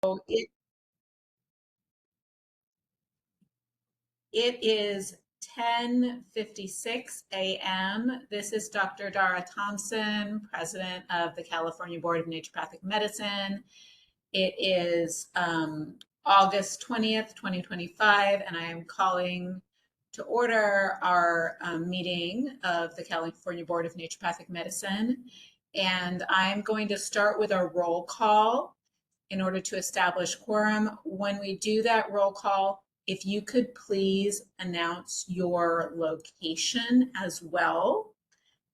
it, it is 10:56 a.m. This is Dr. Dara Thompson, President of the California Board of Naturopathic Medicine. It is August 20th, 2025, and I am calling to order our meeting of the California Board of Naturopathic Medicine. And I'm going to start with a roll call in order to establish quorum. When we do that roll call, if you could please announce your location as well.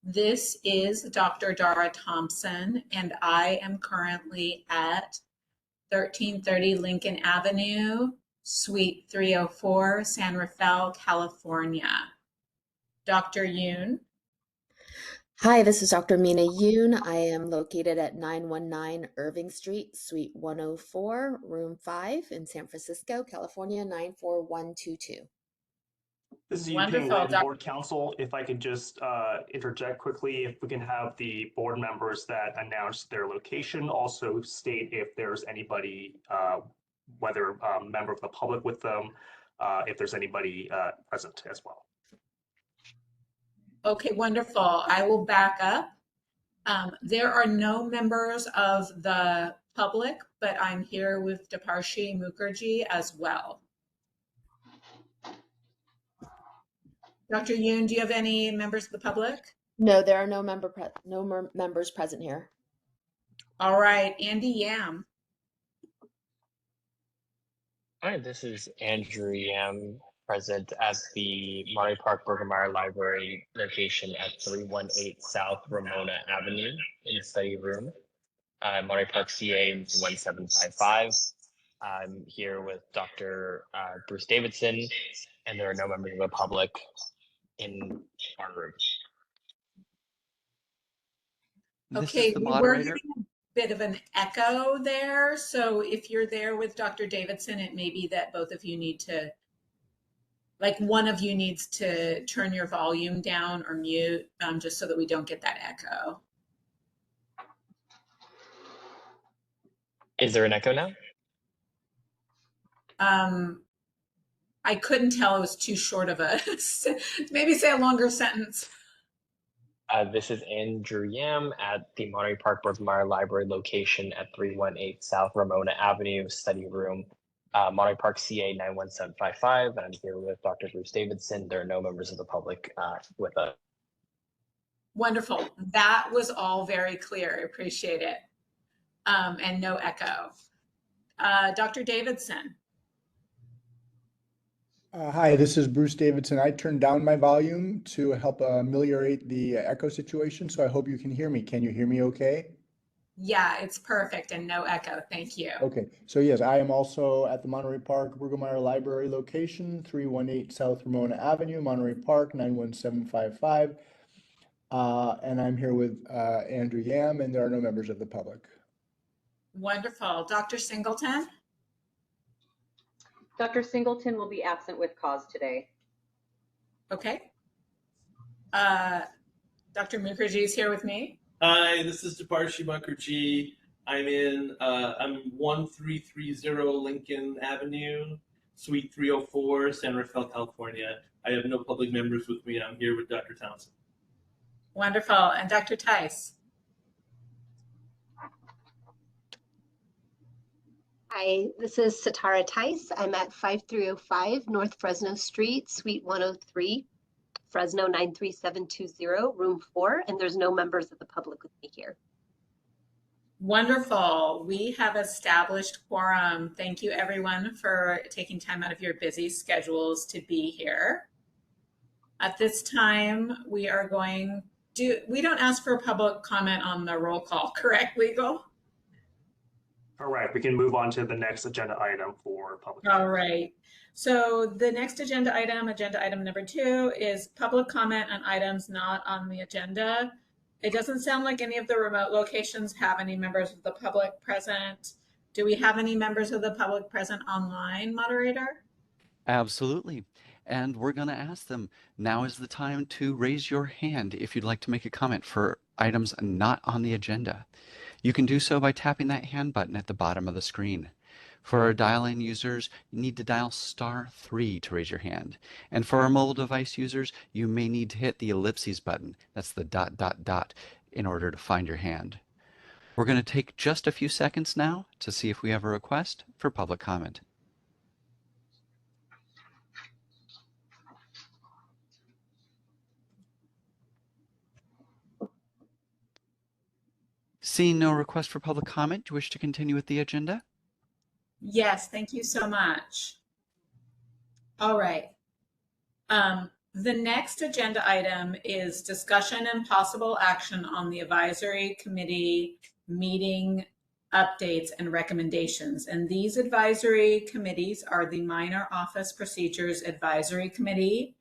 This is Dr. Dara Thompson, and I am currently at 1330 Lincoln Avenue, Suite 304, San Rafael, California. Dr. Yoon. Hi, this is Dr. Mina Yoon. I am located at 919 Irving Street, Suite 104, Room 5 in San Francisco, California, 94122. This is Yuping Lin, Board Counsel. If I could just interject quickly, if we can have the board members that announce their location also state if there's anybody, whether a member of the public with them, if there's anybody present as well. Okay, wonderful. I will back up. There are no members of the public, but I'm here with Deparshi Mukherjee as well. Dr. Yoon, do you have any members of the public? No, there are no members present here. All right, Andy Yam. Hi, this is Andrew Yam, present at the Monterey Park Burgermeyer Library location at 318 South Ramona Avenue in the study room, Monterey Park, CA 1755. I'm here with Dr. Bruce Davidson, and there are no members of the public in our room. Okay, we were getting a bit of an echo there. So if you're there with Dr. Davidson, it may be that both of you need to, like one of you needs to turn your volume down or mute, just so that we don't get that echo. Is there an echo now? I couldn't tell. It was too short of a, maybe say a longer sentence. This is Andrew Yam at the Monterey Park Burgermeyer Library location at 318 South Ramona Avenue, study room, Monterey Park, CA 91755. And I'm here with Dr. Bruce Davidson. There are no members of the public with us. Wonderful. That was all very clear. I appreciate it. And no echo. Dr. Davidson. Hi, this is Bruce Davidson. I turned down my volume to help ameliorate the echo situation, so I hope you can hear me. Can you hear me okay? Yeah, it's perfect and no echo. Thank you. Okay, so yes, I am also at the Monterey Park Burgermeyer Library location, 318 South Ramona Avenue, Monterey Park, 91755. And I'm here with Andrew Yam, and there are no members of the public. Wonderful. Dr. Singleton? Dr. Singleton will be absent with cause today. Okay. Dr. Mukherjee is here with me. Hi, this is Deparshi Mukherjee. I'm 1330 Lincoln Avenue, Suite 304, San Rafael, California. I have no public members with me. I'm here with Dr. Thompson. Wonderful. And Dr. Tice? Hi, this is Satara Tice. I'm at 5305 North Fresno Street, Suite 103, Fresno 93720, Room 4, and there's no members of the public with me here. Wonderful. We have established quorum. Thank you, everyone, for taking time out of your busy schedules to be here. At this time, we are going to, we don't ask for public comment on the roll call, correct, legal? All right, we can move on to the next agenda item for public. All right. So the next agenda item number 2, is public comment on items not on the agenda. It doesn't sound like any of the remote locations have any members of the public present. Do we have any members of the public present online, moderator? Absolutely. And we're going to ask them, now is the time to raise your hand if you'd like to make a comment for items not on the agenda. You can do so by tapping that hand button at the bottom of the screen. For our dial-in users, you need to dial *3 to raise your hand. And for our mobile device users, you may need to hit the ellipses button. That's the ... in order to find your hand. We're going to take just a few seconds now to see if we have a request for public comment. Seeing no request for public comment, do you wish to continue with the agenda? Yes, thank you so much. All right. The next agenda item is discussion and possible action on the advisory committee meeting updates and recommendations. And these advisory committees are the Minor Office Procedures Advisory Committee,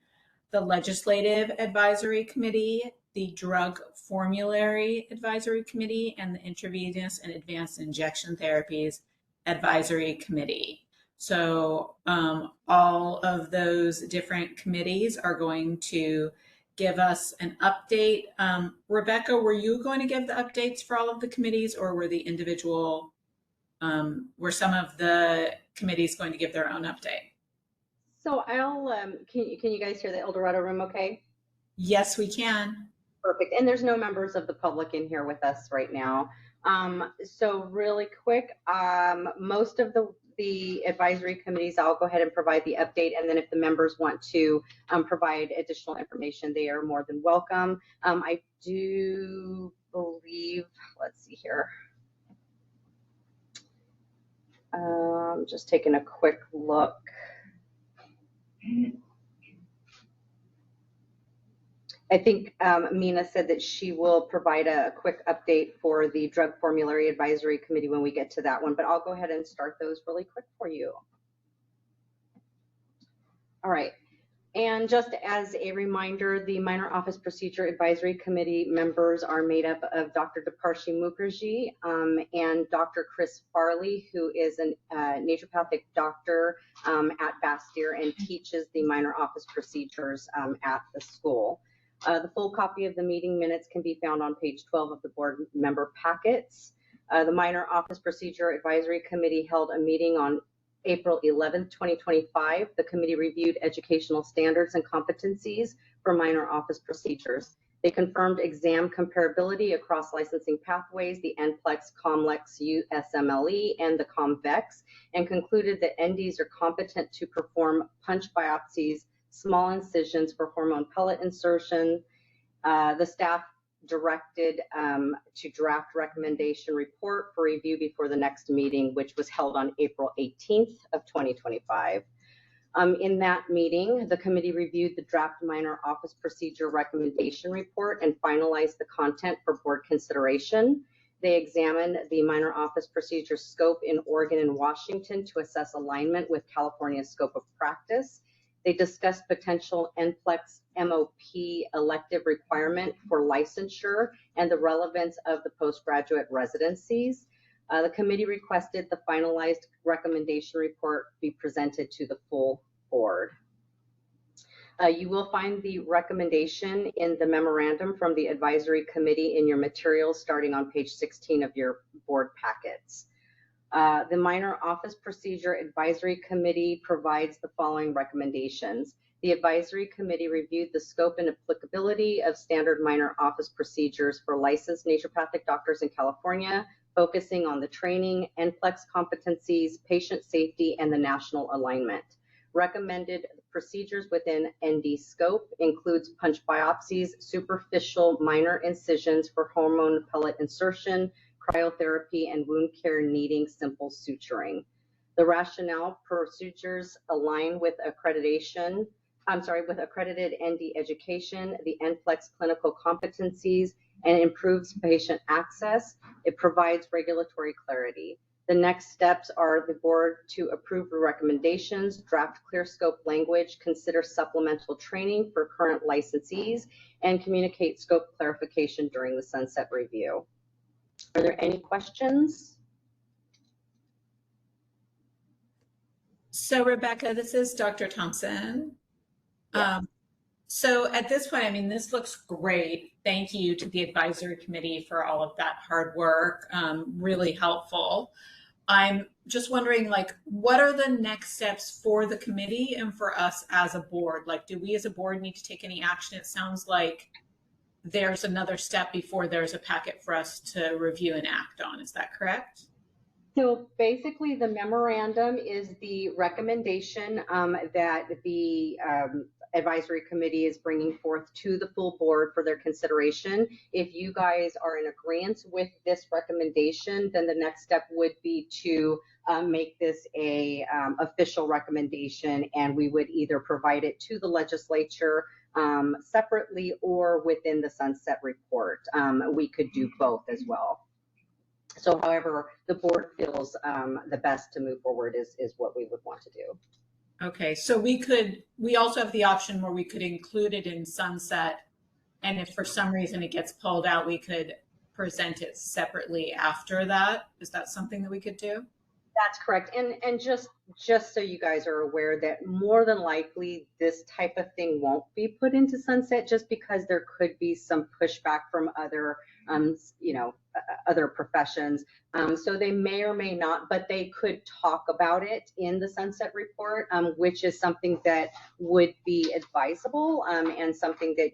the Legislative Advisory Committee, the Drug Formulary Advisory Committee, and the Intravenous and Advanced Injection Therapies Advisory Committee. So all of those different committees are going to give us an update. Rebecca, were you going to give the updates for all of the committees, or were the individual, were some of the committees going to give their own update? So I'll, can you guys hear the El Dorado room okay? Yes, we can. Perfect. And there's no members of the public in here with us right now. So really quick, most of the advisory committees, I'll go ahead and provide the update. And then if the members want to provide additional information, they are more than welcome. I do believe, let's see here. Just taking a quick look. I think Mina said that she will provide a quick update for the Drug Formulary Advisory Committee when we get to that one, but I'll go ahead and start those really quick for you. All right. And just as a reminder, the Minor Office Procedure Advisory Committee members are made up of Dr. Deparshi Mukherjee and Dr. Chris Farley, who is a naturopathic doctor at Bastyr and teaches the minor office procedures at the school. The full copy of the meeting minutes can be found on page 12 of the board member packets. The Minor Office Procedure Advisory Committee held a meeting on April 11th, 2025. The committee reviewed educational standards and competencies for minor office procedures. They confirmed exam comparability across licensing pathways, the NPLEX, COMLEX, USMLE, and the COMVEX, and concluded that NDs are competent to perform punch biopsies, small incisions for hormone pellet insertion. The staff directed to draft recommendation report for review before the next meeting, which was held on April 18th of 2025. In that meeting, the committee reviewed the draft minor office procedure recommendation report and finalized the content for board consideration. They examined the minor office procedure scope in Oregon and Washington to assess alignment with California's scope of practice. They discussed potential NPLEX MOP elective requirement for licensure and the relevance of the postgraduate residencies. The committee requested the finalized recommendation report be presented to the full board. You will find the recommendation in the memorandum from the advisory committee in your materials starting on page 16 of your board packets. The Minor Office Procedure Advisory Committee provides the following recommendations. The advisory committee reviewed the scope and applicability of standard minor office procedures for licensed naturopathic doctors in California, focusing on the training, NPLEX competencies, patient safety, and the national alignment. Recommended procedures within ND scope includes punch biopsies, superficial minor incisions for hormone pellet insertion, cryotherapy, and wound care needing simple suturing. The rationale procedures align with accredited ND education, the NPLEX clinical competencies, and improves patient access. It provides regulatory clarity. The next steps are the board to approve the recommendations, draft clear scope language, consider supplemental training for current licensees, and communicate scope clarification during the sunset review. Are there any questions? So Rebecca, this is Dr. Thompson. Yes. So at this point, I mean, this looks great. Thank you to the advisory committee for all of that hard work. Really helpful. I'm just wondering, like, what are the next steps for the committee and for us as a board? Like, do we as a board need to take any action? It sounds like there's another step before there's a packet for us to review and act on. Is that correct? So basically, the memorandum is the recommendation that the advisory committee is bringing forth to the full board for their consideration. If you guys are in agreement with this recommendation, then the next step would be to make this a official recommendation, and we would either provide it to the legislature separately or within the sunset report. We could do both as well. So however the board feels the best to move forward is what we would want to do. Okay, so we also have the option where we could include it in sunset, and if for some reason it gets pulled out, we could present it separately after that. Is that something that we could do? That's correct. And just so you guys are aware that more than likely this type of thing won't be put into sunset, just because there could be some pushback from other other professions. So they may or may not, but they could talk about it in the sunset report, which is something that would be advisable and something that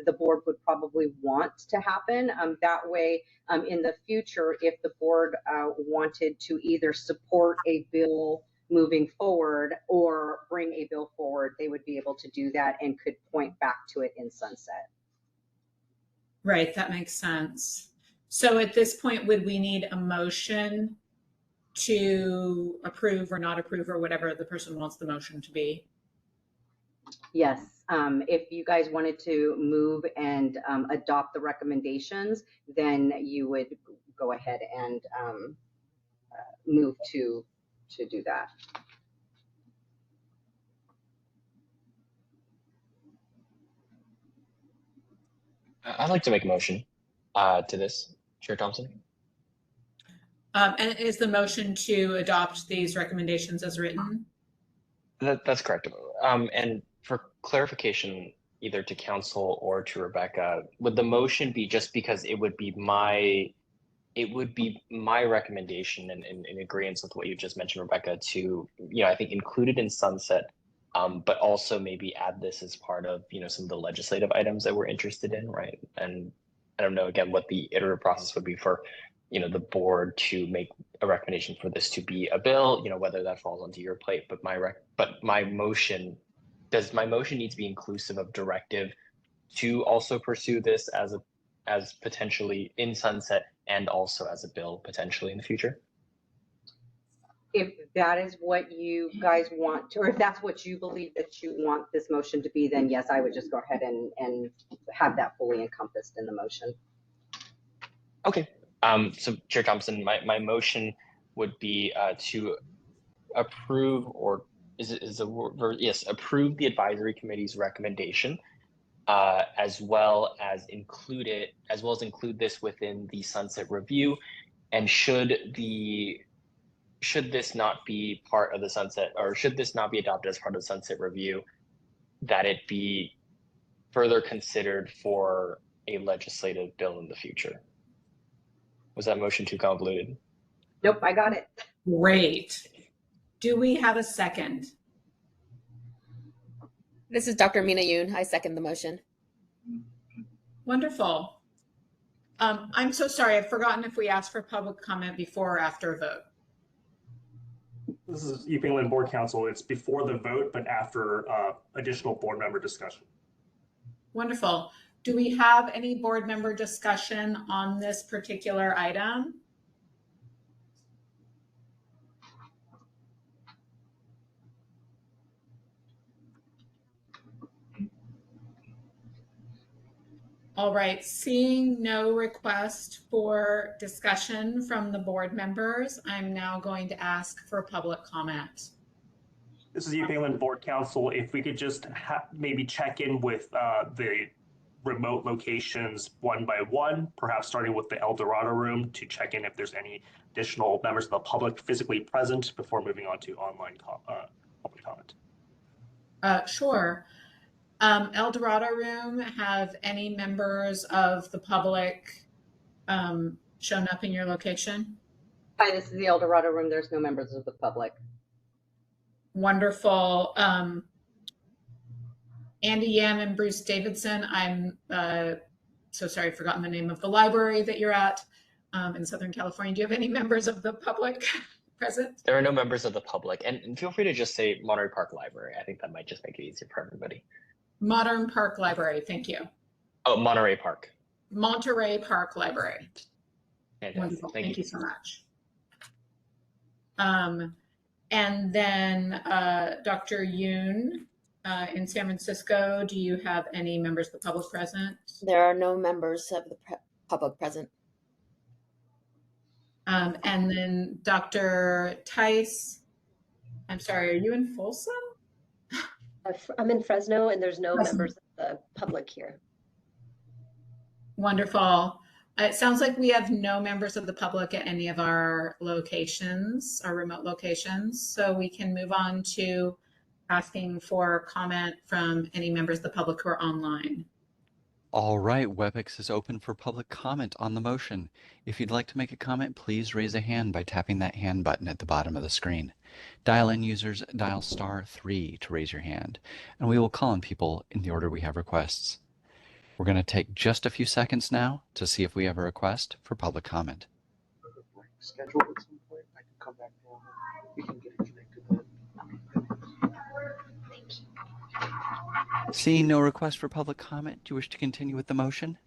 the board would probably want to happen. That way, in the future, if the board wanted to either support a bill moving forward or bring a bill forward, they would be able to do that and could point back to it in sunset. Right, that makes sense. So at this point, would we need a motion to approve or not approve or whatever the person wants the motion to be? Yes, if you guys wanted to move and adopt the recommendations, then you would go ahead and move to do that. I'd like to make a motion to this, Chair Thompson. And is the motion to adopt these recommendations as written? That's correct. And for clarification, either to council or to Rebecca, would the motion be just because it would be my recommendation and in agreement with what you just mentioned, Rebecca, to, I think include it in sunset, but also maybe add this as part of, some of the legislative items that we're interested in, right? And I don't know, again, what the iterative process would be for, the board to make a recommendation for this to be a bill, whether that falls onto your plate, but my motion, does my motion need to be inclusive of directive to also pursue this as potentially in sunset and also as a bill potentially in the future? If that is what you guys want to, or if that's what you believe that you want this motion to be, then yes, I would just go ahead and have that fully encompassed in the motion. Okay. So Chair Thompson, my motion would be to approve, or approve the advisory committee's recommendation, as well as include this within the sunset review. And should this not be part of the sunset, or should this not be adopted as part of the sunset review, that it be further considered for a legislative bill in the future. Was that motion too convoluted? Nope, I got it. Great. Do we have a second? This is Dr. Mina Yoon. I second the motion. Wonderful. I'm so sorry. I've forgotten if we asked for public comment before or after a vote. This is East England Board Council. It's before the vote, but after additional board member discussion. Wonderful. Do we have any board member discussion on this particular item? All right, seeing no request for discussion from the board members, I'm now going to ask for public comment. This is East England Board Council. If we could just maybe check in with the remote locations one by one, perhaps starting with the El Dorado room to check in if there's any additional members of the public physically present before moving on to online public comment. Sure. El Dorado room, have any members of the public shown up in your location? Hi, this is the El Dorado room. There's no members of the public. Wonderful. Andy Yam and Bruce Davidson, I'm so sorry, I've forgotten the name of the library that you're at in Southern California. Do you have any members of the public present? There are no members of the public, and feel free to just say Monterey Park Library. I think that might just make it easier for everybody. Modern Park Library, thank you. Oh, Monterey Park. Monterey Park Library. Fantastic. Wonderful, Thank you so much. And then Dr. Yoon in San Francisco, do you have any members of the public present? There are no members of the public present. And then Dr. Tice, I'm sorry, are you in Folsom? I'm in Fresno, and there's no members of the public here. Wonderful. It sounds like we have no members of the public at any of our locations, our remote locations. So we can move on to asking for comment from any members of the public who are online. All right, WebEx is open for public comment on the motion. If you'd like to make a comment, please raise a hand by tapping that hand button at the bottom of the screen. Dial-in users dial *3 to raise your hand, and we will call on people in the order we have requests. We're going to take just a few seconds now to see if we have a request for public comment. Schedule at some point. I can come back down. We can get it connected then. Thank you. Seeing no request for public comment, do you wish to continue with the motion?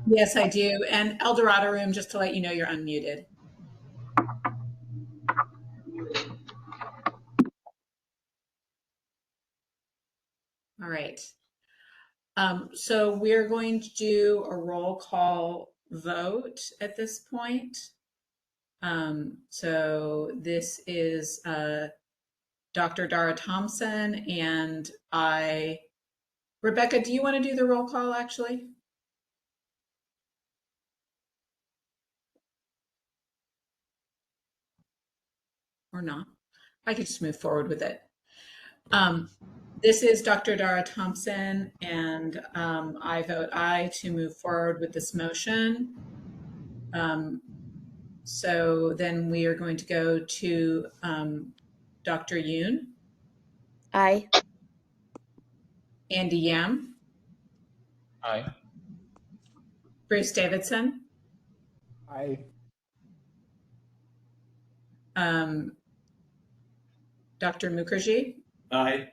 Yes, I do. And El Dorado room, just to let you know, you're unmuted. All right. So we're going to do a roll call vote at this point. So this is Dr. Dara Thompson and I. Rebecca, do you want to do the roll call actually? Or not? I could just move forward with it. This is Dr. Dara Thompson, and I vote aye to move forward with this motion. So then we are going to go to Dr. Yoon. Aye. Andy Yam. Aye. Bruce Davidson. Aye. Dr. Mukherjee. Aye.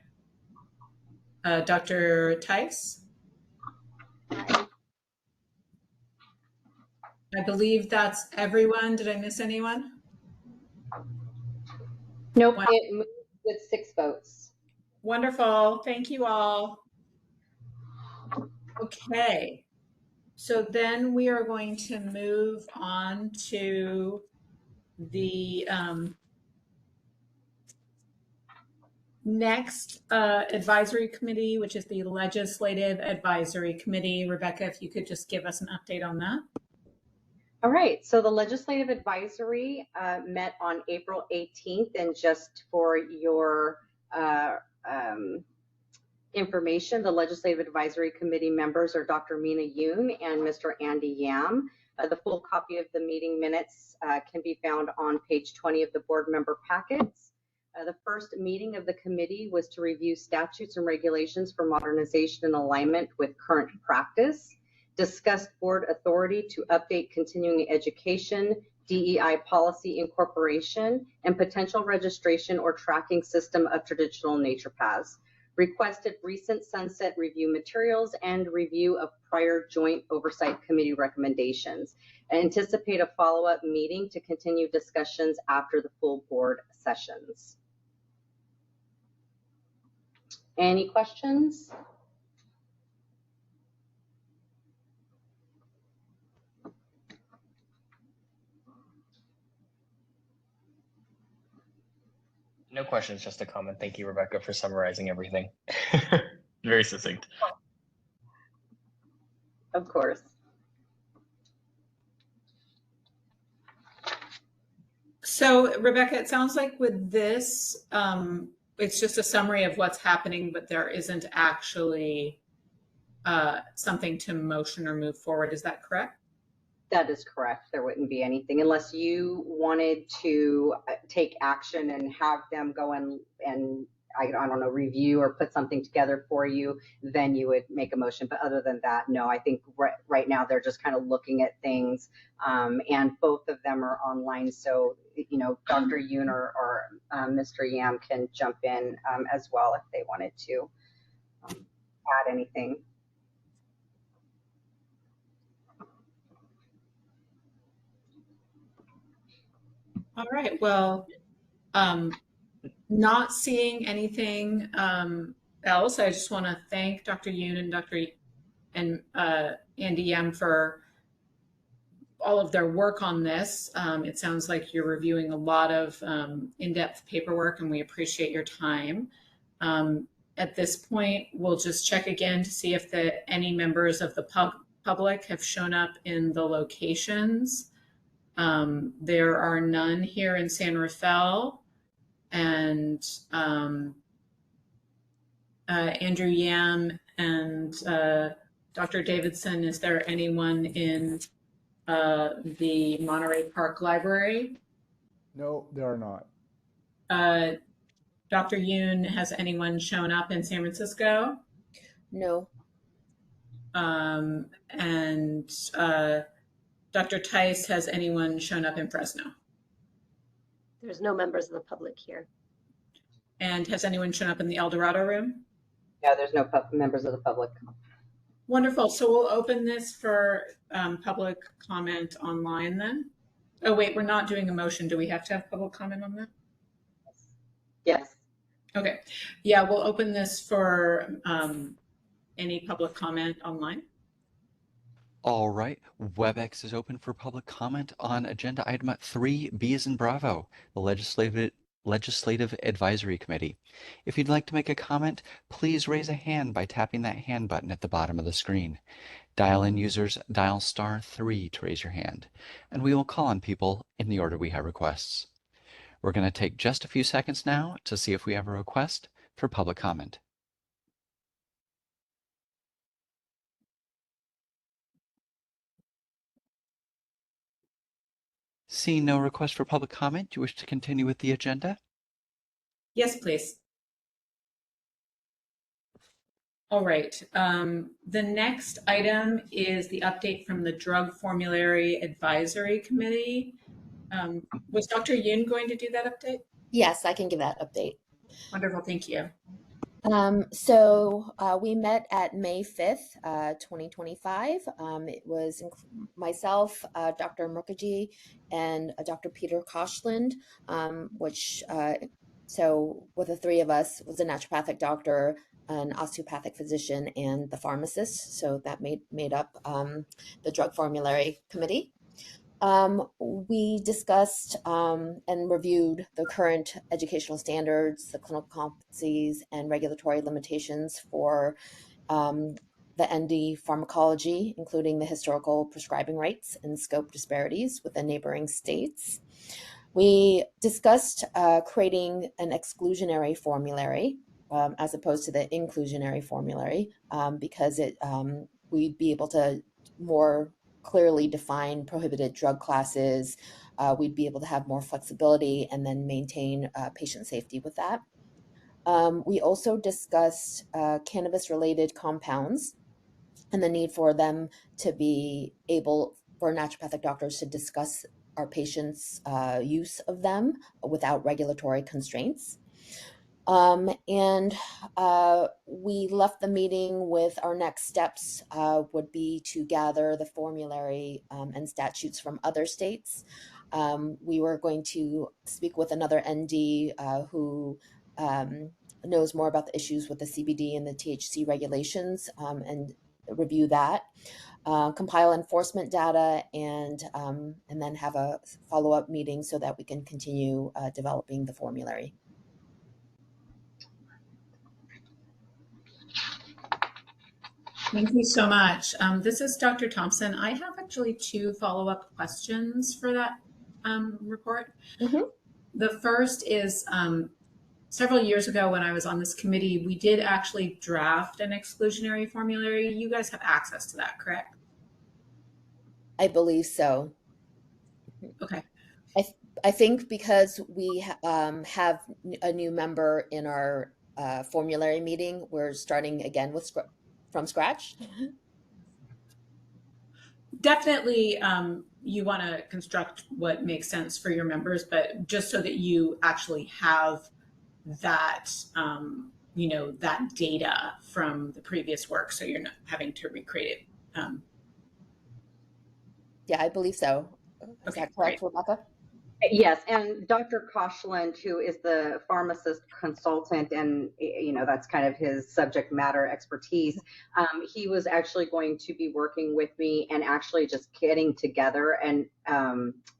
Dr. Tice. I believe that's everyone. Did I miss anyone? Nope, it moved with 6 votes. Wonderful. Thank you all. Okay. So then we are going to move on to the next advisory committee, which is the Legislative Advisory Committee. Rebecca, if you could just give us an update on that. All right, so the Legislative Advisory met on April 18th, and just for your information, the Legislative Advisory Committee members are Dr. Mina Yoon and Mr. Andy Yam. The full copy of the meeting minutes can be found on page 20 of the board member packets. The first meeting of the committee was to review statutes and regulations for modernization and alignment with current practice, discussed board authority to update continuing education, DEI policy incorporation, and potential registration or tracking system of traditional nature paths, requested recent sunset review materials and review of prior joint oversight committee recommendations, and anticipate a follow-up meeting to continue discussions after the full board sessions. Any questions? No questions, just a comment. Thank you, Rebecca, for summarizing everything. Very succinct. Of course. So, Rebecca, it sounds like with this, it's just a summary of what's happening, but there isn't actually something to motion or move forward. Is that correct? That is correct. There wouldn't be anything unless you wanted to take action and have them go and I don't know, review or put something together for you, then you would make a motion. But other than that, no, I think right now they're just kind of looking at things, and both of them are online. So, you know, Dr. Yoon or Mr. Yam can jump in as well if they wanted to add anything. All right, well, not seeing anything else, I just want to thank Dr. Yoon and Dr. and Andy Yam for all of their work on this. It sounds like you're reviewing a lot of in-depth paperwork, and we appreciate your time. At this point, we'll just check again to see if any members of the public have shown up in the locations. There are none here in San Rafael, and Andrew Yam and Dr. Davidson, is there anyone in the Monterey Park Library? No, there are not. Dr. Yoon, has anyone shown up in San Francisco? No. And Dr. Tice, has anyone shown up in Fresno? There's no members of the public here. And has anyone shown up in the El Dorado room? Yeah, there's no members of the public. Wonderful. So we'll open this for public comment online then. Oh, wait, we're not doing a motion. Do we have to have public comment on that? Yes. Okay. Yeah, we'll open this for any public comment online. All right, WebEx is open for public comment on agenda item 3B as in Bravo, the Legislative Advisory Committee. If you'd like to make a comment, please raise a hand by tapping that hand button at the bottom of the screen. Dial-in users dial *3 to raise your hand, and we will call on people in the order we have requests. We're going to take just a few seconds now to see if we have a request for public comment. Seeing no request for public comment, do you wish to continue with the agenda? Yes, please. All right. The next item is the update from the Drug Formulary Advisory Committee. Was Dr. Yoon going to do that update? Yes, I can give that update. Wonderful, thank you. We met at May 5th, 2025. It was myself, Dr. Mukherjee, and Dr. Peter Koshland, so with the three of us was a naturopathic doctor, an osteopathic physician, and the pharmacist. So that made up the Drug Formulary Committee. We discussed and reviewed the current educational standards, the clinical competencies, and regulatory limitations for the ND pharmacology, including the historical prescribing rates and scope disparities within neighboring states. We discussed creating an exclusionary formulary as opposed to the inclusionary formulary because we'd be able to more clearly define prohibited drug classes. We'd be able to have more flexibility and then maintain patient safety with that. We also discussed cannabis-related compounds and the need for them to be able for naturopathic doctors to discuss our patients' use of them without regulatory constraints. We left the meeting with our next steps would be to gather the formulary and statutes from other states. We were going to speak with another ND who knows more about the issues with the CBD and the THC regulations and review that. Compile enforcement data and then have a follow-up meeting so that we can continue developing the formulary. Thank you so much. This is Dr. Thompson. I have actually 2 follow-up questions for that report. Mm-hmm. The first is several years ago when I was on this committee, we did actually draft an exclusionary formulary. You guys have access to that, correct? I believe so. Okay. I think because we have a new member in our formulary meeting, we're starting again with from scratch. Definitely, you want to construct what makes sense for your members, but just so that you actually have that, that data from the previous work, so you're not having to recreate it. Yeah, I believe so. Is Okay, that great. correct, Rebecca? Yes, and Dr. Koshland, who is the pharmacist consultant, and that's kind of his subject matter expertise. He was actually going to be working with me and actually just getting together an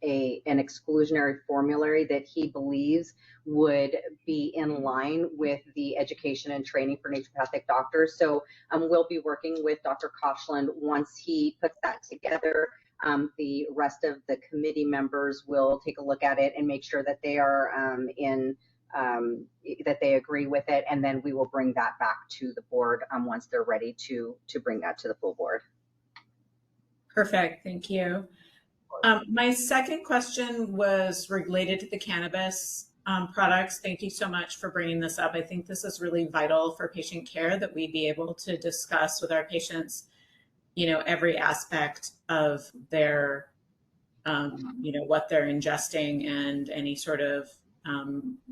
exclusionary formulary that he believes would be in line with the education and training for naturopathic doctors. So we'll be working with Dr. Koshland once he puts that together. The rest of the committee members will take a look at it and make sure that they are that they agree with it, and then we will bring that back to the board once they're ready to bring that to the full board. Perfect, thank you. My second question was related to the cannabis products. Thank you so much for bringing this up. I think this is really vital for patient care, that we be able to discuss with our patients, every aspect of their, what they're ingesting and any sort of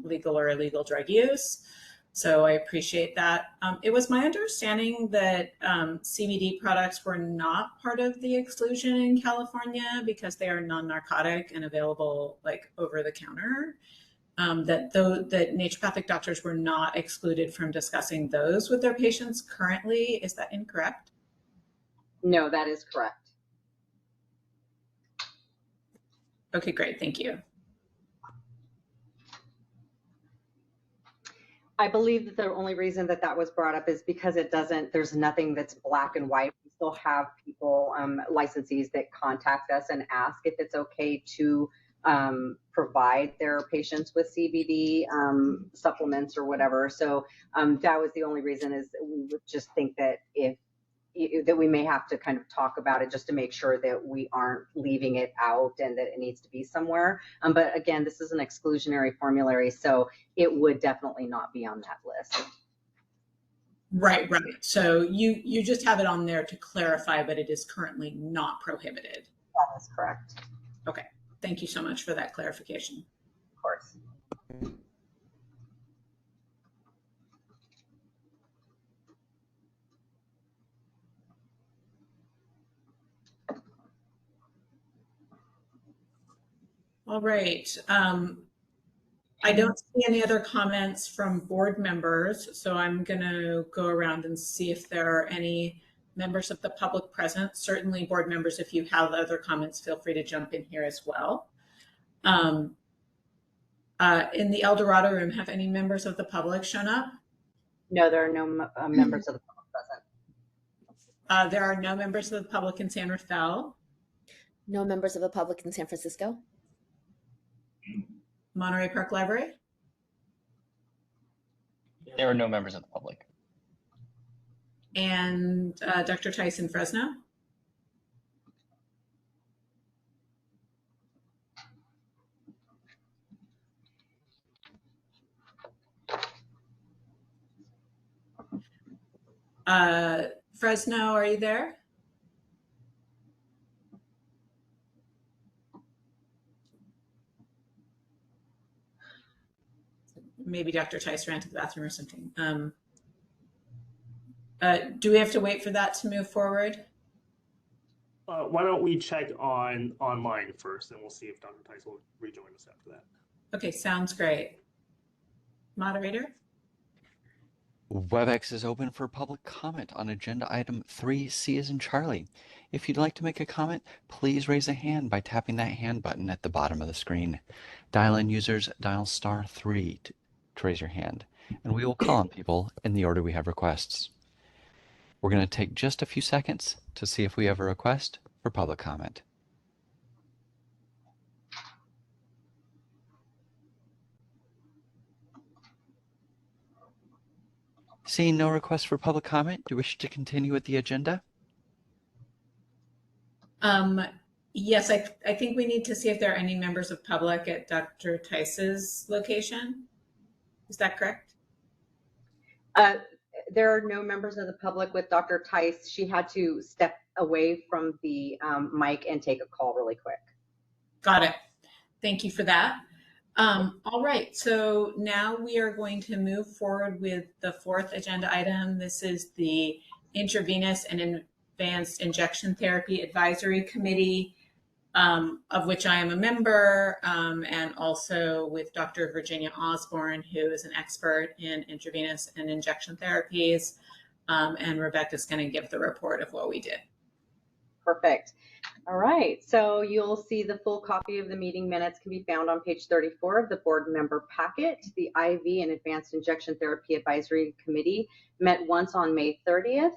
legal or illegal drug use. So I appreciate that. It was my understanding that CBD products were not part of the exclusion in California because they are non-narcotic and available like over the counter. That naturopathic doctors were not excluded from discussing those with their patients currently. Is that incorrect? No, that is correct. Okay, great. Thank you. I believe that the only reason that that was brought up is because there's nothing that's black and white. We still have people, licensees that contact us and ask if it's okay to provide their patients with CBD supplements or whatever. So that was the only reason, is we would just think that that we may have to kind of talk about it just to make sure that we aren't leaving it out and that it needs to be somewhere. But again, this is an exclusionary formulary, so it would definitely not be on that list. Right. So you just have it on there to clarify, but it is currently not prohibited. That is correct. Okay. Thank you so much for that clarification. Of course. All right. I don't see any other comments from board members, so I'm going to go around and see if there are any members of the public present. Certainly, board members, if you have other comments, feel free to jump in here as well. In the El Dorado room, have any members of the public shown up? No, there are no members of the public present. There are no members of the public in San Rafael. No members of the public in San Francisco. Monterey Park Library. There are no members of the public. And Dr. Tyson, Fresno. Fresno, are you there? Maybe Dr. Tice ran to the bathroom or something. Do we have to wait for that to move forward? Why don't we check online first, and we'll see if Dr. Tice will rejoin us after that. Okay, sounds great. Moderator? WebEx is open for public comment on agenda item 3C as in Charlie. If you'd like to make a comment, please raise a hand by tapping that hand button at the bottom of the screen. Dial-in users dial *3 to raise your hand, and we will call on people in the order we have requests. We're going to take just a few seconds to see if we have a request for public comment. Seeing no requests for public comment, do you wish to continue with the agenda? Yes, I think we need to see if there are any members of public at Dr. Tice's location. Is that correct? There are no members of the public with Dr. Tice. She had to step away from the mic and take a call really quick. Got it. Thank you for that. All right, so now we are going to move forward with the fourth agenda item. This is the Intravenous and Advanced Injection Therapy Advisory Committee, of which I am a member, and also with Dr. Virginia Osborne, who is an expert in intravenous and injection therapies. And Rebecca's going to give the report of what we did. Perfect. All right, so you'll see the full copy of the meeting minutes can be found on page 34 of the board member packet. The IV and Advanced Injection Therapy Advisory Committee met once on May 30th.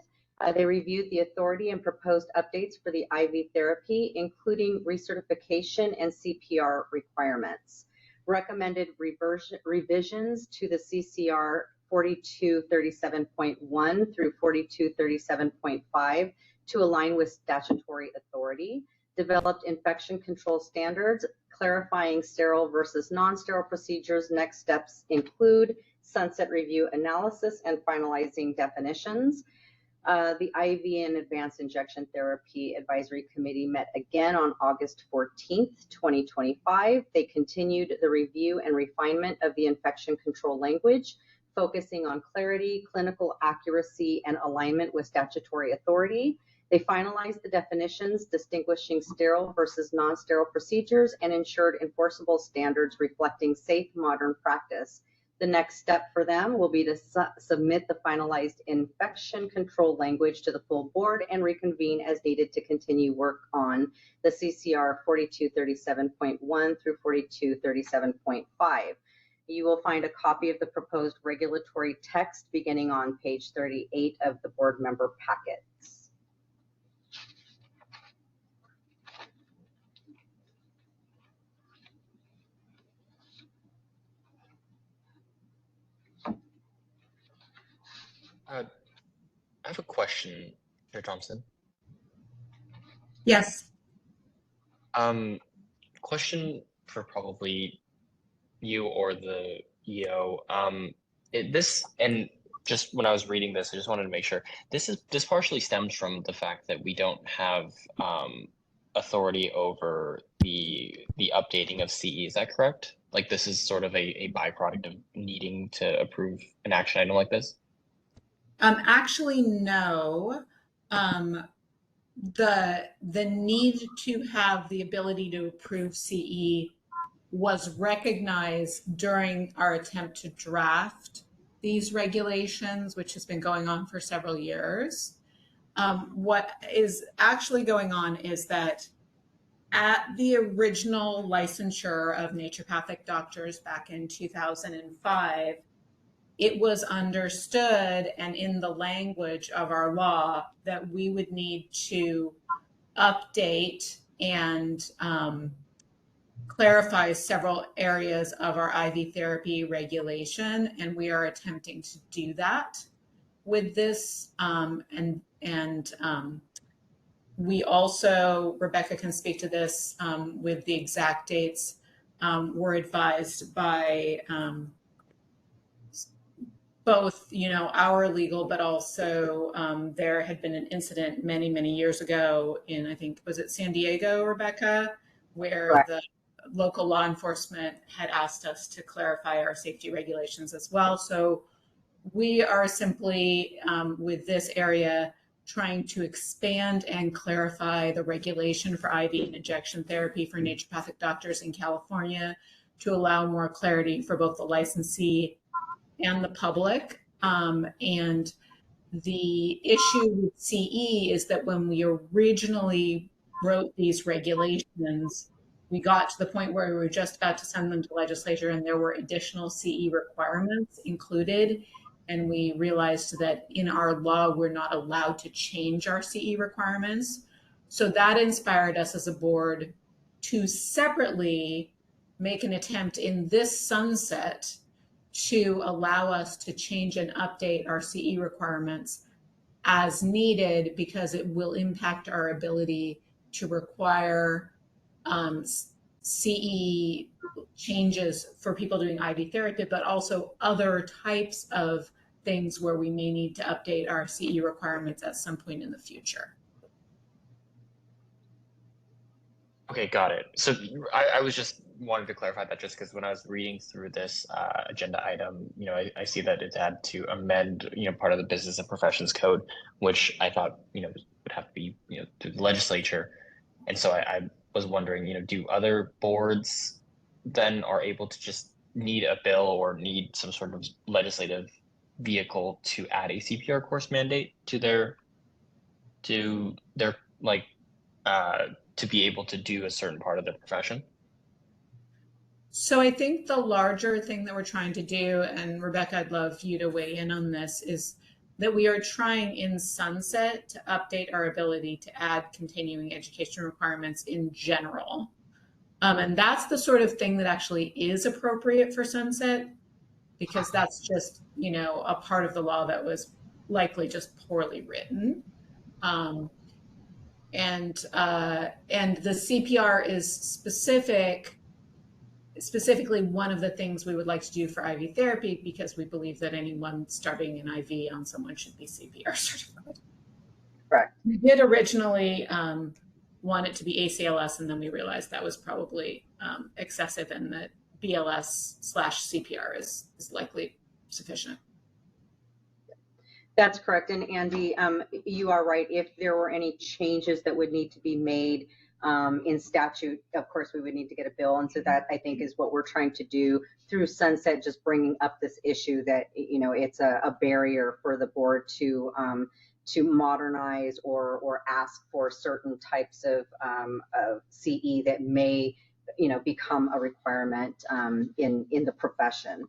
They reviewed the authority and proposed updates for the IV therapy, including recertification and CPR requirements. Recommended revisions to the CCR 4237.1 through 4237.5 to align with statutory authority, developed infection control standards, clarifying sterile versus non-sterile procedures. Next steps include sunset review analysis and finalizing definitions. The IV and Advanced Injection Therapy Advisory Committee met again on August 14th, 2025. They continued the review and refinement of the infection control language, focusing on clarity, clinical accuracy, and alignment with statutory authority. They finalized the definitions, distinguishing sterile versus non-sterile procedures, and ensured enforceable standards reflecting safe modern practice. The next step for them will be to submit the finalized infection control language to the full board and reconvene as needed to continue work on the CCR 4237.1 through 4237.5. You will find a copy of the proposed regulatory text beginning on page 38 of the board member packets. I have a question, Chair Thompson. Yes. Question for probably you or the EO. This, and just when I was reading this, I just wanted to make sure this partially stems from the fact that we don't have authority over the updating of CE. Is that correct? Like this is sort of a byproduct of needing to approve an action item like this? Actually, no. The need to have the ability to approve CE was recognized during our attempt to draft these regulations, which has been going on for several years. What is actually going on is that at the original licensure of naturopathic doctors back in 2005, it was understood and in the language of our law that we would need to update and clarify several areas of our IV therapy regulation, and we are attempting to do that with this. We also, Rebecca can speak to this with the exact dates, were advised by both, our legal, but also there had been an incident many, many years ago in, I think, was it San Diego, Rebecca, where Correct. the local law enforcement had asked us to clarify our safety regulations as well. So we are simply, with this area, trying to expand and clarify the regulation for IV and injection therapy for naturopathic doctors in California to allow more clarity for both the licensee and the public. And the issue with CE is that when we originally wrote these regulations, we got to the point where we were just about to send them to legislature and there were additional CE requirements included. And we realized that in our law, we're not allowed to change our CE requirements. So that inspired us as a board to separately make an attempt in this sunset to allow us to change and update our CE requirements as needed, because it will impact our ability to require CE changes for people doing IV therapy, but also other types of things where we may need to update our CE requirements at some point in the future. Okay, got it. So I was just wanted to clarify that just because when I was reading through this agenda item, I see that it had to amend, part of the Business and Professions Code, which I thought, would have to be, through the legislature. And so I was wondering, do other boards then are able to just need a bill or need some sort of legislative vehicle to add a CPR course mandate to their like to be able to do a certain part of the profession? So I think the larger thing that we're trying to do, and Rebecca, I'd love you to weigh in on this, is that we are trying in sunset to update our ability to add continuing education requirements in general. And that's the sort of thing that actually is appropriate for sunset, because that's just, a part of the law that was likely just poorly written. And the CPR is specifically one of the things we would like to do for IV therapy, because we believe that anyone starting an IV on someone should be CPR certified. Correct. We did originally want it to be ACLS, and then we realized that was probably excessive, and that BLS/CPR is likely sufficient. That's correct. And Andy, you are right. If there were any changes that would need to be made in statute, of course, we would need to get a bill. And so that, I think, is what we're trying to do through sunset, just bringing up this issue that, it's a barrier for the board to modernize or ask for certain types of CE that may become a requirement in the profession.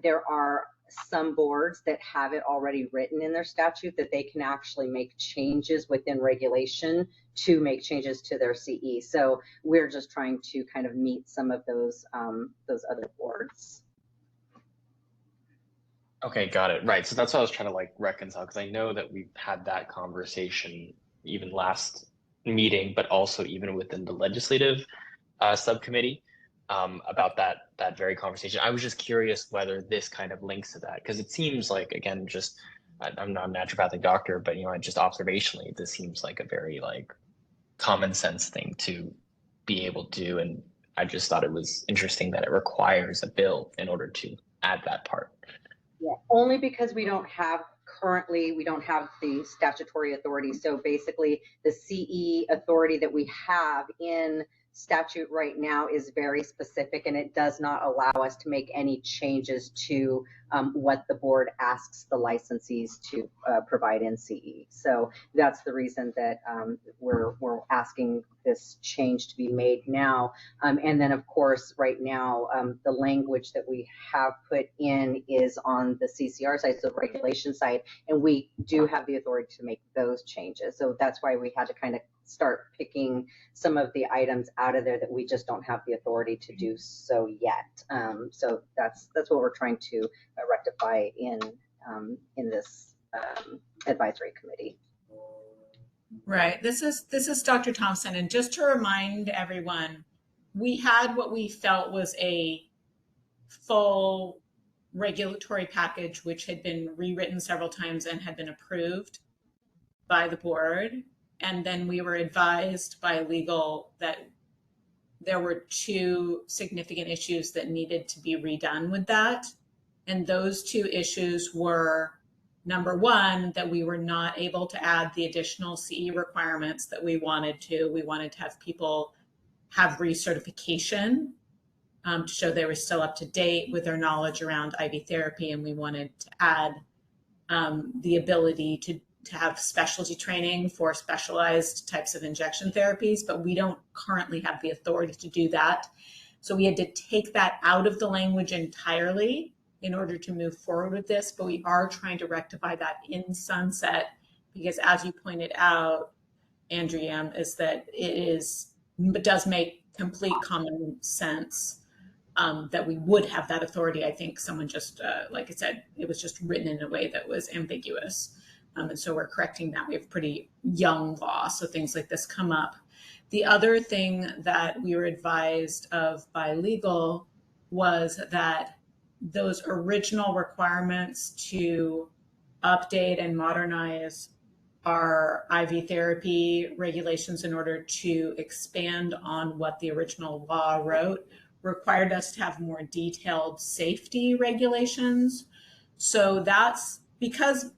There are some boards that have it already written in their statute that they can actually make changes within regulation to make changes to their CE. So we're just trying to kind of meet some of those other boards. Okay, got it. Right. So that's what I was trying to reconcile, because I know that we've had that conversation even last meeting, but also even within the legislative subcommittee about that very conversation. I was just curious whether this kind of links to that, because it seems like, again, just I'm not a naturopathic doctor, but just observationally, this seems like a very common sense thing to be able to do. And I just thought it was interesting that it requires a bill in order to add that part. Yeah, only because we don't have the statutory authority. So basically the CE authority that we have in statute right now is very specific, and it does not allow us to make any changes to what the board asks the licensees to provide in CE. So that's the reason that we're asking this change to be made now. And then, of course, right now, the language that we have put in is on the CCR side, so the regulation side, and we do have the authority to make those changes. So that's why we had to kind of start picking some of the items out of there that we just don't have the authority to do so yet. So that's what we're trying to rectify in this advisory committee. Right. This is Dr. Thompson, and just to remind everyone, we had what we felt was a full regulatory package, which had been rewritten several times and had been approved by the board. And then we were advised by legal that there were two significant issues that needed to be redone with that. And those two issues were, number one, that we were not able to add the additional CE requirements that we wanted to. We wanted to have people have recertification to show they were still up to date with their knowledge around IV therapy. And we wanted to add the ability to have specialty training for specialized types of injection therapies, but we don't currently have the authority to do that. So we had to take that out of the language entirely in order to move forward with this, but we are trying to rectify that in sunset, because as you pointed out, Andrea, is that it does make complete common sense that we would have that authority. I think someone just, like I said, it was just written in a way that was ambiguous. And so we're correcting that. We have pretty young law, so things like this come up. The other thing that we were advised of by legal was that those original requirements to update and modernize our IV therapy regulations in order to expand on what the original law wrote required us to have more detailed safety regulations. So that's because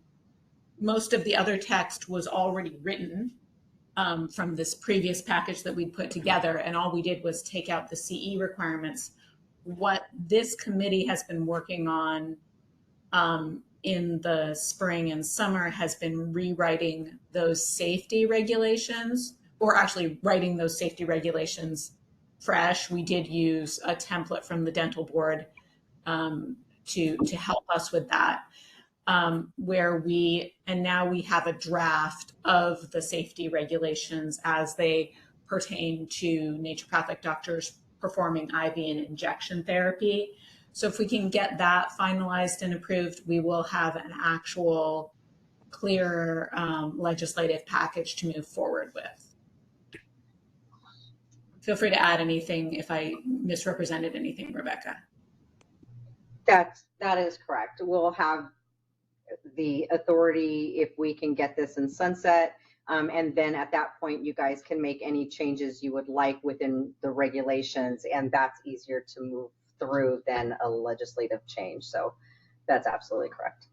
most of the other text was already written from this previous package that we put together, and all we did was take out the CE requirements. What this committee has been working on in the spring and summer has been rewriting those safety regulations, or actually writing those safety regulations fresh. We did use a template from the dental board to help us with that. Now we have a draft of the safety regulations as they pertain to naturopathic doctors performing IV and injection therapy. So if we can get that finalized and approved, we will have an actual clear legislative package to move forward with. Feel free to add anything if I misrepresented anything, Rebecca. That is correct. We'll have the authority if we can get this in sunset. And then at that point, you guys can make any changes you would like within the regulations, and that's easier to move through than a legislative change. So that's absolutely correct.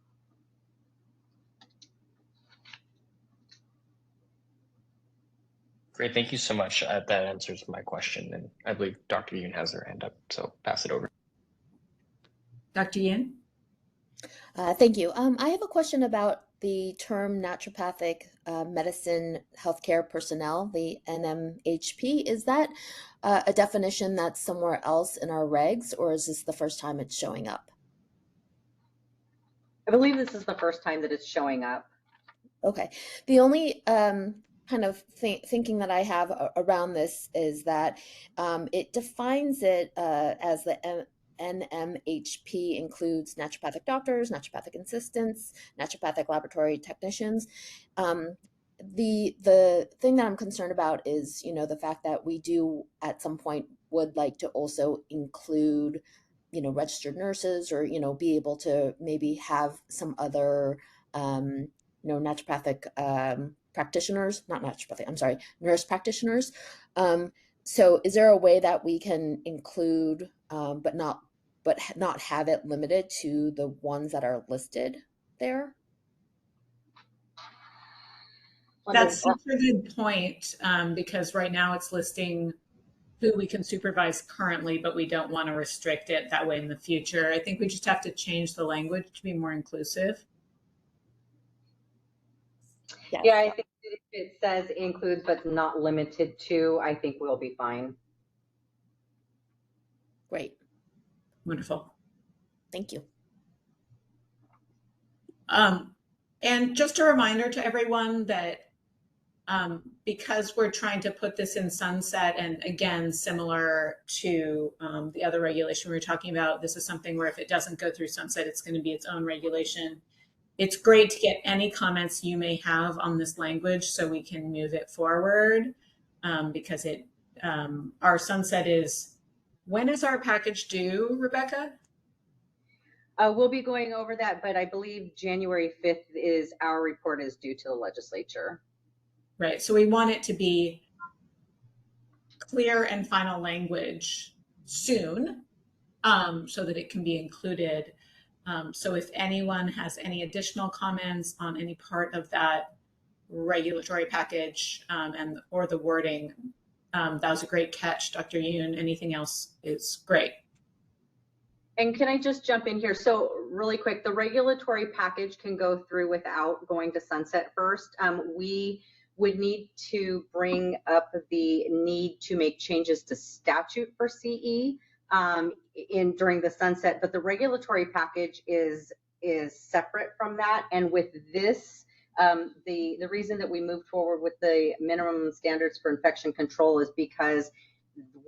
Great, thank you so much. That answers my question, and I believe Dr. Yoon has her hand up, so pass it over. Dr. Yin? Thank you. I have a question about the term naturopathic medicine healthcare personnel, the NMHP. Is that a definition that's somewhere else in our regs, or is this the first time it's showing up? I believe this is the first time that it's showing up. Okay. The only kind of thinking that I have around this is that it defines it as the NMHP includes naturopathic doctors, naturopathic assistants, naturopathic laboratory technicians. The thing that I'm concerned about is, the fact that we do at some point would like to also include, registered nurses, or, be able to maybe have some other, naturopathic practitioners, not naturopathic, I'm sorry, nurse practitioners. So is there a way that we can include, but not have it limited to the ones that are listed there? That's such a good point, because right now it's listing who we can supervise currently, but we don't want to restrict it that way in the future. I think we just have to change the language to be more inclusive. Yeah, I think if it says includes but not limited to, I think we'll be fine. Great. Wonderful. Thank you. And just a reminder to everyone that because we're trying to put this in sunset, and again, similar to the other regulation we were talking about, this is something where if it doesn't go through sunset, it's going to be its own regulation. It's great to get any comments you may have on this language so we can move it forward, because our sunset is, when is our package due, Rebecca? We'll be going over that, but I believe January 5th is our report is due to the legislature. Right, so we want it to be clear and final language soon, so that it can be included. So if anyone has any additional comments on any part of that regulatory package or the wording, that was a great catch, Dr. Yoon. Anything else is great. And can I just jump in here? So really quick, the regulatory package can go through without going to sunset first. We would need to bring up the need to make changes to statute for CE during the sunset, but the regulatory package is separate from that. And with this, the reason that we moved forward with the minimum standards for infection control is because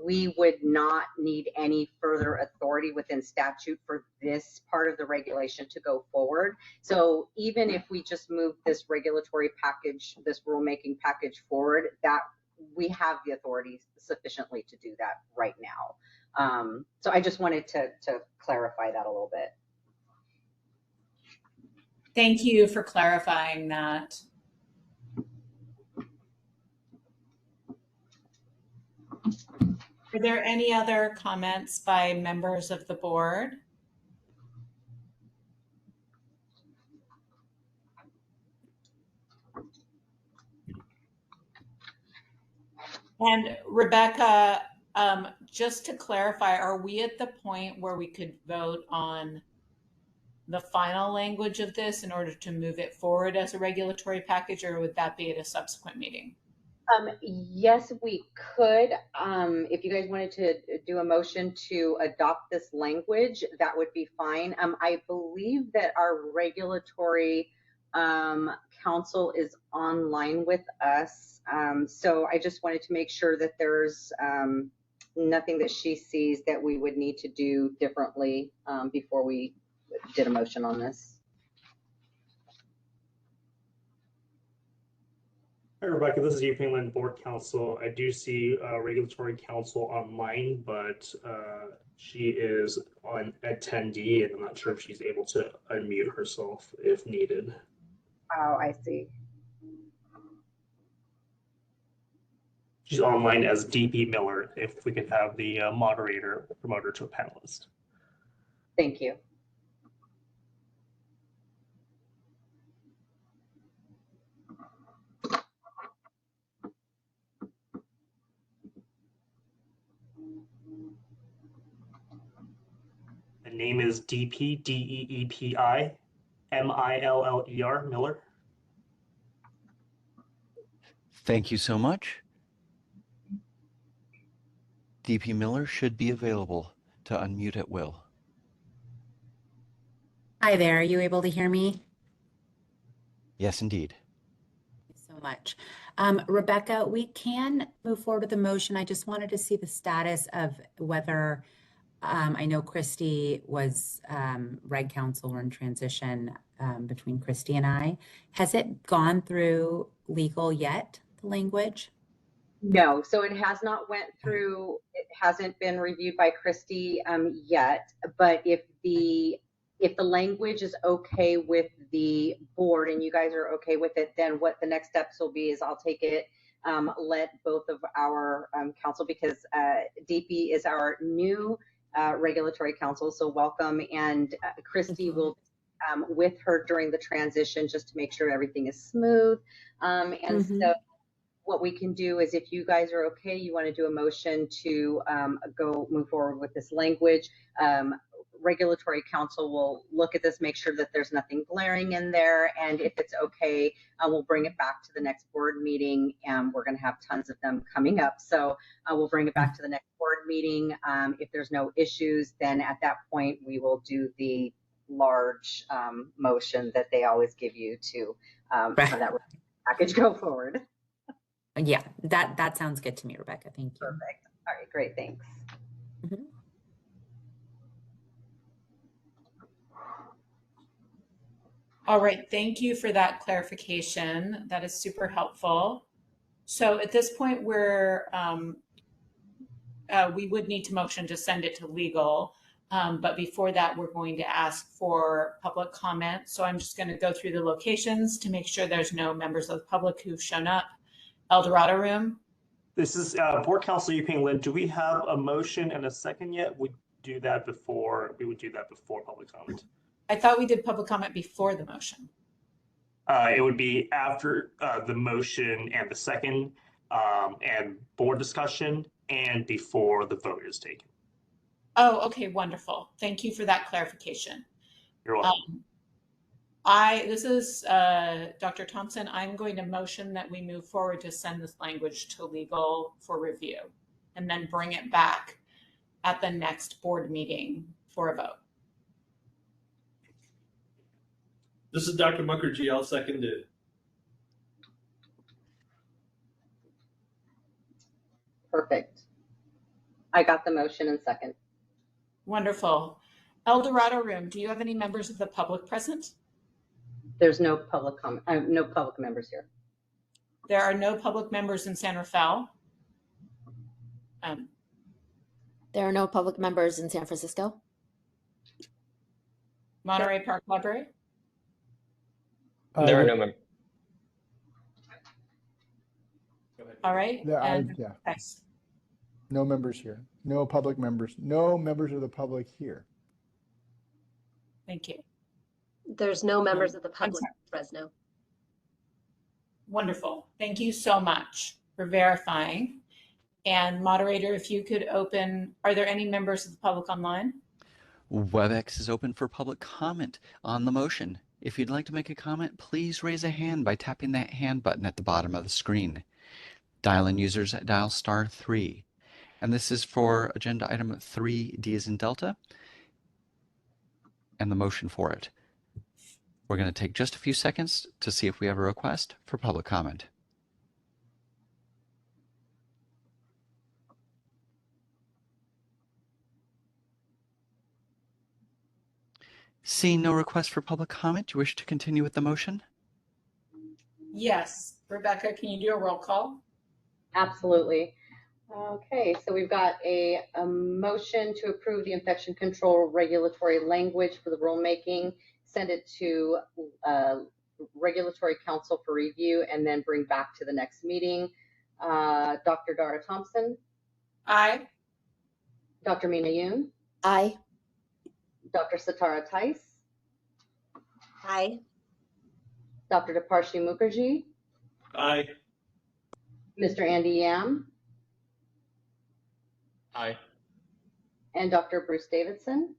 we would not need any further authority within statute for this part of the regulation to go forward. So even if we just move this regulatory package, this rulemaking package forward, that we have the authority sufficiently to do that right now. So I just wanted to clarify that a little bit. Thank you for clarifying that. Are there any other comments by members of the board? And Rebecca, just to clarify, are we at the point where we could vote on the final language of this in order to move it forward as a regulatory package, or would that be at a subsequent meeting? Yes, we could. If you guys wanted to do a motion to adopt this language, that would be fine. I believe that our regulatory council is online with us. So I just wanted to make sure that there's nothing that she sees that we would need to do differently before we did a motion on this. Hi, Rebecca. This is Yuping Lin, Board Counsel. I do see Regulatory Counsel online, but she is an attendee, and I'm not sure if she's able to unmute herself if needed. Oh, I see. She's online as DP Miller. If we could have the moderator promote her to a panelist. Thank you. The name is DP, D-E-E-P-I, M-I-L-L-E-R, Miller. Thank you so much. DP Miller should be available to unmute at will. Hi there, are you able to hear me? Yes, indeed. Thank you so much. Rebecca, we can move forward with the motion. I just wanted to see the status of whether, I know Christy was reg counsel or in transition between Christy and I. Has it gone through legal yet, the language? No, so it has not went through, it hasn't been reviewed by Christy yet, but if the language is okay with the board and you guys are okay with it, then what the next steps will be is I'll take it, let both of our counsel, because DP is our new regulatory counsel, so welcome, and Christy will with her during the transition just to make sure everything is smooth, and so what we can do is if you guys are okay, you want to do a motion to go move forward with this language. Regulatory counsel will look at this, make sure that there's nothing glaring in there, and if it's okay, we'll bring it back to the next board meeting, and we're going to have tons of them coming up, so we'll bring it back to the next board meeting. If there's no issues, then at that point we will do the large motion that they always give you to have that package go forward. Yeah, that sounds good to me, Rebecca. Thank you. Perfect. All right, great, thanks. All right, thank you for that clarification. That is super helpful. So at this point, we would need to motion to send it to legal. But before that, we're going to ask for public comment. So I'm just going to go through the locations to make sure there's no members of the public who've shown up. El Dorado Room. This is Board Counsel Yuping Lin. Do we have a motion and a second yet? We would do that before public comment. I thought we did public comment before the motion. It would be after the motion and the second and board discussion and before the vote is taken. Oh, okay, wonderful. Thank you for that clarification. You're welcome. This is Dr. Thompson. I'm going to motion that we move forward to send this language to legal for review and then bring it back at the next board meeting for a vote. This is Dr. Mukherjee. I'll second it. Perfect. I got the motion and second. Wonderful. El Dorado Room, do you have any members of the public present? There's no public comment, no public members here. There are no public members in San Rafael. There are no public members in San Francisco. Monterey Park Library. There are no members. All right. Yeah. Nice. No members here. No public members. No members of the public here. Thank you. There's no members of the I'm public sorry. in Fresno. Wonderful. Thank you so much for verifying. And moderator, if you could open, are there any members of the public online? WebEx is open for public comment on the motion. If you'd like to make a comment, please raise a hand by tapping that hand button at the bottom of the screen. Dial-in users dial *3. And this is for agenda item 3D as in Delta and the motion for it. We're going to take just a few seconds to see if we have a request for public comment. Seeing no request for public comment, do you wish to continue with the motion? Yes. Rebecca, can you do a roll call? Absolutely. Okay, so we've got a motion to approve the infection control regulatory language for the rulemaking, send it to Regulatory Council for review, and then bring back to the next meeting. Dr. Dara Thompson? Aye. Dr. Mina Yoon? Aye. Dr. Satara Tice? Aye. Dr. Deparshi Mukherjee? Aye. Mr. Andy Yam? Aye. And Dr. Bruce Davidson?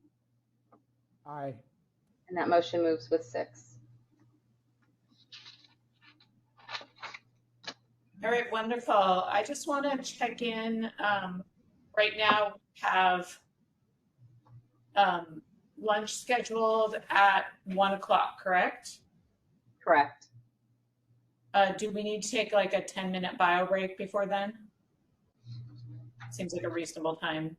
Aye. And that motion moves with 6. All right, wonderful. I just want to check in. Right now, we have lunch scheduled at 1 o'clock, correct? Correct. Do we need to take like a 10-minute bio break before then? Seems like a reasonable time.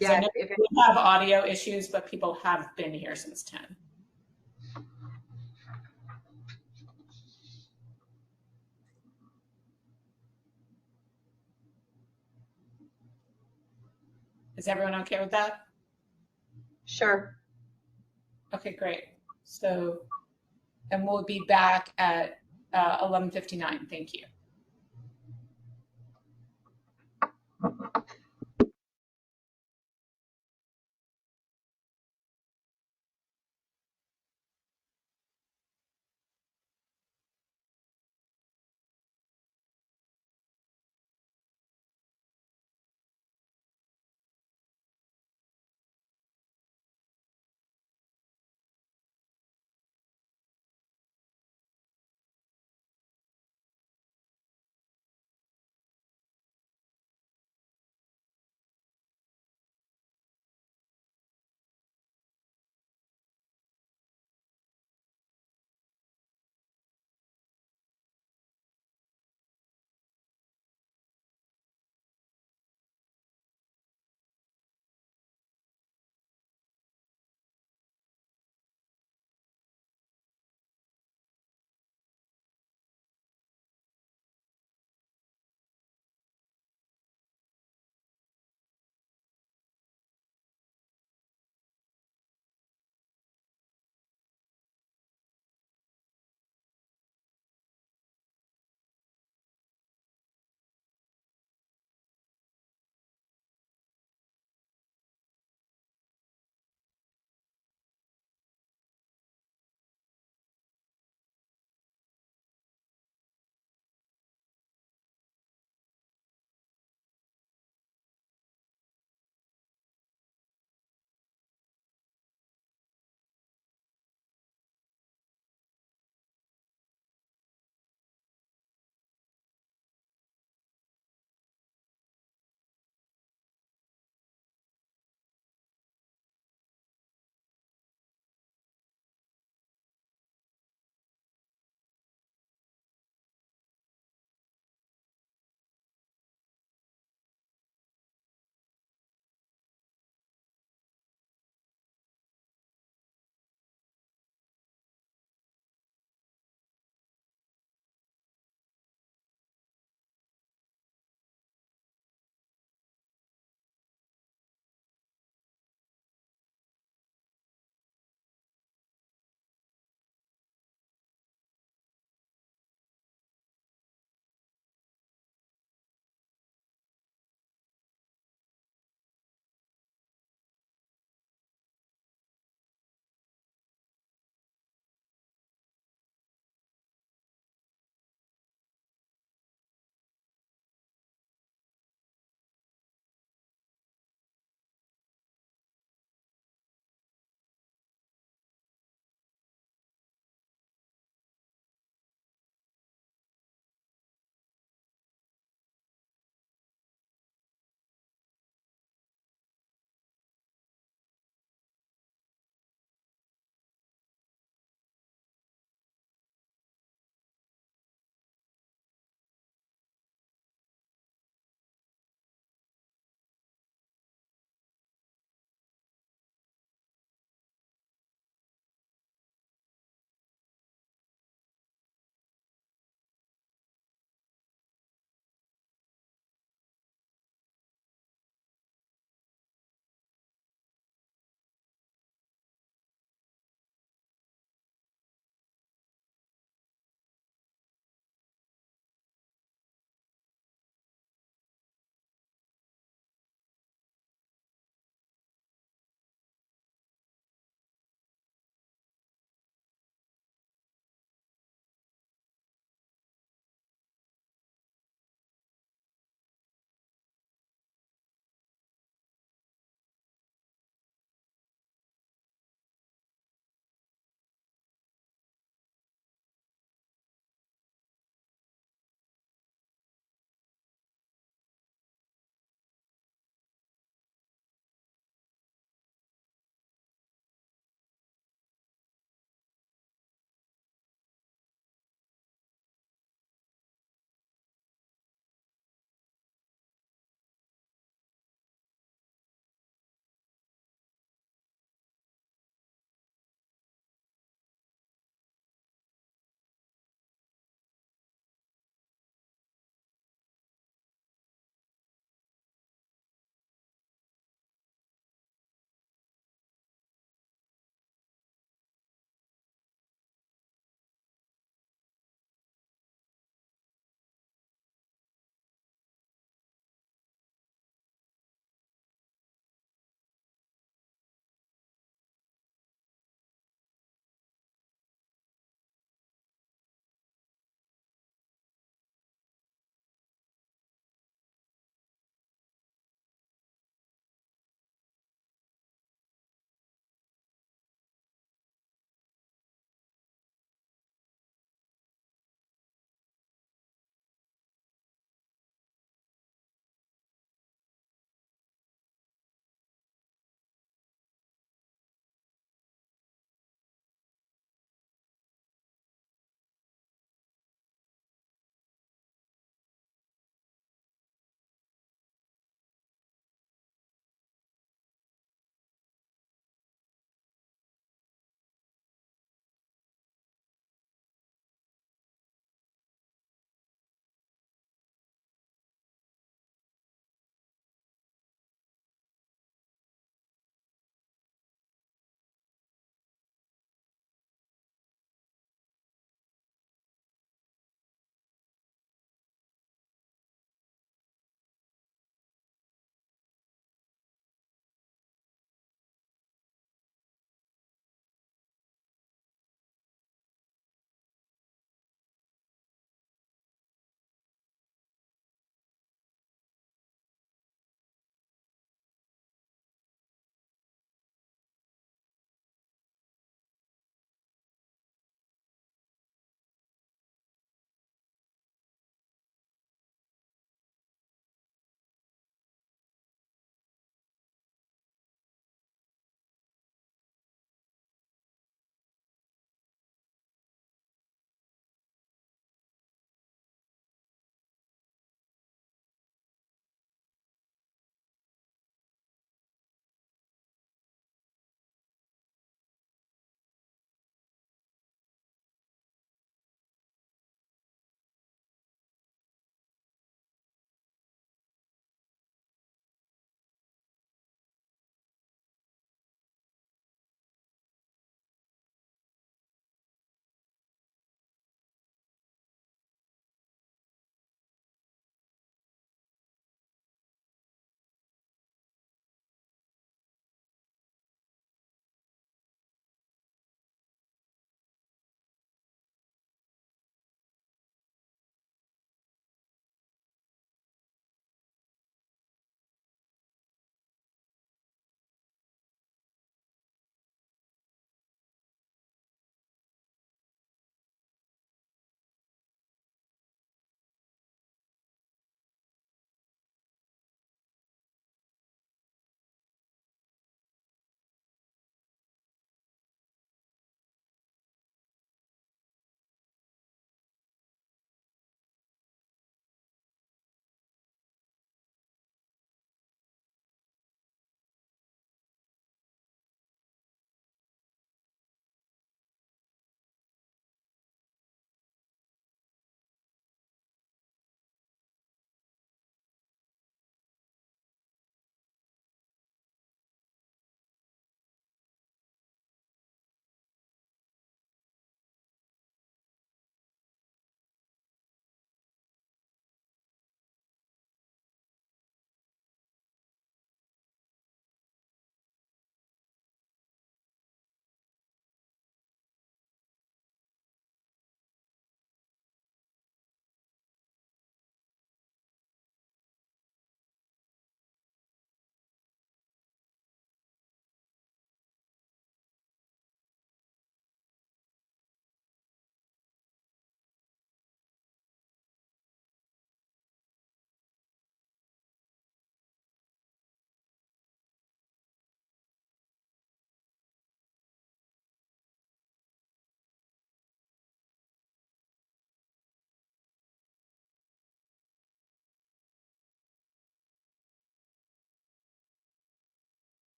Yeah, I know if it, we have audio issues, but people have been here since 10. Is everyone okay with that? sure. Okay, great. So, and we'll be back at 11:59. Thank you.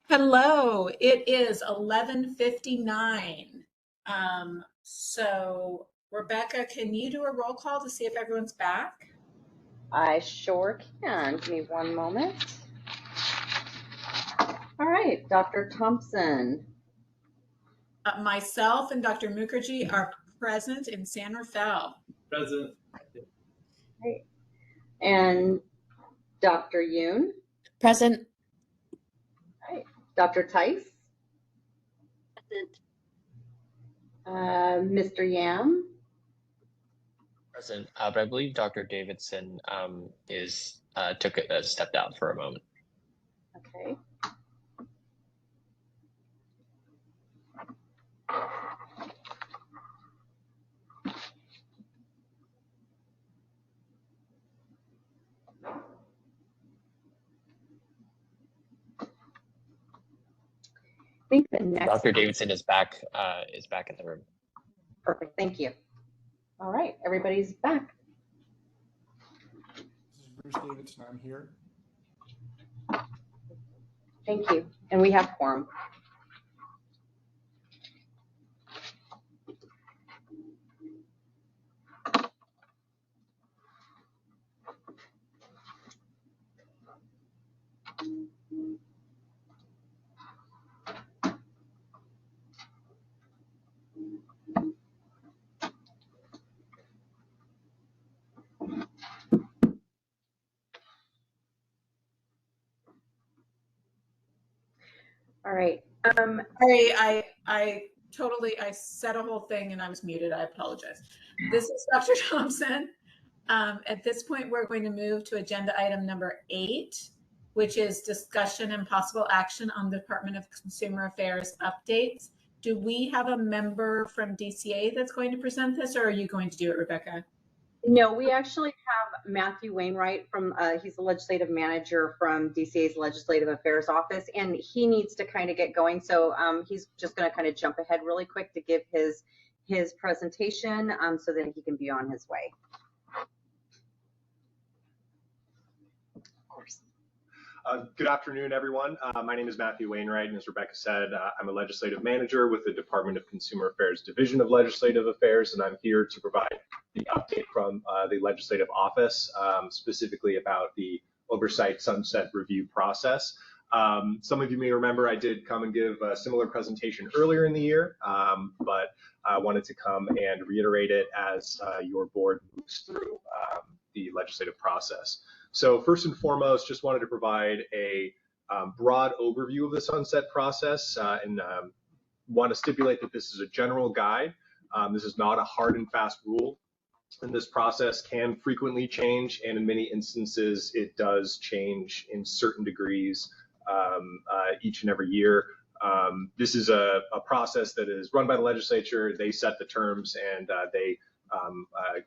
Hello, it is 11:59. So Rebecca, can you do a roll call to see if everyone's back? I sure can. Give me one moment. All right, Dr. Thompson. Myself and Dr. Mukherjee are present in San Rafael. Present. Right. And Dr. Yoon. Present. All right. Dr. Tice. Present. Mr. Yam. Present, but I believe Dr. Davidson stepped out for a moment. Okay. I think the next Dr. Davidson is back in the room. Perfect. Thank you. All right, everybody's back. This is Bruce Davidson. I'm here. Thank you. And we have quorum. All right. I said a whole thing and I was muted. I apologize. This is Dr. Thompson. At this point, we're going to move to agenda item number 8, which is discussion and possible action on the Department of Consumer Affairs updates. Do we have a member from DCA that's going to present this, or are you going to do it, Rebecca? No, we actually have Matthew Wainwright from, he's the legislative manager from DCA's Legislative Affairs Office, and he needs to kind of get going. So he's just going to kind of jump ahead really quick to give his presentation so that he can be on his way. Of course. Good afternoon, everyone. My name is Matthew Wainwright, and as Rebecca said, I'm a legislative manager with the Department of Consumer Affairs Division of Legislative Affairs, and I'm here to provide the update from the Legislative Office, specifically about the Oversight Sunset Review process. Some of you may remember I did come and give a similar presentation earlier in the year, but I wanted to come and reiterate it as your board moves through the legislative process. So first and foremost, just wanted to provide a broad overview of the sunset process and want to stipulate that this is a general guide. This is not a hard and fast rule, and this process can frequently change, and in many instances it does change in certain degrees each and every year. This is a process that is run by the legislature. They set the terms, and they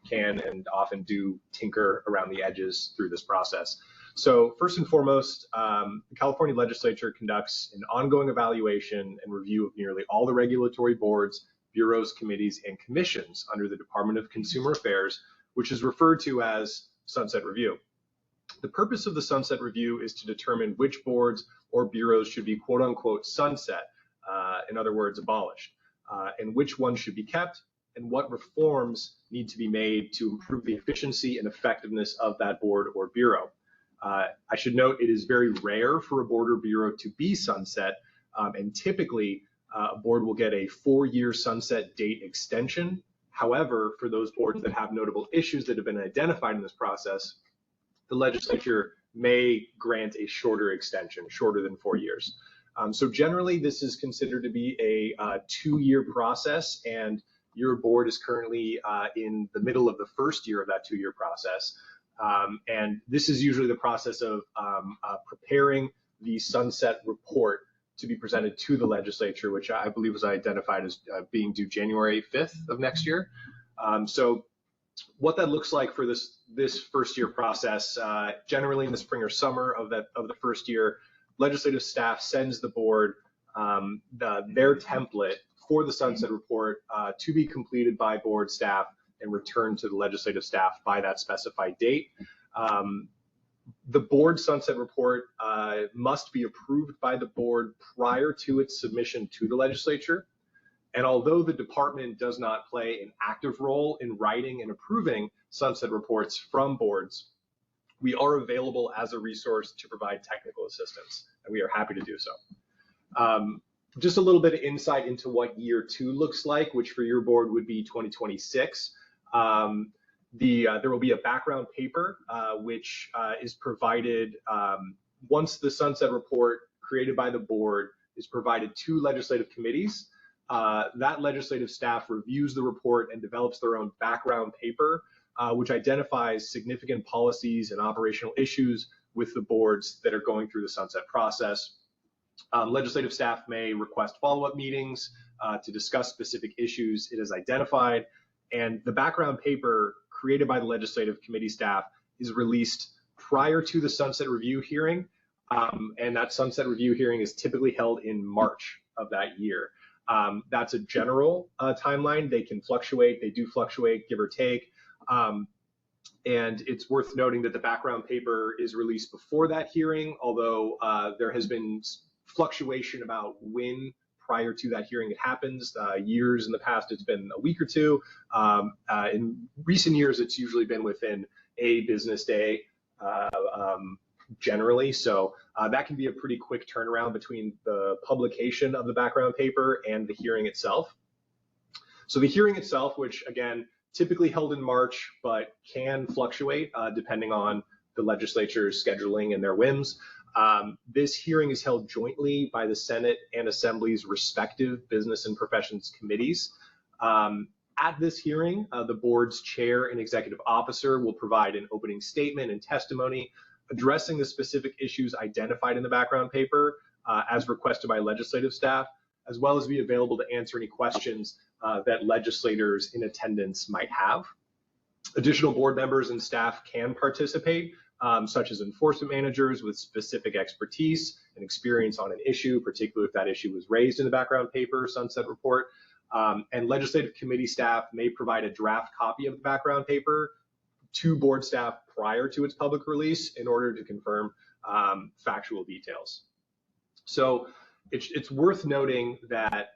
can and often do tinker around the edges through this process. So first and foremost, the California legislature conducts an ongoing evaluation and review of nearly all the regulatory boards, bureaus, committees, and commissions under the Department of Consumer Affairs, which is referred to as Sunset Review. The purpose of the Sunset Review is to determine which boards or bureaus should be quote unquote sunset, in other words, abolished, and which ones should be kept, and what reforms need to be made to improve the efficiency and effectiveness of that board or bureau. I should note it is very rare for a board or bureau to be sunset, and typically a board will get a 4-year sunset date extension. However, for those boards that have notable issues that have been identified in this process, the legislature may grant a shorter extension, shorter than 4 years. So generally, this is considered to be a 2-year process, and your board is currently in the middle of the first year of that 2-year process. And this is usually the process of preparing the sunset report to be presented to the legislature, which I believe was identified as being due January 5th of next year. So what that looks like for this first year process, generally in the spring or summer of the first year, legislative staff sends the board their template for the sunset report to be completed by board staff and returned to the legislative staff by that specified date. The board sunset report must be approved by the board prior to its submission to the legislature. And although the department does not play an active role in writing and approving sunset reports from boards, we are available as a resource to provide technical assistance, and we are happy to do so. Just a little bit of insight into what year 2 looks like, which for your board would be 2026. There will be a background paper, which is provided once the sunset report created by the board is provided to legislative committees. That legislative staff reviews the report and develops their own background paper, which identifies significant policies and operational issues with the boards that are going through the sunset process. Legislative staff may request follow-up meetings to discuss specific issues it has identified, and the background paper created by the legislative committee staff is released prior to the sunset review hearing, and that sunset review hearing is typically held in March of that year. That's a general timeline. They can fluctuate. They do fluctuate, give or take. And it's worth noting that the background paper is released before that hearing, although there has been fluctuation about when prior to that hearing it happens. Years in the past, it's been a week or two. In recent years, it's usually been within a business day generally. So that can be a pretty quick turnaround between the publication of the background paper and the hearing itself. So the hearing itself, which again, typically held in March, but can fluctuate depending on the legislature's scheduling and their whims. This hearing is held jointly by the Senate and Assembly's respective business and professions committees. At this hearing, the board's chair and executive officer will provide an opening statement and testimony addressing the specific issues identified in the background paper as requested by legislative staff, as well as be available to answer any questions that legislators in attendance might have. Additional board members and staff can participate, such as enforcement managers with specific expertise and experience on an issue, particularly if that issue was raised in the background paper sunset report. And legislative committee staff may provide a draft copy of the background paper to board staff prior to its public release in order to confirm factual details. So it's worth noting that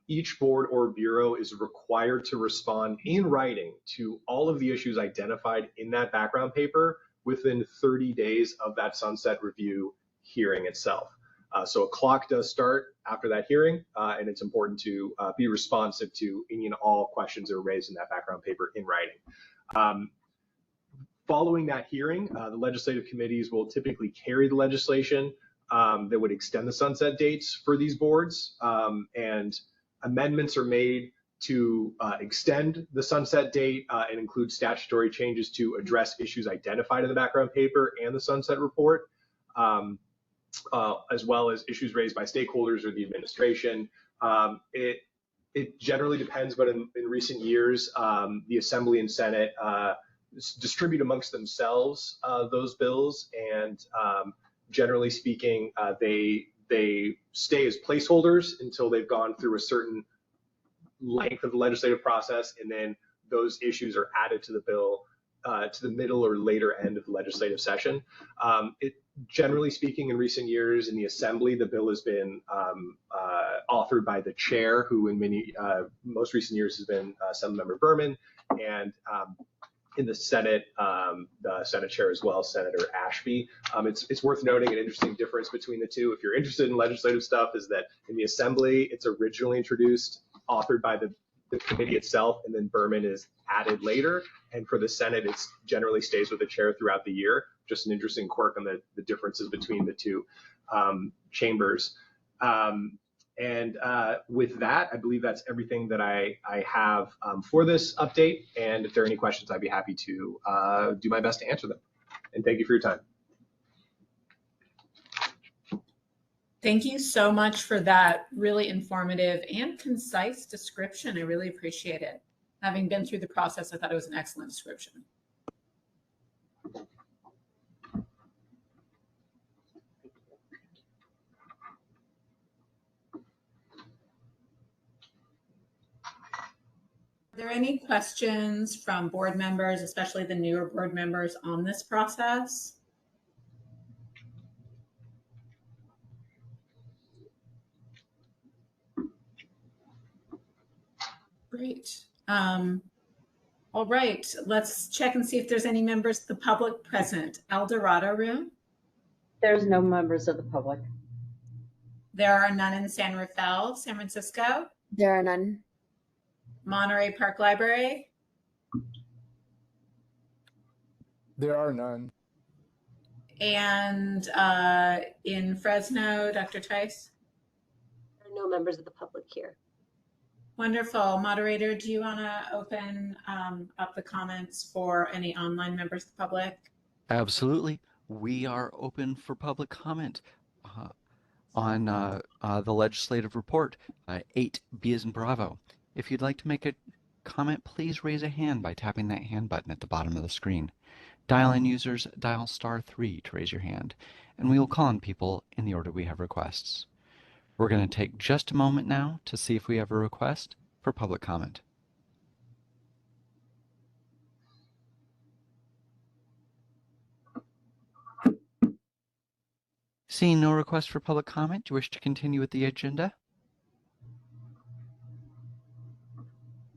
each board or bureau is required to respond in writing to all of the issues identified in that background paper within 30 days of that sunset review hearing itself. So a clock does start after that hearing, and it's important to be responsive to any and all questions that are raised in that background paper in writing. Following that hearing, the legislative committees will typically carry the legislation that would extend the sunset dates for these boards, and amendments are made to extend the sunset date and include statutory changes to address issues identified in the background paper and the sunset report, as well as issues raised by stakeholders or the administration. It generally depends, but in recent years, the Assembly and Senate distribute amongst themselves those bills, and generally speaking, they stay as placeholders until they've gone through a certain length of the legislative process, and then those issues are added to the bill to the middle or later end of the legislative session. Generally speaking, in recent years in the Assembly, the bill has been authored by the chair, who in most recent years has been Assemblymember Berman, and in the Senate chair as well, Senator Ashby. It's worth noting an interesting difference between the two. If you're interested in legislative stuff, is that in the Assembly, it's originally introduced, authored by the committee itself, and then Berman is added later. And for the Senate, it generally stays with the chair throughout the year. Just an interesting quirk on the differences between the two chambers. And with that, I believe that's everything that I have for this update. And if there are any questions, I'd be happy to do my best to answer them. And thank you for your time. Thank you so much for that really informative and concise description. I really appreciate it. Having been through the process, I thought it was an excellent description. Are there any questions from board members, especially the newer board members, on this process? Great. All right, let's check and see if there's any members of the public present. El Dorado room. There's no members of the public. There are none in San Rafael, San Francisco. There are none. Monterey Park Library. There are none. And in Fresno, Dr. Tice. There are no members of the public here. Wonderful. Moderator, do you want to open up the comments for any online members of the public? Absolutely. We are open for public comment on the legislative report, 8B as in Bravo. If you'd like to make a comment, please raise a hand by tapping that hand button at the bottom of the screen. Dial-in users, dial *3 to raise your hand, and we will call on people in the order we have requests. We're going to take just a moment now to see if we have a request for public comment. Seeing no request for public comment, do you wish to continue with the agenda?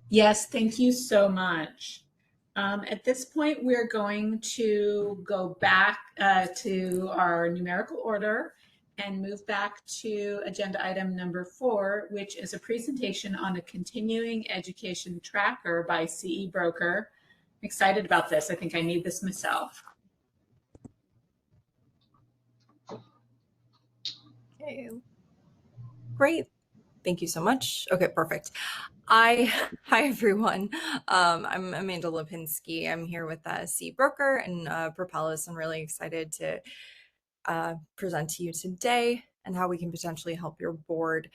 Yes, thank you so much. At this point, we're going to go back to our numerical order and move back to agenda item number 4, which is a presentation on a continuing education tracker by CE Broker. I'm excited about this. I think I need this myself. Okay, great. Thank you so much. Okay, perfect. Hi everyone. I'm Amanda Lipinski. I'm here with CE Broker and Propellus. I'm really excited to present to you today and how we can potentially help your board.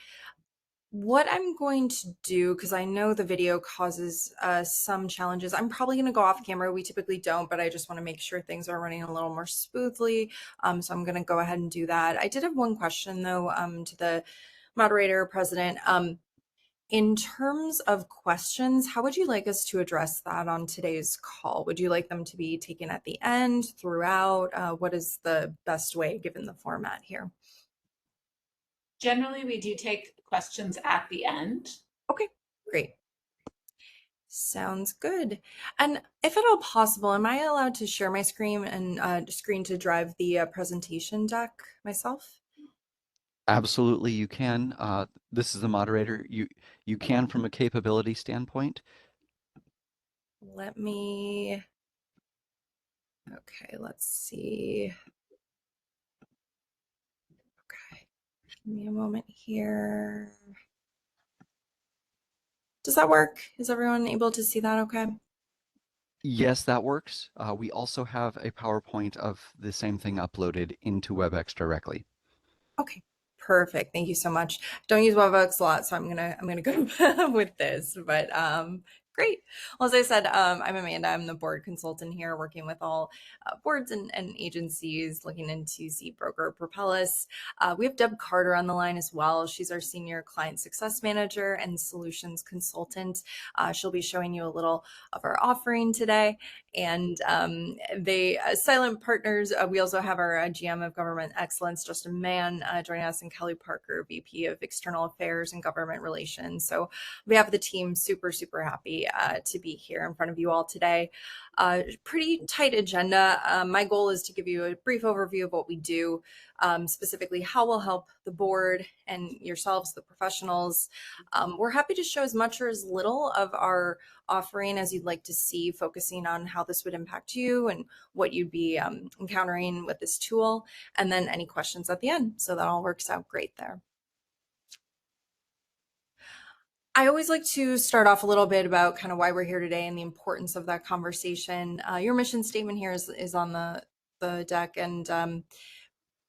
What I'm going to do, because I know the video causes some challenges, I'm probably going to go off camera. We typically don't, but I just want to make sure things are running a little more smoothly. So I'm going to go ahead and do that. I did have one question though to the moderator, president. In terms of questions, how would you like us to address that on today's call? Would you like them to be taken at the end, throughout? What is the best way given the format here? Generally, we do take questions at the end. Okay, great. Sounds good. And if at all possible, am I allowed to share my screen and screen to drive the presentation deck myself? Absolutely, you can. This is the moderator. You can from a capability standpoint. Let me. Okay, let's see. Okay, give me a moment here. Does that work? Is everyone able to see that okay? Yes, that works. We also have a PowerPoint of the same thing uploaded into WebEx directly. Okay, perfect. Thank you so much. Don't use WebEx a lot, so I'm gonna go with this. But great. Well, as I said, I'm Amanda. I'm the board consultant here, working with all boards and agencies looking into CE Broker Propellus. We have Deb Carter on the line as well. She's our senior client success manager and solutions consultant. She'll be showing you a little of our offering today. And they silent partners. We also have our GM of Government Excellence, Justin Mann, joining us, and Kelly Parker, VP of External Affairs and Government Relations. So on behalf of the team, super happy to be here in front of you all today. Pretty tight agenda. My goal is to give you a brief overview of what we do, specifically how we'll help the board and yourselves, the professionals. We're happy to show as much or as little of our offering as you'd like to see, focusing on how this would impact you and what you'd be encountering with this tool, and then any questions at the end. So that all works out great there. I always like to start off a little bit about kind of why we're here today and the importance of that conversation. Your mission statement here is on the deck, and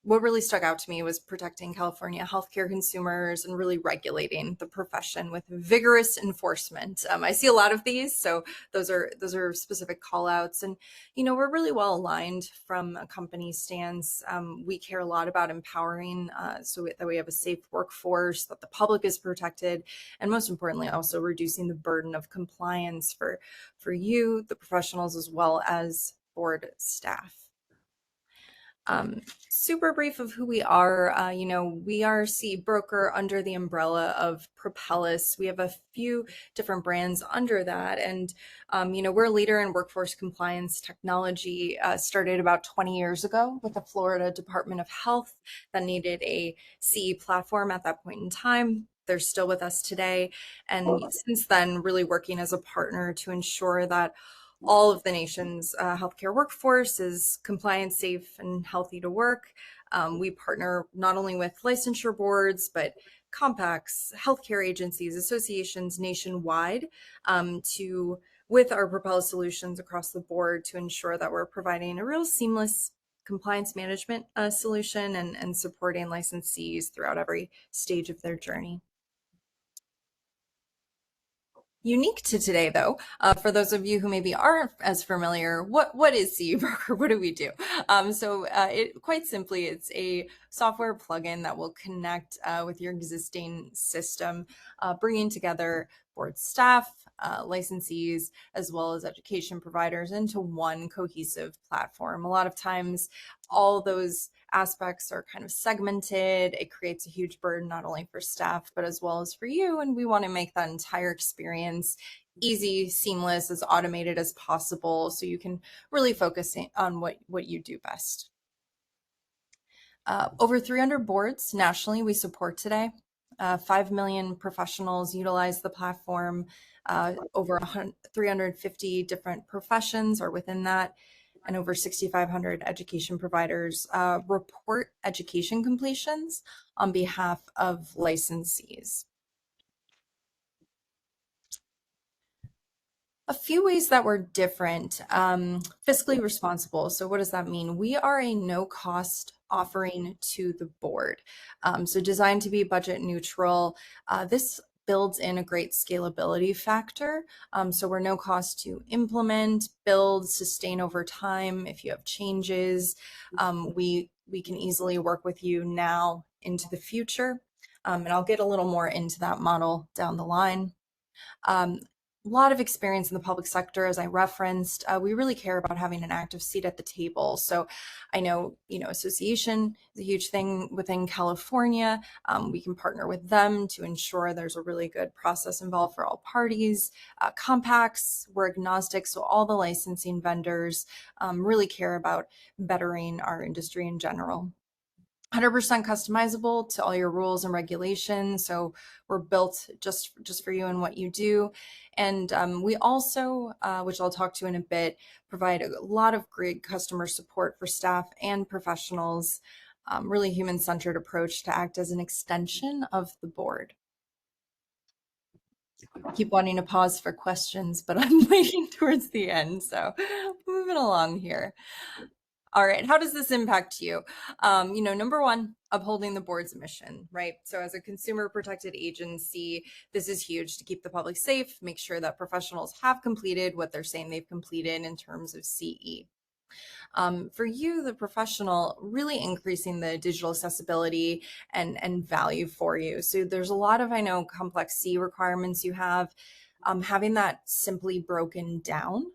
what really stuck out to me was protecting California healthcare consumers and really regulating the profession with vigorous enforcement. I see a lot of these, so those are specific call outs. And, you know, we're really well aligned from a company stance. We care a lot about empowering so that we have a safe workforce, that the public is protected, and most importantly, also reducing the burden of compliance for you, the professionals, as well as board staff. Super brief of who we are. We are CE broker under the umbrella of Propellus. We have a few different brands under that. And, we're a leader in workforce compliance technology, started about 20 years ago with the Florida Department of Health that needed a CE platform at that point in time. They're still with us today. And since then, really working as a partner to ensure that all of the nation's healthcare workforce is compliant, safe, and healthy to work. We partner not only with licensure boards, but compacts, healthcare agencies, associations nationwide with our Propel solutions across the board to ensure that we're providing a real seamless compliance management solution and supporting licensees throughout every stage of their journey. Unique to today, though, for those of you who maybe aren't as familiar, what is CE Broker? What do we do? Quite simply, it's a software plugin that will connect with your existing system, bringing together board staff, licensees, as well as education providers into one cohesive platform. A lot of times, all those aspects are kind of segmented. It creates a huge burden not only for staff, but as well as for you. And we want to make that entire experience easy, seamless, as automated as possible so you can really focus on what you do best. Over 300 boards nationally we support today. 5 million professionals utilize the platform. Over 350 different professions are within that, and over 6,500 education providers report education completions on behalf of licensees. A few ways that we're different. Fiscally responsible. So what does that mean? We are a no-cost offering to the board. So designed to be budget neutral. This builds in a great scalability factor. So we're no cost to implement, build, sustain over time. If you have changes, we can easily work with you now into the future. And I'll get a little more into that model down the line. A lot of experience in the public sector, as I referenced. We really care about having an active seat at the table. So I know, association is a huge thing within California. We can partner with them to ensure there's a really good process involved for all parties. Compacts, we're agnostic, so all the licensing vendors really care about bettering our industry in general. 100% customizable to all your rules and regulations. So we're built just for you and what you do. And we also, which I'll talk to in a bit, provide a lot of great customer support for staff and professionals, really human-centered approach to act as an extension of the board. I keep wanting to pause for questions, but I'm waiting towards the end. So moving along here. All right, how does this impact you? Number one, upholding the board's mission, right? So as a consumer protected agency, this is huge to keep the public safe, make sure that professionals have completed what they're saying they've completed in terms of CE. For you, the professional, really increasing the digital accessibility and value for you. So there's a lot of, I know, complex CE requirements you have, having that simply broken down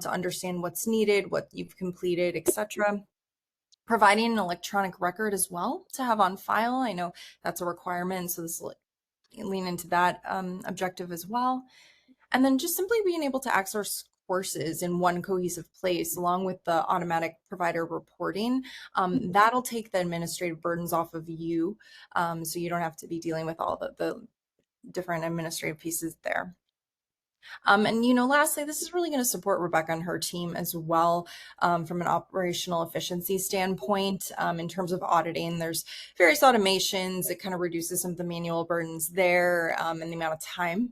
to understand what's needed, what you've completed, etc. Providing an electronic record as well to have on file. I know that's a requirement, so this will lean into that objective as well. And then just simply being able to access courses in one cohesive place along with the automatic provider reporting. That'll take the administrative burdens off of you, so you don't have to be dealing with all the different administrative pieces there. Lastly, this is really going to support Rebecca and her team as well from an operational efficiency standpoint. In terms of auditing, there's various automations. It kind of reduces some of the manual burdens there and the amount of time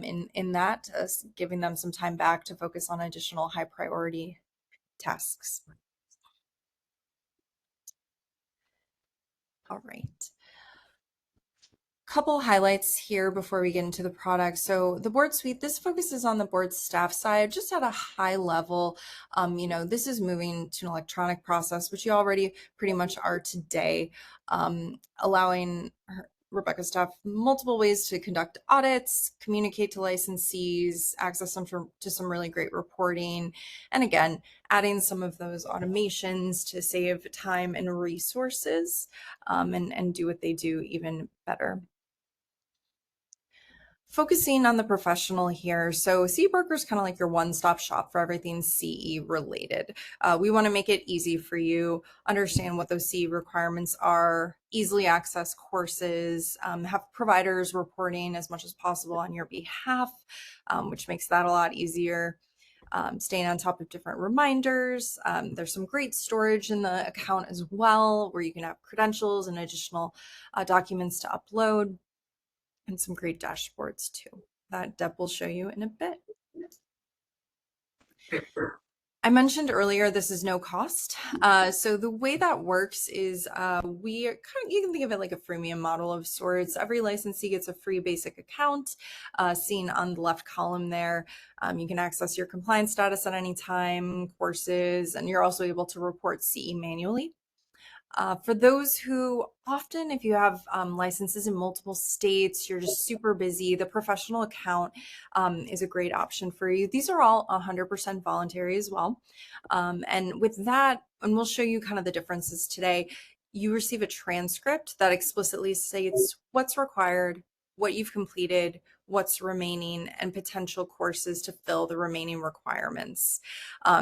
in that, giving them some time back to focus on additional high priority tasks. All right. Couple highlights here before we get into the product. So the board suite, this focuses on the board staff side, just at a high level. This is moving to an electronic process, which you already pretty much are today, allowing Rebecca's staff multiple ways to conduct audits, communicate to licensees, access them to some really great reporting, and again, adding some of those automations to save time and resources, and do what they do even better. Focusing on the professional here. So CE Broker is kind of like your one-stop shop for everything CE related. We want to make it easy for you, understand what those CE requirements are, easily access courses, have providers reporting as much as possible on your behalf, which makes that a lot easier. Staying on top of different reminders. There's some great storage in the account as well, where you can have credentials and additional documents to upload, and some great dashboards too that Deb will show you in a bit. I mentioned earlier, this is no cost. So the way that works is you can think of it like a freemium model of sorts. Every licensee gets a free basic account, seen on the left column there. You can access your compliance status at any time, courses, and you're also able to report CE manually. For those who often, if you have licenses in multiple states, you're just super busy, the professional account is a great option for you. These are all 100% voluntary as well. And with that, and we'll show you kind of the differences today, you receive a transcript that explicitly states what's required, what you've completed, what's remaining, and potential courses to fill the remaining requirements.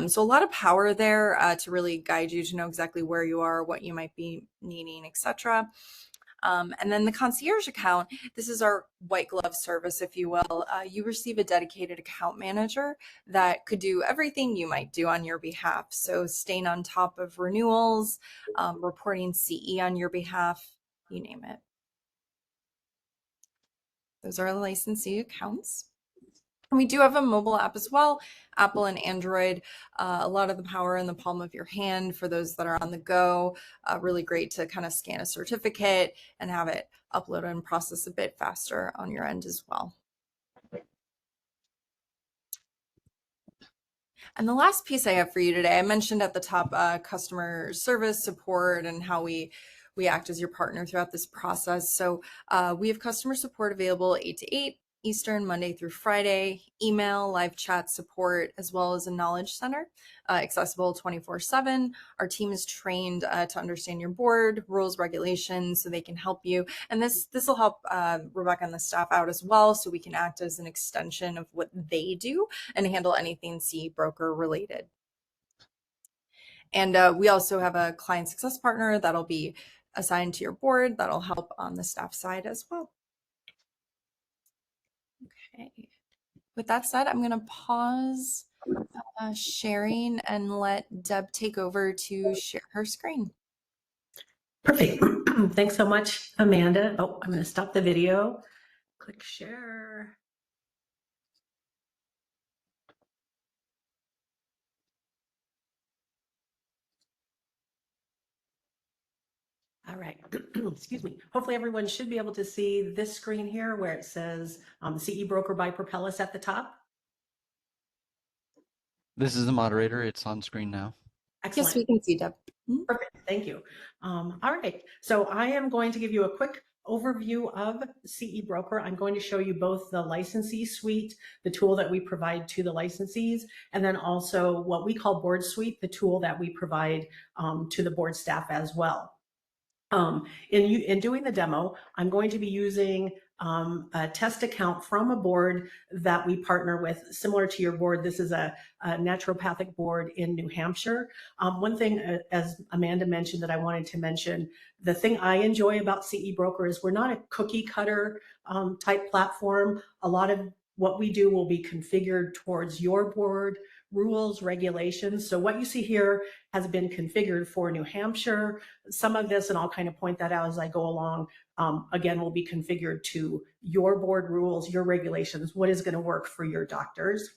So a lot of power there to really guide you to know exactly where you are, what you might be needing, etc. And then the concierge account, this is our white glove service, if you will. You receive a dedicated account manager that could do everything you might do on your behalf. So staying on top of renewals, reporting CE on your behalf, you name it. Those are licensee accounts. And we do have a mobile app as well, Apple and Android. A lot of the power in the palm of your hand for those that are on the go. Really great to kind of scan a certificate and have it upload and process a bit faster on your end as well. And the last piece I have for you today, I mentioned at the top customer service support and how we act as your partner throughout this process. So we have customer support available 8 to 8 Eastern, Monday through Friday, email, live chat support, as well as a knowledge center, accessible 24/7. Our team is trained to understand your board, rules, regulations, so they can help you. And this will help Rebecca and the staff out as well, so we can act as an extension of what they do and handle anything CE broker related. And we also have a client success partner that'll be assigned to your board that'll help on the staff side as well. Okay. With that said, I'm going to pause sharing and let Deb take over to share her screen. Perfect. Thanks so much, Amanda. Oh, I'm going to stop the video. Click share. All right, excuse me. Hopefully everyone should be able to see this screen here where it says CE Broker by Propellus at the top. This is the moderator. It's on screen now. Excellent. Yes, we can see, Deb. Perfect, thank you. All right, so I am going to give you a quick overview of CE Broker. I'm going to show you both the licensee suite, the tool that we provide to the licensees, and then also what we call Board Suite, the tool that we provide to the board staff as well. In doing the demo, I'm going to be using a test account from a board that we partner with, similar to your board. This is a naturopathic board in New Hampshire. One thing, as Amanda mentioned, that I wanted to mention, the thing I enjoy about CE Broker is we're not a cookie cutter type platform. A lot of what we do will be configured towards your board rules, regulations. So what you see here has been configured for New Hampshire. Some of this, and I'll kind of point that out as I go along, again, will be configured to your board rules, your regulations, what is going to work for your doctors.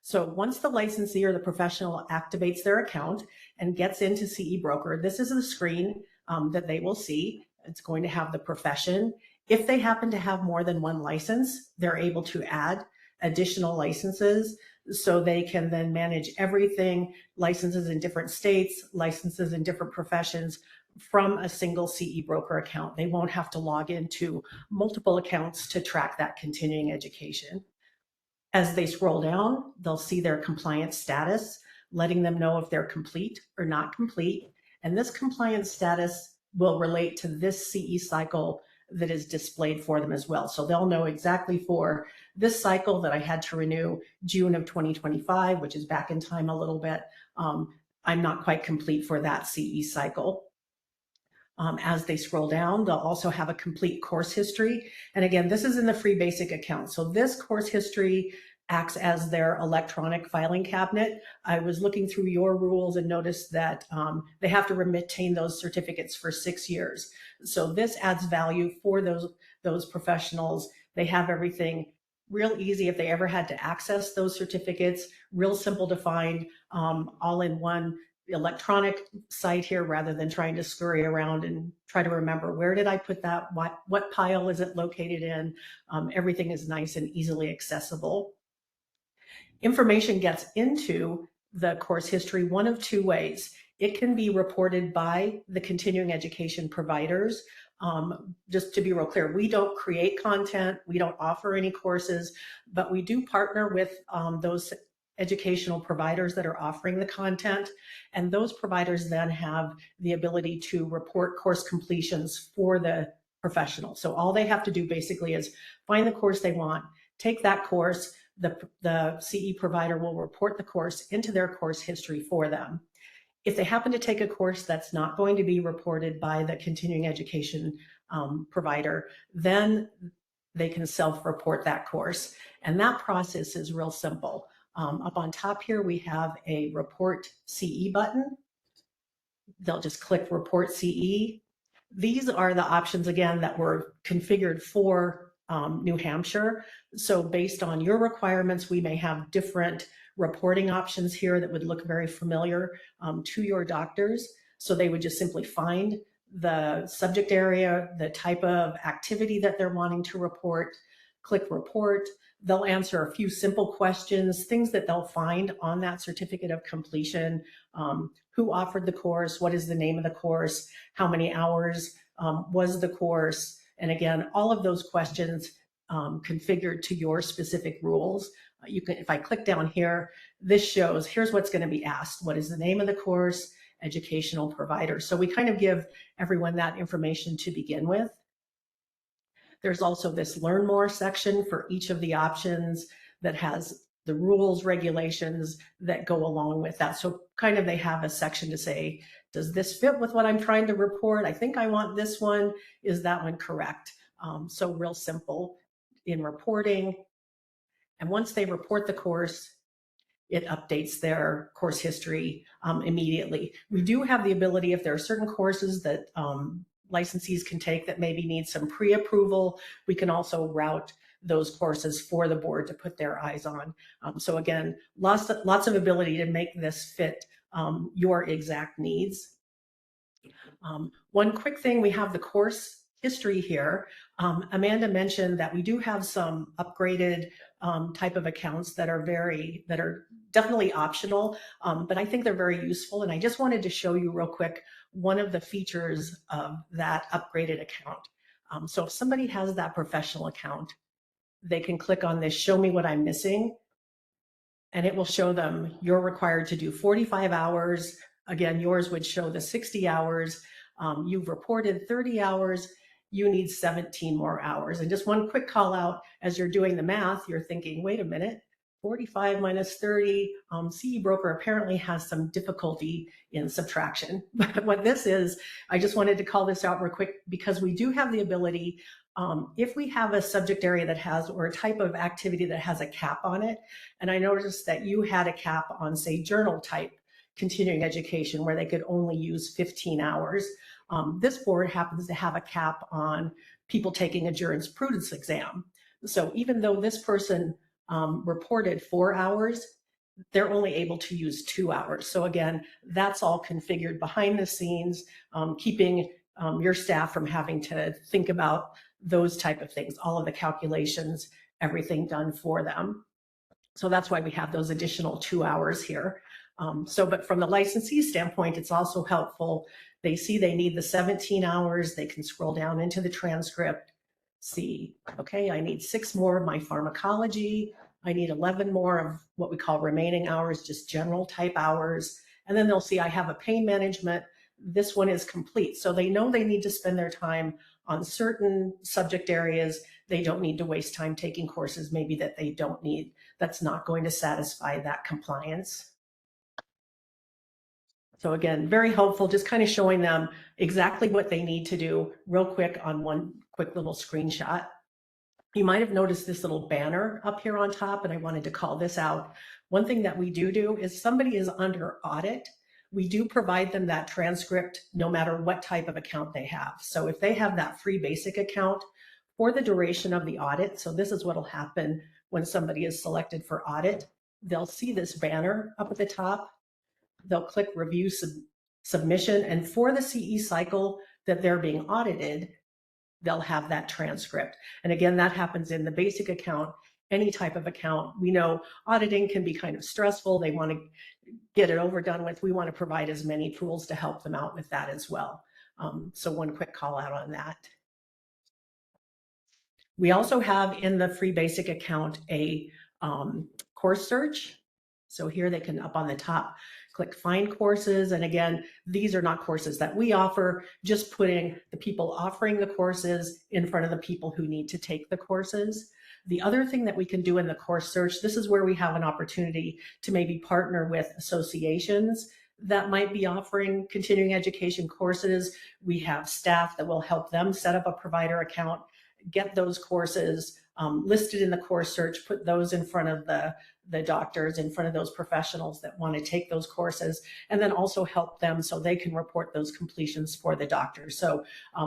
So once the licensee or the professional activates their account and gets into CE Broker, this is the screen that they will see. It's going to have the profession. If they happen to have more than one license, they're able to add additional licenses, so they can then manage everything, licenses in different states, licenses in different professions, from a single CE broker account. They won't have to log into multiple accounts to track that continuing education. As they scroll down, they'll see their compliance status, letting them know if they're complete or not complete. And this compliance status will relate to this CE cycle that is displayed for them as well. So they'll know exactly for this cycle that I had to renew June of 2025, which is back in time a little bit. I'm not quite complete for that CE cycle. As they scroll down, they'll also have a complete course history. And again, this is in the free basic account. So this course history acts as their electronic filing cabinet. I was looking through your rules and noticed that they have to retain those certificates for 6 years. So this adds value for those professionals. They have everything real easy if they ever had to access those certificates, real simple to find, all in one electronic site here rather than trying to scurry around and try to remember where did I put that, what pile is it located in. Everything is nice and easily accessible. Information gets into the course history one of two ways. It can be reported by the continuing education providers. Just to be real clear, we don't create content, we don't offer any courses, but we do partner with those educational providers that are offering the content, and those providers then have the ability to report course completions for the professional. So all they have to do basically is find the course they want, take that course, the CE provider will report the course into their course history for them. If they happen to take a course that's not going to be reported by the continuing education provider, then they can self-report that course. And that process is real simple. Up on top here, we have a report CE button. They'll just click report CE. These are the options, again, that were configured for New Hampshire. So based on your requirements, we may have different reporting options here that would look very familiar to your doctors. So they would just simply find the subject area, the type of activity that they're wanting to report, click report. They'll answer a few simple questions, things that they'll find on that certificate of completion. Who offered the course? What is the name of the course? How many hours was the course? And again, all of those questions configured to your specific rules. You can, if I click down here, this shows, here's what's going to be asked. What is the name of the course? Educational provider. So we kind of give everyone that information to begin with. There's also this learn more section for each of the options that has the rules, regulations that go along with that. So kind of they have a section to say, does this fit with what I'm trying to report? I think I want this one. Is that one correct? So real simple in reporting. And once they report the course, it updates their course history immediately. We do have the ability, if there are certain courses that licensees can take that maybe need some pre-approval, we can also route those courses for the board to put their eyes on. So again, lots of ability to make this fit your exact needs. One quick thing, we have the course history here. Amanda mentioned that we do have some upgraded type of accounts that are definitely optional, but I think they're very useful. And I just wanted to show you real quick one of the features of that upgraded account. So if somebody has that professional account, they can click on this, show me what I'm missing, and it will show them you're required to do 45 hours. Again, yours would show the 60 hours. You've reported 30 hours. You need 17 more hours. And just one quick call out, as you're doing the math, you're thinking, wait a minute, 45 minus 30, CE broker apparently has some difficulty in subtraction. But what this is, I just wanted to call this out real quick because we do have the ability, if we have a subject area that has, or a type of activity that has a cap on it, and I noticed that you had a cap on, say, journal type continuing education where they could only use 15 hours. This board happens to have a cap on people taking a jurisprudence exam. So even though this person reported 4 hours, they're only able to use 2 hours. So again, that's all configured behind the scenes, keeping your staff from having to think about those type of things, all of the calculations, everything done for them. So that's why we have those additional 2 hours here. But from the licensee standpoint, it's also helpful. They see they need the 17 hours. They can scroll down into the transcript, see, okay, I need 6 more of my pharmacology. I need 11 more of what we call remaining hours, just general type hours. And then they'll see I have a pain management. This one is complete. So they know they need to spend their time on certain subject areas. They don't need to waste time taking courses maybe that they don't need, that's not going to satisfy that compliance. So again, very helpful, just kind of showing them exactly what they need to do real quick on one quick little screenshot. You might have noticed this little banner up here on top, and I wanted to call this out. One thing that we do is somebody is under audit, we do provide them that transcript no matter what type of account they have. So if they have that free basic account for the duration of the audit, so this is what will happen when somebody is selected for audit, they'll see this banner up at the top. They'll click review submission, and for the CE cycle that they're being audited, they'll have that transcript. And again, that happens in the basic account, any type of account. We know auditing can be kind of stressful. They want to get it over done with. We want to provide as many tools to help them out with that as well. So one quick call out on that. We also have in the free basic account a course search. So here they can, up on the top, click find courses. And again, these are not courses that we offer, just putting the people offering the courses in front of the people who need to take the courses. The other thing that we can do in the course search, this is where we have an opportunity to maybe partner with associations that might be offering continuing education courses. We have staff that will help them set up a provider account, get those courses listed in the course search, put those in front of the doctors, in front of those professionals that want to take those courses, and then also help them so they can report those completions for the doctors. So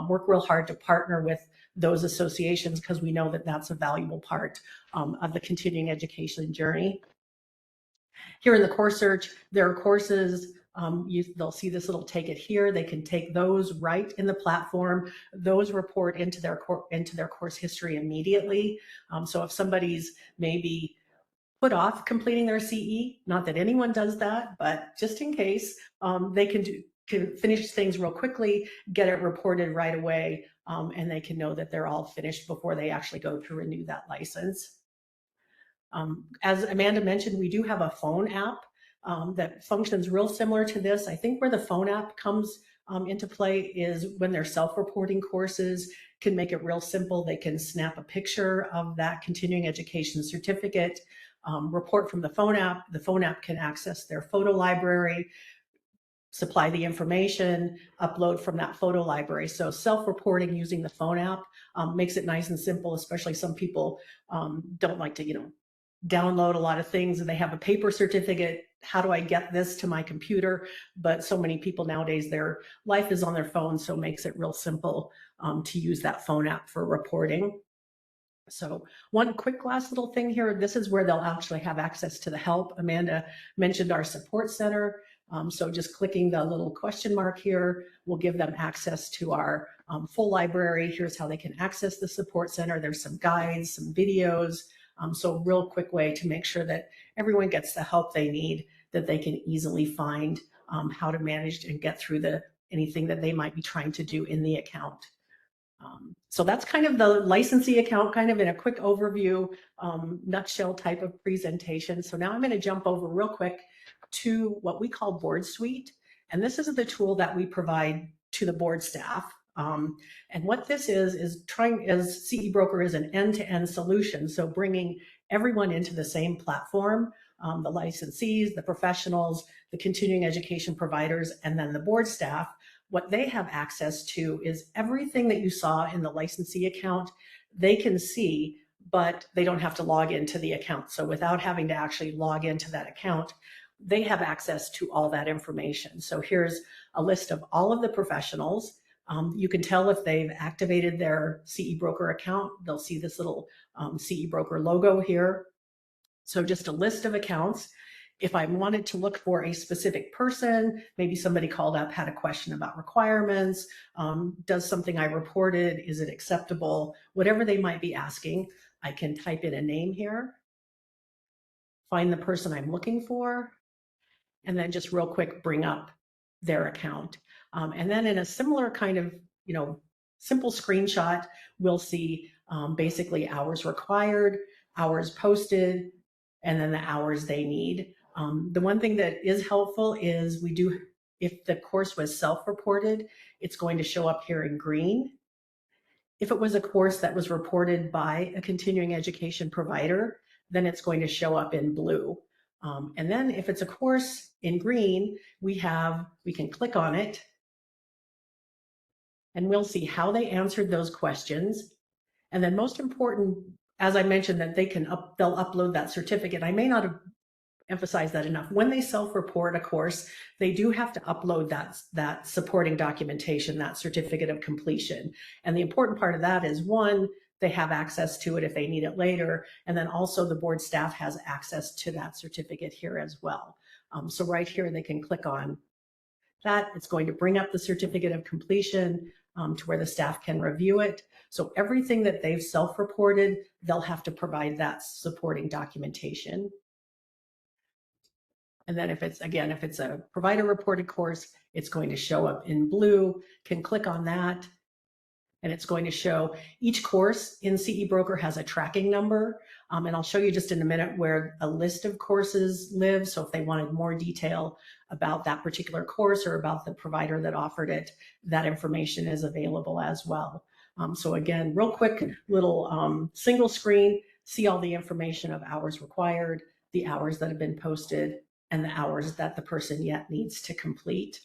work real hard to partner with those associations because we know that that's a valuable part of the continuing education journey. Here in the course search, there are courses. They'll see this little take it here. They can take those right in the platform. Those report into their course history immediately. So if somebody's maybe put off completing their CE, not that anyone does that, but just in case, they can finish things real quickly, get it reported right away, and they can know that they're all finished before they actually go to renew that license. As Amanda mentioned, we do have a phone app that functions real similar to this. I think where the phone app comes into play is when they're self-reporting courses, can make it real simple. They can snap a picture of that continuing education certificate, report from the phone app. The phone app can access their photo library, supply the information, upload from that photo library. So self-reporting using the phone app makes it nice and simple, especially some people don't like to, download a lot of things and they have a paper certificate. How do I get this to my computer? But so many people nowadays, their life is on their phone, so it makes it real simple to use that phone app for reporting. So one quick last little thing here, this is where they'll actually have access to the help. Amanda mentioned our support center. So just clicking the little question mark here will give them access to our full library. Here's how they can access the support center. There's some guides, some videos. So a real quick way to make sure that everyone gets the help they need, that they can easily find how to manage and get through anything that they might be trying to do in the account. So that's kind of the licensee account, kind of in a quick overview, nutshell type of presentation. So now I'm going to jump over real quick to what we call Board Suite. And this is the tool that we provide to the board staff. And what this is trying, as CE Broker is an end-to-end solution. So bringing everyone into the same platform, the licensees, the professionals, the continuing education providers, and then the board staff. What they have access to is everything that you saw in the licensee account, they can see, but they don't have to log into the account. So without having to actually log into that account, they have access to all that information. So here's a list of all of the professionals. You can tell if they've activated their CE Broker account. They'll see this little CE Broker logo here. So just a list of accounts. If I wanted to look for a specific person, maybe somebody called up, had a question about requirements, does something I reported, is it acceptable? Whatever they might be asking, I can type in a name here, find the person I'm looking for, and then just real quick bring up their account. And then in a similar kind of, simple screenshot, we'll see basically hours required, hours posted, and then the hours they need. The one thing that is helpful is if the course was self-reported, it's going to show up here in green. If it was a course that was reported by a continuing education provider, then it's going to show up in blue. And then if it's a course in green, we can click on it and we'll see how they answered those questions. And then most important, as I mentioned, that they'll upload that certificate. I may not have emphasized that enough. When they self-report a course, they do have to upload that supporting documentation, that certificate of completion. And the important part of that is, one, they have access to it if they need it later. And then also the board staff has access to that certificate here as well. So right here, they can click on that. It's going to bring up the certificate of completion to where the staff can review it. So everything that they've self-reported, they'll have to provide that supporting documentation. And then if it's a provider reported course, it's going to show up in blue. Can click on that and it's going to show each course in CE Broker has a tracking number. And I'll show you just in a minute where a list of courses lives. So if they wanted more detail about that particular course or about the provider that offered it, that information is available as well. So again, real quick little single screen, see all the information of hours required, the hours that have been posted, and the hours that the person yet needs to complete.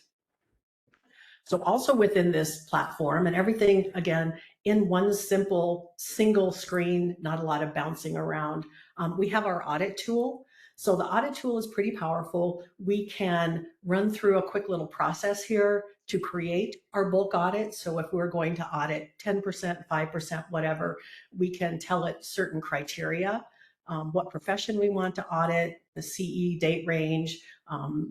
So also within this platform, and everything, again, in one simple single screen, not a lot of bouncing around, we have our audit tool. So the audit tool is pretty powerful. We can run through a quick little process here to create our bulk audit. So if we're going to audit 10%, 5%, whatever, we can tell it certain criteria, what profession we want to audit, the CE date range.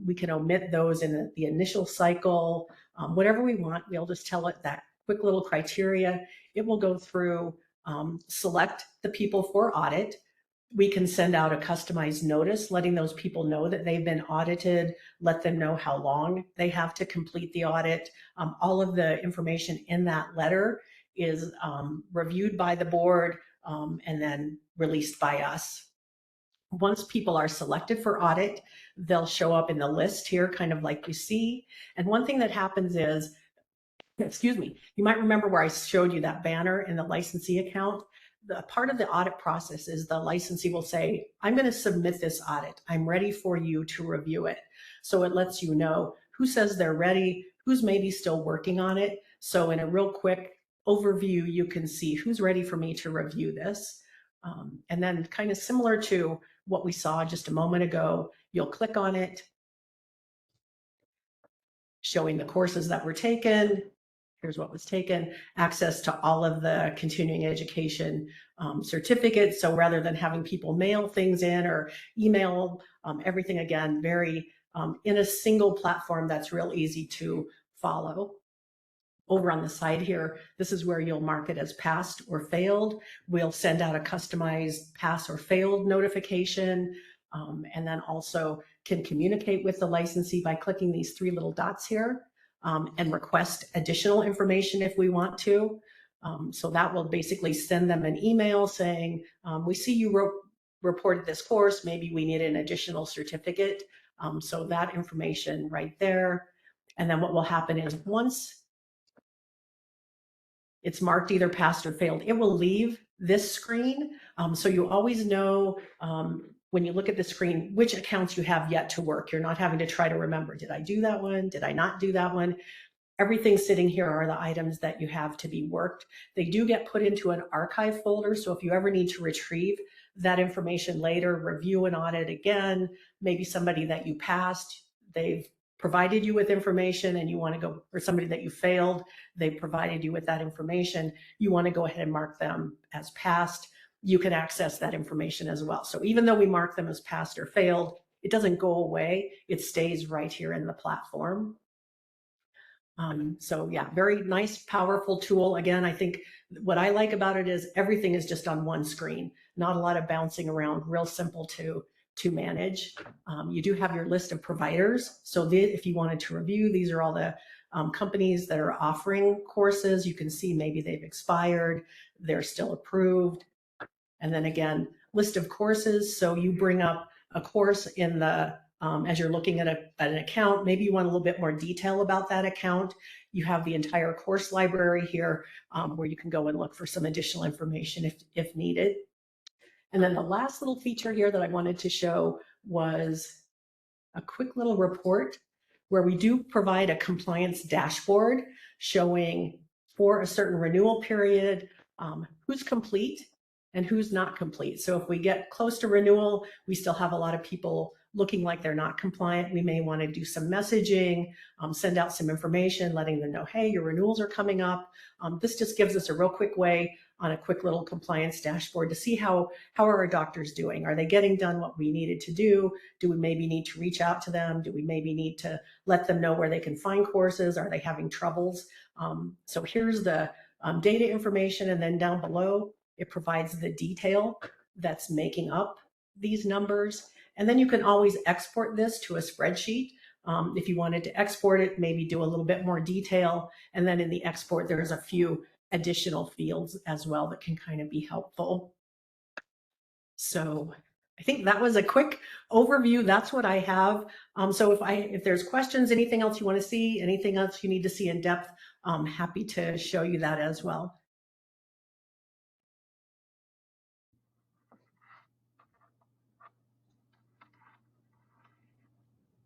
We can omit those in the initial cycle, whatever we want. We'll just tell it that quick little criteria. It will go through, select the people for audit. We can send out a customized notice letting those people know that they've been audited, let them know how long they have to complete the audit. All of the information in that letter is reviewed by the board and then released by us. Once people are selected for audit, they'll show up in the list here, kind of like you see. And one thing that happens is, excuse me, you might remember where I showed you that banner in the licensee account. The part of the audit process is the licensee will say, I'm going to submit this audit. I'm ready for you to review it. So it lets you know who says they're ready, who's maybe still working on it. So in a real quick overview, you can see who's ready for me to review this. And then kind of similar to what we saw just a moment ago, you'll click on it, showing the courses that were taken. Here's what was taken, access to all of the continuing education certificates. So rather than having people mail things in or email everything, again, very in a single platform that's real easy to follow. Over on the side here, this is where you'll mark it as passed or failed. We'll send out a customized pass or failed notification, and then also can communicate with the licensee by clicking these three little dots here, and request additional information if we want to. So that will basically send them an email saying, we see you reported this course, maybe we need an additional certificate. So that information right there. And then what will happen is once it's marked either passed or failed, it will leave this screen. So you always know when you look at the screen, which accounts you have yet to work. You're not having to try to remember, did I do that one? Did I not do that one? Everything sitting here are the items that you have to be worked. They do get put into an archive folder. So if you ever need to retrieve that information later, review an audit again, maybe somebody that you passed, they've provided you with information and you want to go, or somebody that you failed, they provided you with that information, you want to go ahead and mark them as passed, you can access that information as well. So even though we mark them as passed or failed, it doesn't go away. It stays right here in the platform. So yeah, very nice, powerful tool. Again, I think what I like about it is everything is just on one screen, not a lot of bouncing around, real simple to to manage. You do have your list of providers. So if you wanted to review, these are all the companies that are offering courses. You can see maybe they've expired, they're still approved. And then again, list of courses. So you bring up a course in the, as you're looking at an account, maybe you want a little bit more detail about that account. You have the entire course library here where you can go and look for some additional information if needed. And then the last little feature here that I wanted to show was a quick little report where we do provide a compliance dashboard showing for a certain renewal period who's complete and who's not complete. So if we get close to renewal, we still have a lot of people looking like they're not compliant. We may want to do some messaging, send out some information, letting them know, hey, your renewals are coming up. This just gives us a real quick way on a quick little compliance dashboard to see how are our doctors doing? Are they getting done what we needed to do? Do we maybe need to reach out to them? Do we maybe need to let them know where they can find courses? Are they having troubles? So here's the data information, and then down below, it provides the detail that's making up these numbers. And then you can always export this to a spreadsheet. If you wanted to export it, maybe do a little bit more detail. And then in the export, there's a few additional fields as well that can kind of be helpful. So I think that was a quick overview. That's what I have. So if there's questions, anything else you want to see, anything else you need to see in depth, I'm happy to show you that as well.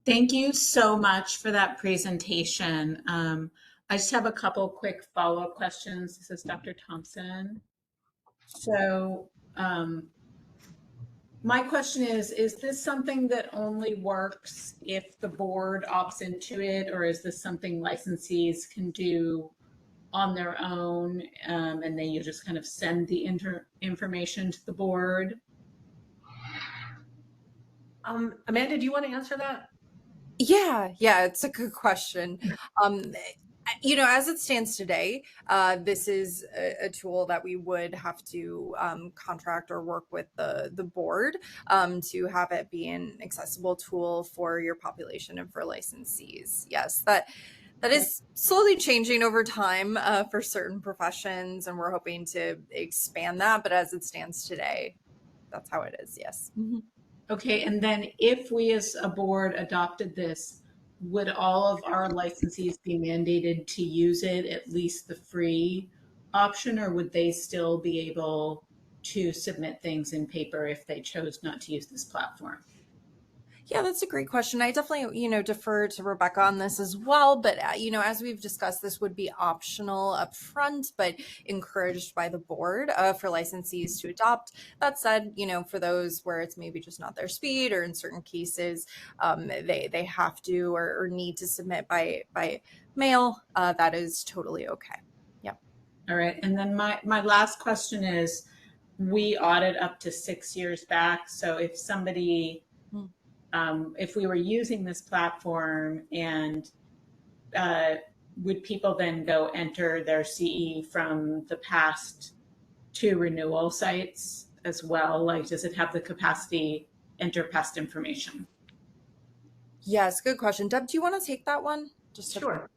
Thank you so much for that presentation. I just have a couple quick follow-up questions. This is Dr. Thompson. So my question is this something that only works if the board opts into it, or is this something licensees can do on their own, and then you just kind of send the information to the board? Amanda, do you want to answer that? Yeah, it's a good question. You know, as it stands today, this is a tool that we would have to contract or work with the board to have it be an accessible tool for your population and for licensees. Yes, that is slowly changing over time for certain professions, and we're hoping to expand that. But as it stands today, that's how it is. Yes. Mm-hmm. Okay, and then if we as a board adopted this, would all of our licensees be mandated to use it, at least the free option, or would they still be able to submit things in paper if they chose not to use this platform? Yeah, that's a great question. I definitely, defer to Rebecca on this as well. But, as we've discussed, this would be optional up front, but encouraged by the board for licensees to adopt. That said, for those where it's maybe just not their speed, or in certain cases, they have to or need to submit by mail, that is totally okay. Yeah. All right. And then my last question is, we audit up to 6 years back. So if somebody... if we were using this platform, and would people then go enter their CE from the past to renewal sites as well? Like, does it have the capacity to enter past information? Yes, good question. Deb, do you want to take that one? Sure.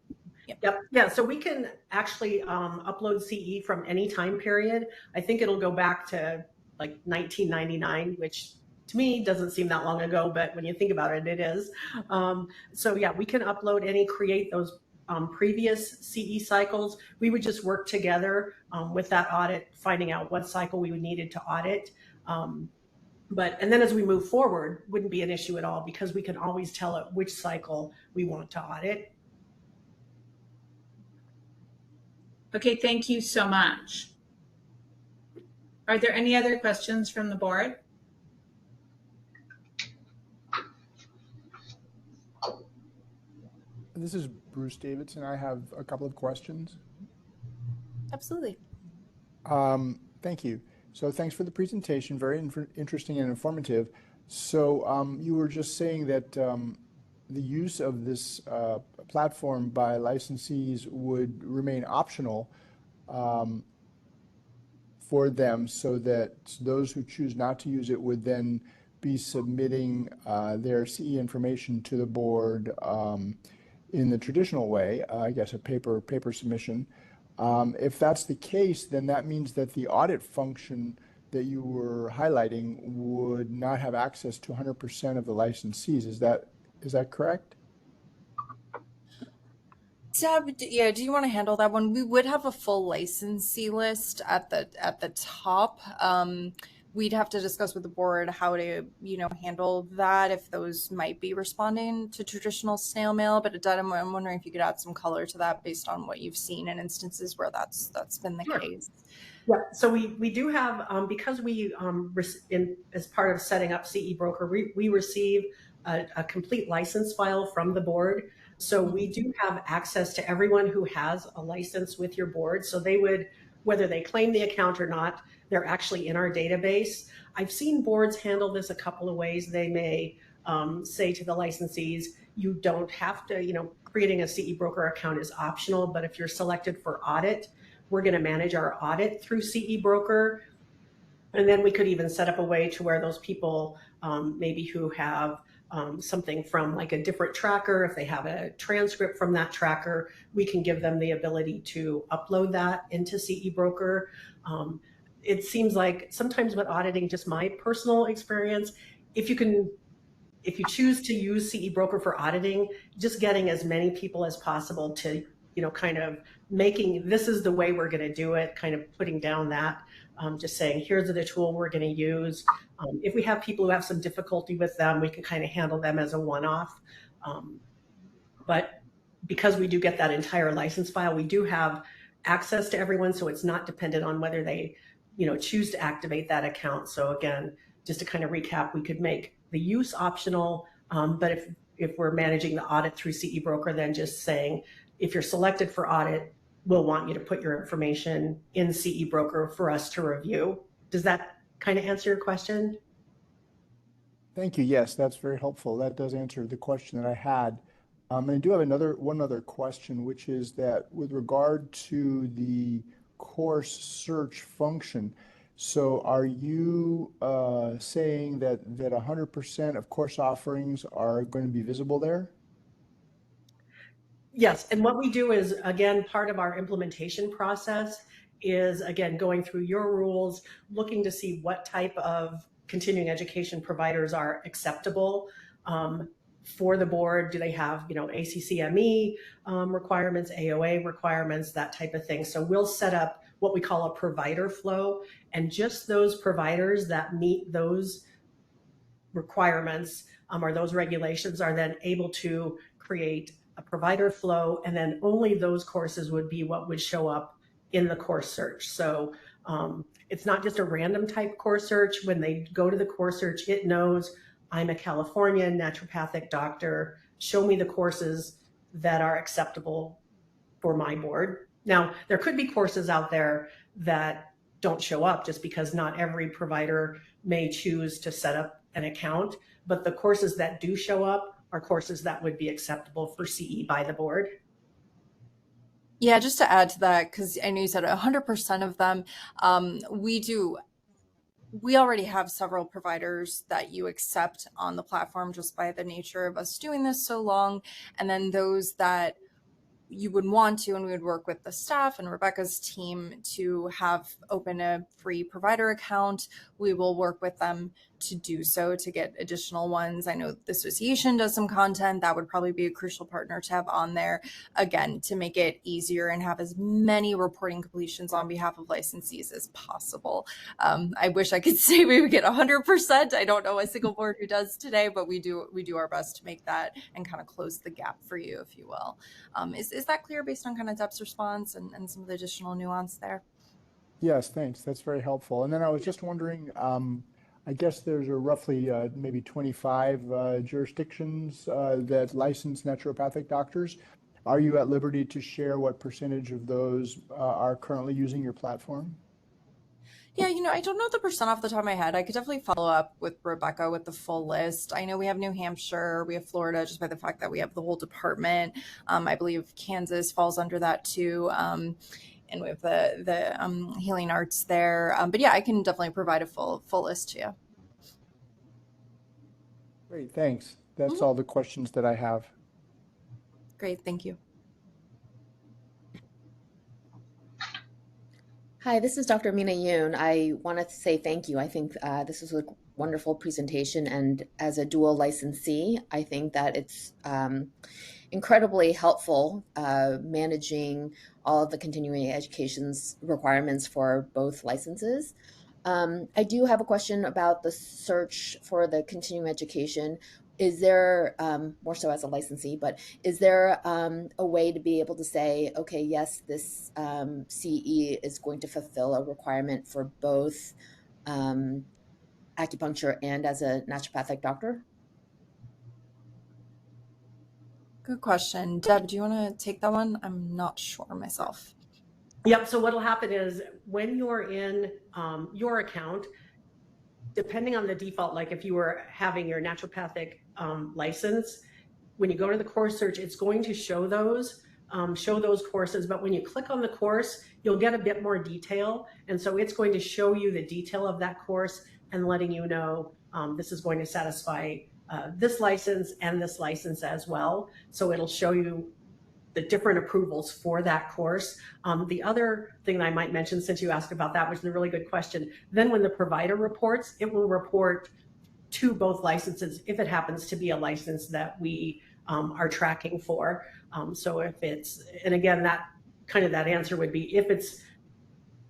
Yep. Yeah. So we can actually upload CE from any time period. I think it'll go back to like 1999, which to me doesn't seem that long ago, but when you think about it, it is. So yeah, we can upload create those previous CE cycles. We would just work together with that audit, finding out what cycle we would needed to audit. And then as we move forward, wouldn't be an issue at all, because we can always tell it which cycle we want to audit. Okay, thank you so much. Are there any other questions from the board? This is Bruce Davidson. I have a couple of questions. Absolutely. Thank you. So thanks for the presentation. Very interesting and informative. So you were just saying that the use of this platform by licensees would remain optional for them, so that those who choose not to use it would then be submitting their CE information to the board in the traditional way, I guess a paper submission. If that's the case, then that means that the audit function that you were highlighting would not have access to 100% of the licensees. Is that correct? Deb, yeah, do you want to handle that one? We would have a full licensee list at the top. We'd have to discuss with the board how to, handle that, if those might be responding to traditional snail mail. But Deb, I'm wondering if you could add some color to that based on what you've seen in instances where that's been the case. Yeah, so we do have, because we, as part of setting up CE Broker, we receive a complete license file from the board. So we do have access to everyone who has a license with your board. So they would, whether they claim the account or not, they're actually in our database. I've seen boards handle this a couple of ways. They may say to the licensees, you don't have to, creating a CE Broker account is optional, but if you're selected for audit, we're going to manage our audit through CE Broker. And then we could even set up a way to where those people maybe who have something from like a different tracker, if they have a transcript from that tracker, we can give them the ability to upload that into CE Broker. It seems like sometimes with auditing, just my personal experience, if you choose to use CE Broker for auditing, just getting as many people as possible to, kind of making, this is the way we're going to do it, kind of putting down that, just saying, here's the tool we're going to use. If we have people who have some difficulty with them, we can kind of handle them as a one-off. But because we do get that entire license file, we do have access to everyone, so it's not dependent on whether they, choose to activate that account. So again, just to kind of recap, we could make the use optional, but if we're managing the audit through CE Broker, then just saying, if you're selected for audit, we'll want you to put your information in CE Broker for us to review. Does that kind of answer your question? Thank you. Yes, that's very helpful. That does answer the question that I had. And I do have one other question, which is that with regard to the course search function, so are you saying that 100% of course offerings are going to be visible there? Yes, and what we do is, again, part of our implementation process is, again, going through your rules, looking to see what type of continuing education providers are acceptable for the board. Do they have, ACCME requirements, AOA requirements, that type of thing. So we'll set up what we call a provider flow, and just those providers that meet those requirements or those regulations are then able to create a provider flow, and then only those courses would be what would show up in the course search. So it's not just a random type course search. When they go to the course search, it knows I'm a California naturopathic doctor. Show me the courses that are acceptable for my board. Now, there could be courses out there that don't show up just because not every provider may choose to set up an account, but the courses that do show up are courses that would be acceptable for CE by the board. Yeah, just to add to that, because I know you said 100% of them, we already have several providers that you accept on the platform just by the nature of us doing this so long. And then those that you would want to, and we would work with the staff and Rebecca's team to have open a free provider account. We will work with them to do so, to get additional ones. I know the association does some content that would probably be a crucial partner to have on there, again, to make it easier and have as many reporting completions on behalf of licensees as possible. I wish I could say we would get 100%. I don't know a single board who does today, but we do our best to make that and kind of close the gap for you, if you will. Is that clear based on kind of Deb's response and some of the additional nuance there? Yes, thanks. That's very helpful. And then I was just wondering, I guess there's a roughly maybe 25 jurisdictions that license naturopathic doctors. Are you at liberty to share what percentage of those are currently using your platform? Yeah, I don't know the percent off the top of my head. I could definitely follow up with Rebecca with the full list. I know we have New Hampshire, we have Florida, just by the fact that we have the whole department. I believe Kansas falls under that too. And we have the healing arts there. But yeah, I can definitely provide a full list to you. Great, thanks. That's all the questions that I have. Great, thank you. Hi, this is Dr. Mina Yoon. I wanted to say thank you. I think this was a wonderful presentation, and as a dual licensee, I think that it's incredibly helpful managing all of the continuing education's requirements for both licenses. I do have a question about the search for the continuing education. Is there, more so as a licensee, but is there a way to be able to say, okay, yes, this CE is going to fulfill a requirement for both acupuncture and as a naturopathic doctor? Good question. Deb, do you want to take that one? I'm not sure myself. Yep. So what'll happen is when you're in your account, depending on the default, like if you were having your naturopathic license, when you go to the course search, it's going to show those courses. But when you click on the course, you'll get a bit more detail. And so it's going to show you the detail of that course and letting you know this is going to satisfy this license and this license as well. So it'll show you the different approvals for that course. The other thing that I might mention, since you asked about that, which is a really good question, then when the provider reports, it will report to both licenses if it happens to be a license that we are tracking for. So if it's, and again, that kind of that answer would be if it's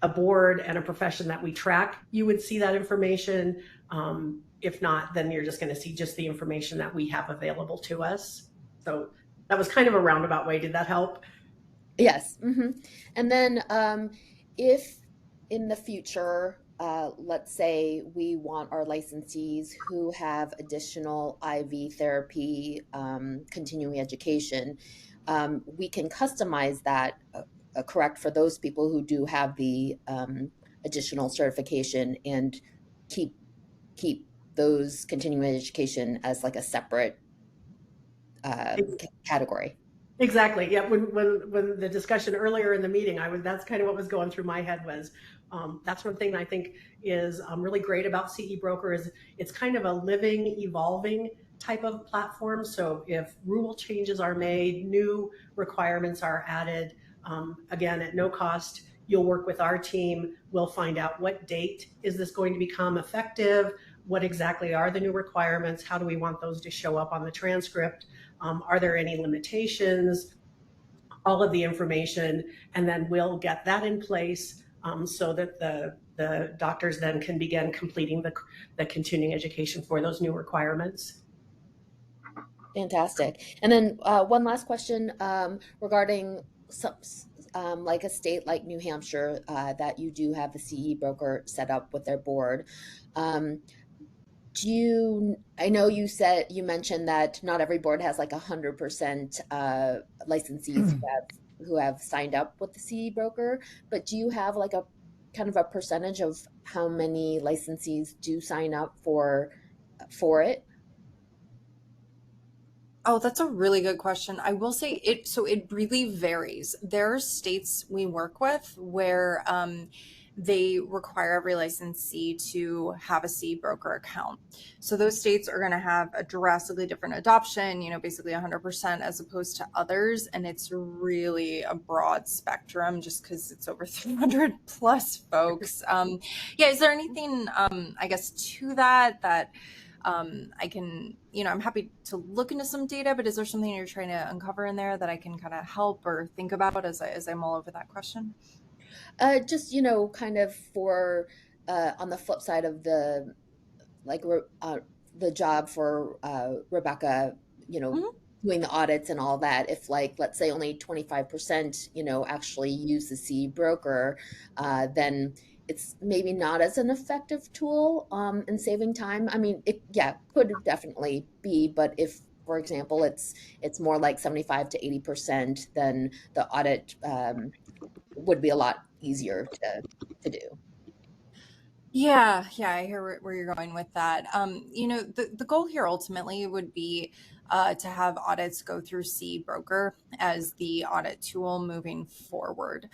a board and a profession that we track, you would see that information. If not, then you're just going to see just the information that we have available to us. So that was kind of a roundabout way. Did that help? Yes. And then if in the future, let's say we want our licensees who have additional IV therapy continuing education, we can customize that correct for those people who do have the additional certification and keep those continuing education as like a separate category. Exactly. Yeah. When the discussion earlier in the meeting, that's kind of what was going through my head was, that's one thing I think is really great about CE Broker is it's kind of a living, evolving type of platform. So if rule changes are made, new requirements are added, again, at no cost, you'll work with our team. We'll find out what date is this going to become effective? What exactly are the new requirements? How do we want those to show up on the transcript? Are there any limitations? All of the information, and then we'll get that in place so that the doctors then can begin completing the continuing education for those new requirements. Fantastic. And then one last question regarding like a state like New Hampshire that you do have the CE broker set up with their board. I know you mentioned that not every board has like 100% licensees who have signed up with the CE broker, but do you have like a kind of a percentage of how many licensees do sign up for it? Oh, that's a really good question. I will say it really varies. There are states we work with where they require every licensee to have a CE broker account. So those states are going to have a drastically different adoption, basically 100% as opposed to others. And it's really a broad spectrum just because it's over 300 plus folks. Yeah, is there anything, I guess, to that I can, I'm happy to look into some data, but is there something you're trying to uncover in there that I can kind of help or think about as I mull over that question? Just, kind of for on the flip side of the job for Rebecca, doing the audits and all that, if like, let's say only 25%, actually use the CE broker, then it's maybe not as an effective tool in saving time. I mean, it could definitely be, but if, for example, it's more like 75 to 80%, then the audit would be a lot easier to do. Yeah, I hear where you're going with that. The goal here ultimately would be to have audits go through CE Broker as the audit tool moving forward.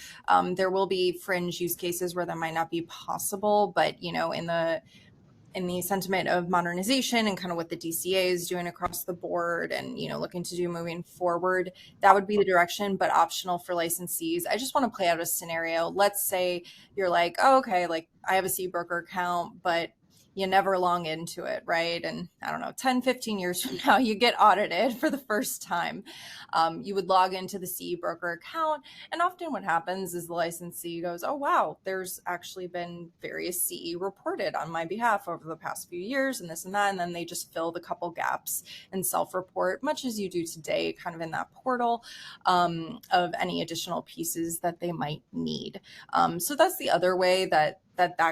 There will be fringe use cases where that might not be possible, but in in the sentiment of modernization and kind of what the DCA is doing across the board and, looking to do moving forward, that would be the direction, but optional for licensees. I just want to play out a scenario. Let's say you're like, oh, okay, like I have a CE broker account, but you never log into it, right? And I don't know, 10, 15 years from now, you get audited for the first time. You would log into the CE broker account. And often what happens is the licensee goes, oh, wow, there's actually been various CE reported on my behalf over the past few years and this and that. And then they just fill the couple gaps and self-report, much as you do today, kind of in that portal of any additional pieces that they might need. So that's the other way that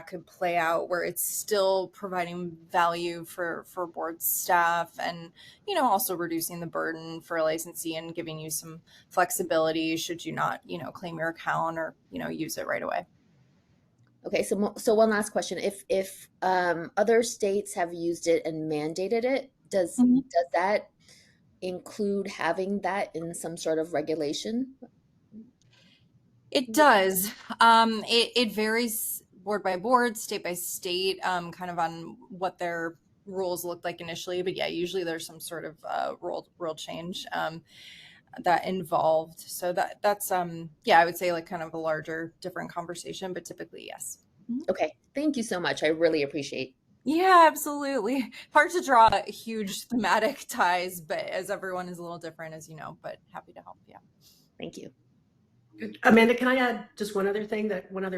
could play out, where it's still providing value for board staff and, also reducing the burden for a licensee and giving you some flexibility should you not, claim your account or, use it right away. Okay, so one last question. If other states have used it and mandated it, does that include having that in some sort of regulation? It does. It varies board by board, state by state, kind of on what their rules looked like initially. But yeah, usually there's some sort of rule change that involved. So that's yeah, I would say like kind of a larger, different conversation, but typically yes. Okay, thank you so much. I really appreciate. Yeah, absolutely. Hard to draw huge thematic ties, but as everyone is a little different, as you know, but happy to help. Yeah. Thank you. Amanda, can I add just one other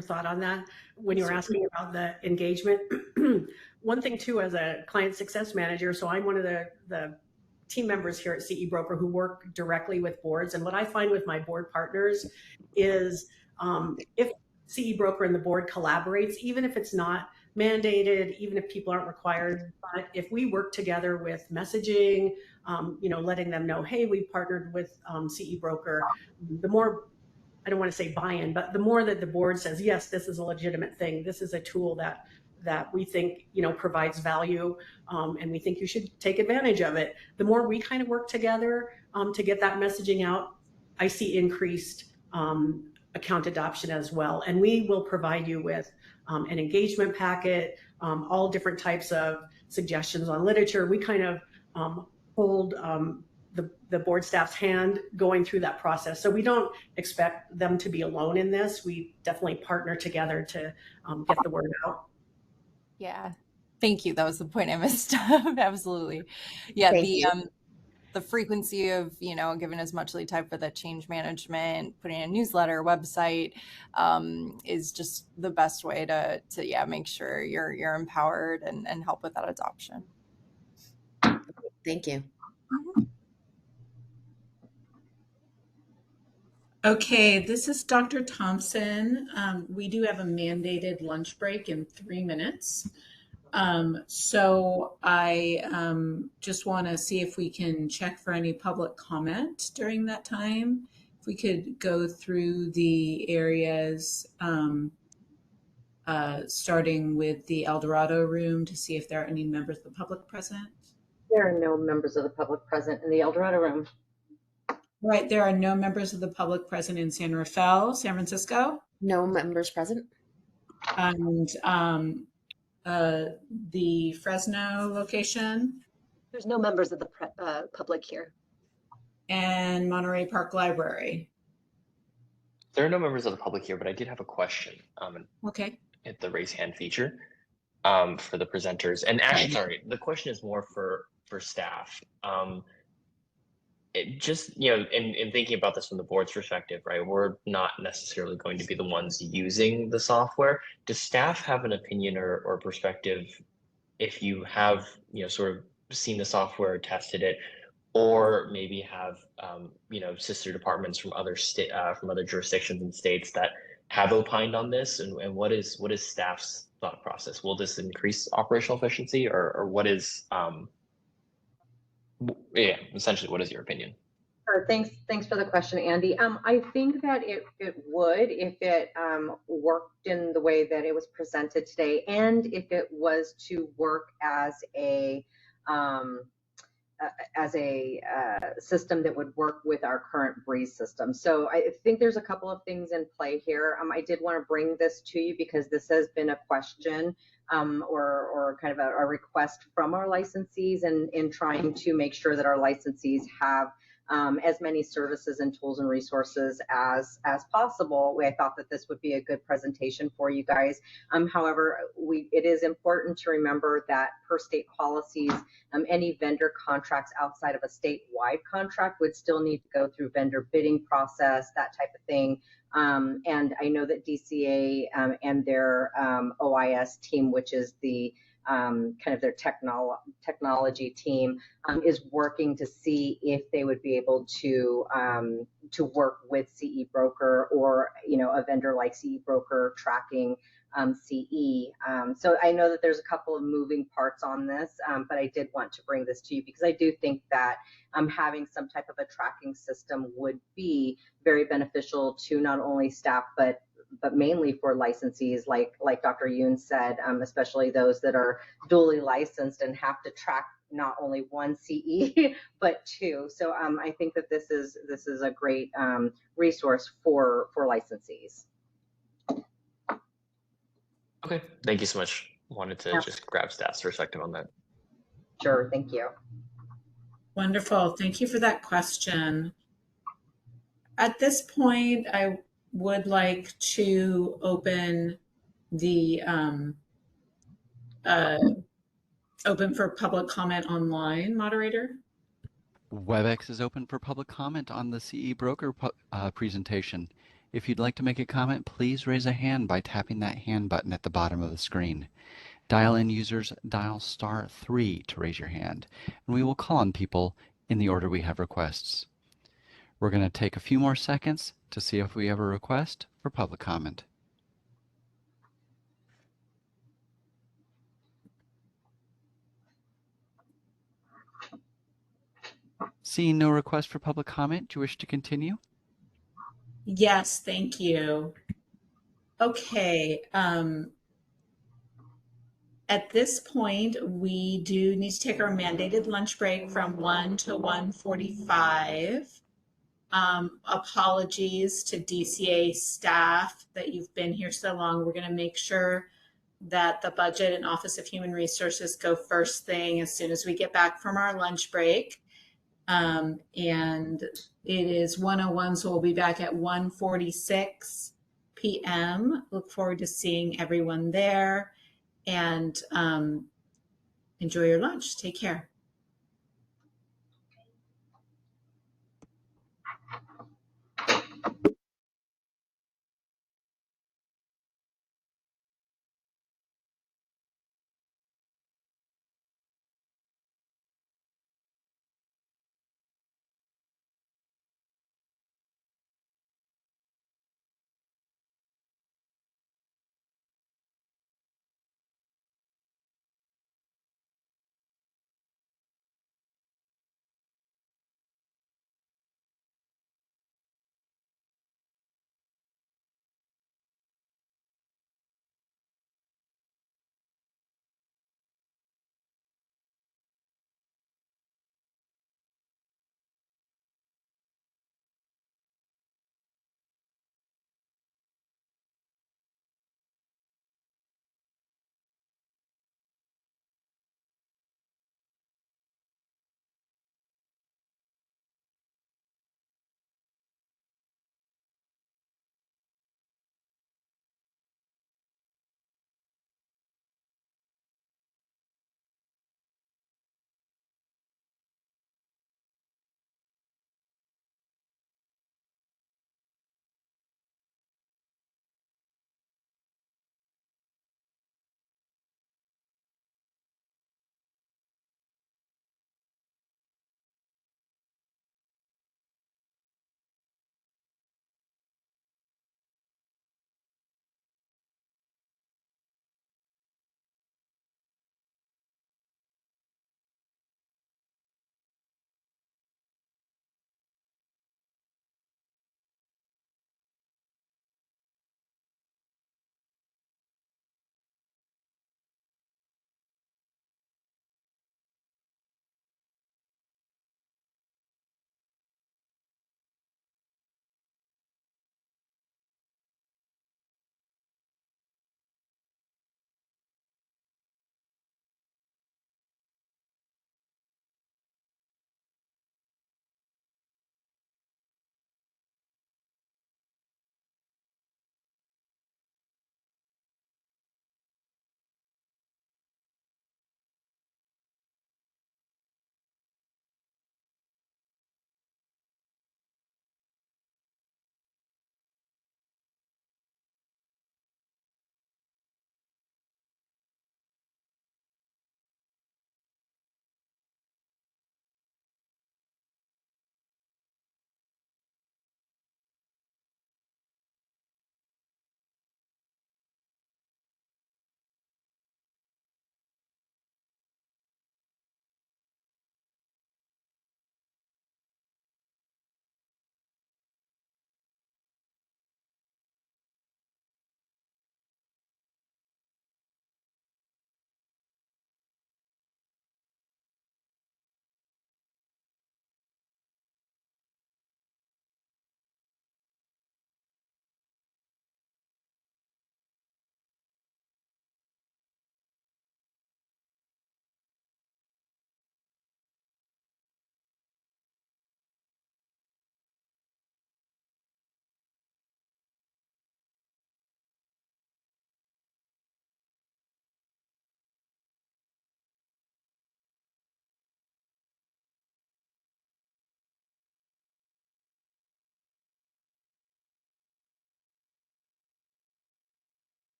thought on that? When you were asking about the engagement, one thing too, as a client success manager, so I'm one of the team members here at CE Broker who work directly with boards. And what I find with my board partners is if CE Broker and the board collaborates, even if it's not mandated, even if people aren't required, but if we work together with messaging, letting them know, hey, we partnered with CE Broker, the more, I don't want to say buy-in, but the more that the board says, yes, this is a legitimate thing, this is a tool that we think, provides value, and we think you should take advantage of it. The more we kind of work together to get that messaging out, I see increased account adoption as well. And we will provide you with an engagement packet, all different types of suggestions on literature. We kind of hold the board staff's hand going through that process. So we don't expect them to be alone in this. We definitely partner together to get the word out. Yeah. Thank you. That was the point I missed. Absolutely. Yeah. The frequency of, giving as much lead time for the change management, putting a newsletter, website, is just the best way to make sure you're empowered and help with that adoption. Thank you. Okay, this is Dr. Thompson. We do have a mandated lunch break in 3 minutes. So I just want to see if we can check for any public comment during that time. If we could go through the areas, starting with the El Dorado room to see if there are any members of the public present. There are no members of the public present in the El Dorado room. Right, there are no members of the public present in San Rafael, San Francisco. No members present. And the Fresno location. There's no members of the public here. And Monterey Park Library. There are no members of the public here, but I did have a question. Okay. Hit the raise hand feature for the presenters. And actually, sorry, the question is more for staff. In thinking about this from the board's perspective, right, we're not necessarily going to be the ones using the software. Does staff have an opinion or perspective if you have, sort of seen the software, tested it, or maybe have, sister departments from other jurisdictions and states that have opined on this? And what is staff's thought process? Will this increase operational efficiency or what is, essentially, what is your opinion? Sure. Thanks for the question, Andy. I think that it would if it worked in the way that it was presented today, and if it was to work as a as a system that would work with our current Breeze system. So I think there's a couple of things in play here. I did want to bring this to you because this has been a question or kind of a request from our licensees in trying to make sure that our licensees have as many services and tools and resources as possible. I thought that this would be a good presentation for you guys. However, it is important to remember that per state policies, any vendor contracts outside of a statewide contract would still need to go through vendor bidding process, that type of thing. And I know that DCA and their OIS team, which is the kind of their technology team, is working to see if they would be able to work with CE Broker or a vendor like CE Broker tracking CE. So I know that there's a couple of moving parts on this, but I did want to bring this to you because I do think that having some type of a tracking system would be very beneficial to not only staff but mainly for licensees, like Dr. Yoon said, especially those that are duly licensed and have to track not only one CE but two. So I think that this is a great resource for licensees. Okay, thank you so much. Wanted to just grab staff's perspective on that. Sure, thank you. Wonderful. Thank you for that question. At this point, I would like to open the open for public comment online, moderator. WebEx is open for public comment on the CE Broker presentation. If you'd like to make a comment, please raise a hand by tapping that hand button at the bottom of the screen. Dial-in users dial *3 to raise your hand, and we will call on people in the order we have requests. We're going to take a few more seconds to see if we have a request for public comment. Seeing no request for public comment, do you wish to continue? Yes, thank you. Okay. At this point, we do need to take our mandated lunch break from 1 to 1:45. Apologies to DCA staff that you've been here so long. We're going to make sure that the budget and Office of Human Resources go first thing as soon as we get back from our lunch break. And it is 1:01, so we'll be back at 1:46 p.m. Look forward to seeing everyone there, and enjoy your lunch. Take care.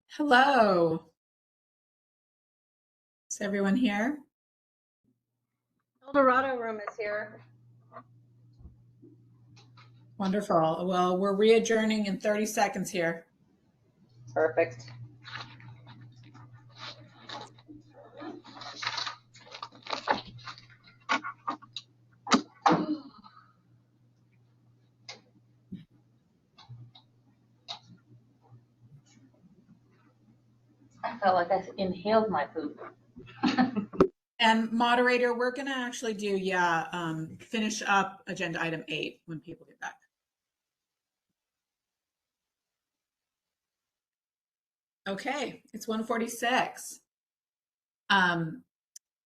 Hello. Is everyone here? Eldorado room is here. Wonderful. Well, we're re-adjourning in 30 seconds here. Perfect. I felt like I inhaled my poop. And moderator, we're going to actually do, finish up agenda item 8 when people get back. Okay, it's 1:46.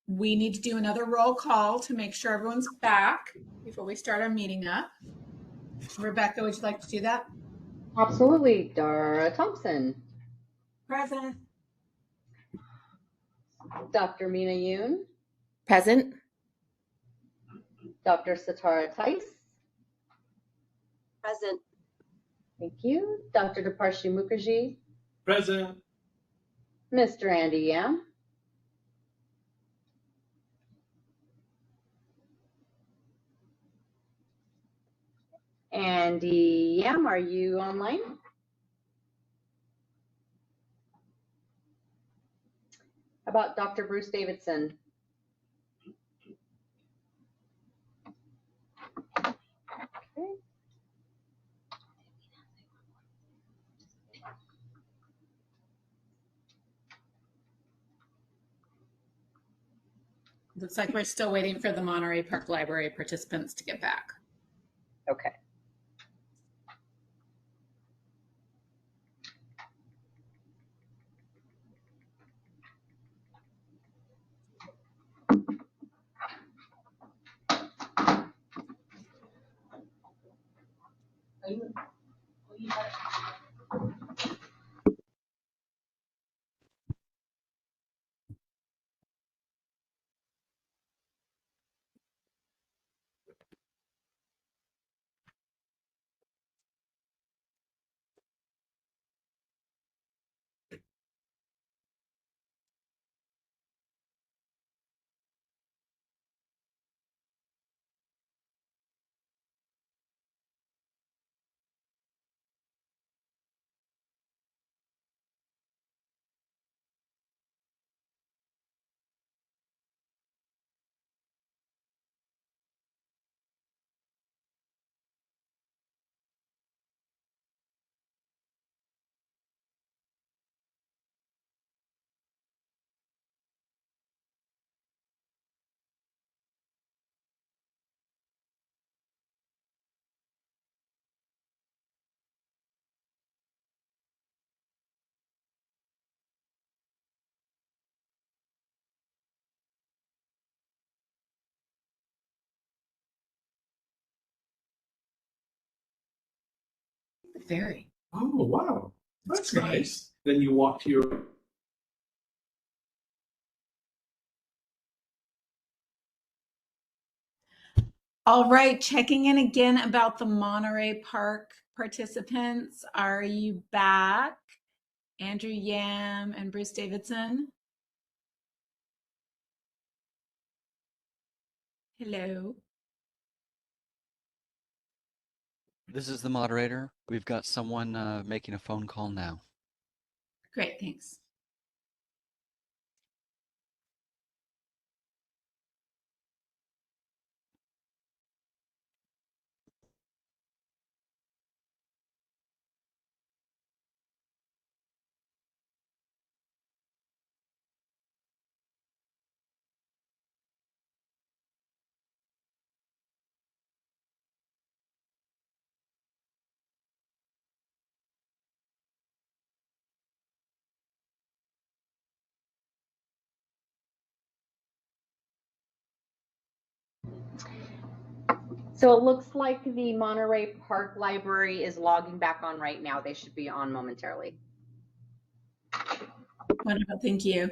We need to do another roll call to make sure everyone's back before we start our meeting up. Rebecca, would you like to do that? Absolutely. Dara Thompson. Present. Dr. Mina Yoon. Present. Dr. Satara Tice. Present. Thank you. Dr. Deparshi Mukherjee. Present. Mr. Andy Yam. Andy Yam, are you online? How about Dr. Bruce Davidson? Okay. Looks like we're still waiting for the Monterey Park Library participants to get back. Okay. Very. Oh, wow. That's nice. Then you walk to your. All right, checking in again about the Monterey Park participants. Are you back? Andrew Yam and Bruce Davidson? Hello. This is the moderator. We've got someone making a phone call now. Great, thanks. So it looks like the Monterey Park Library is logging back on right now. They should be on momentarily. Wonderful, thank you.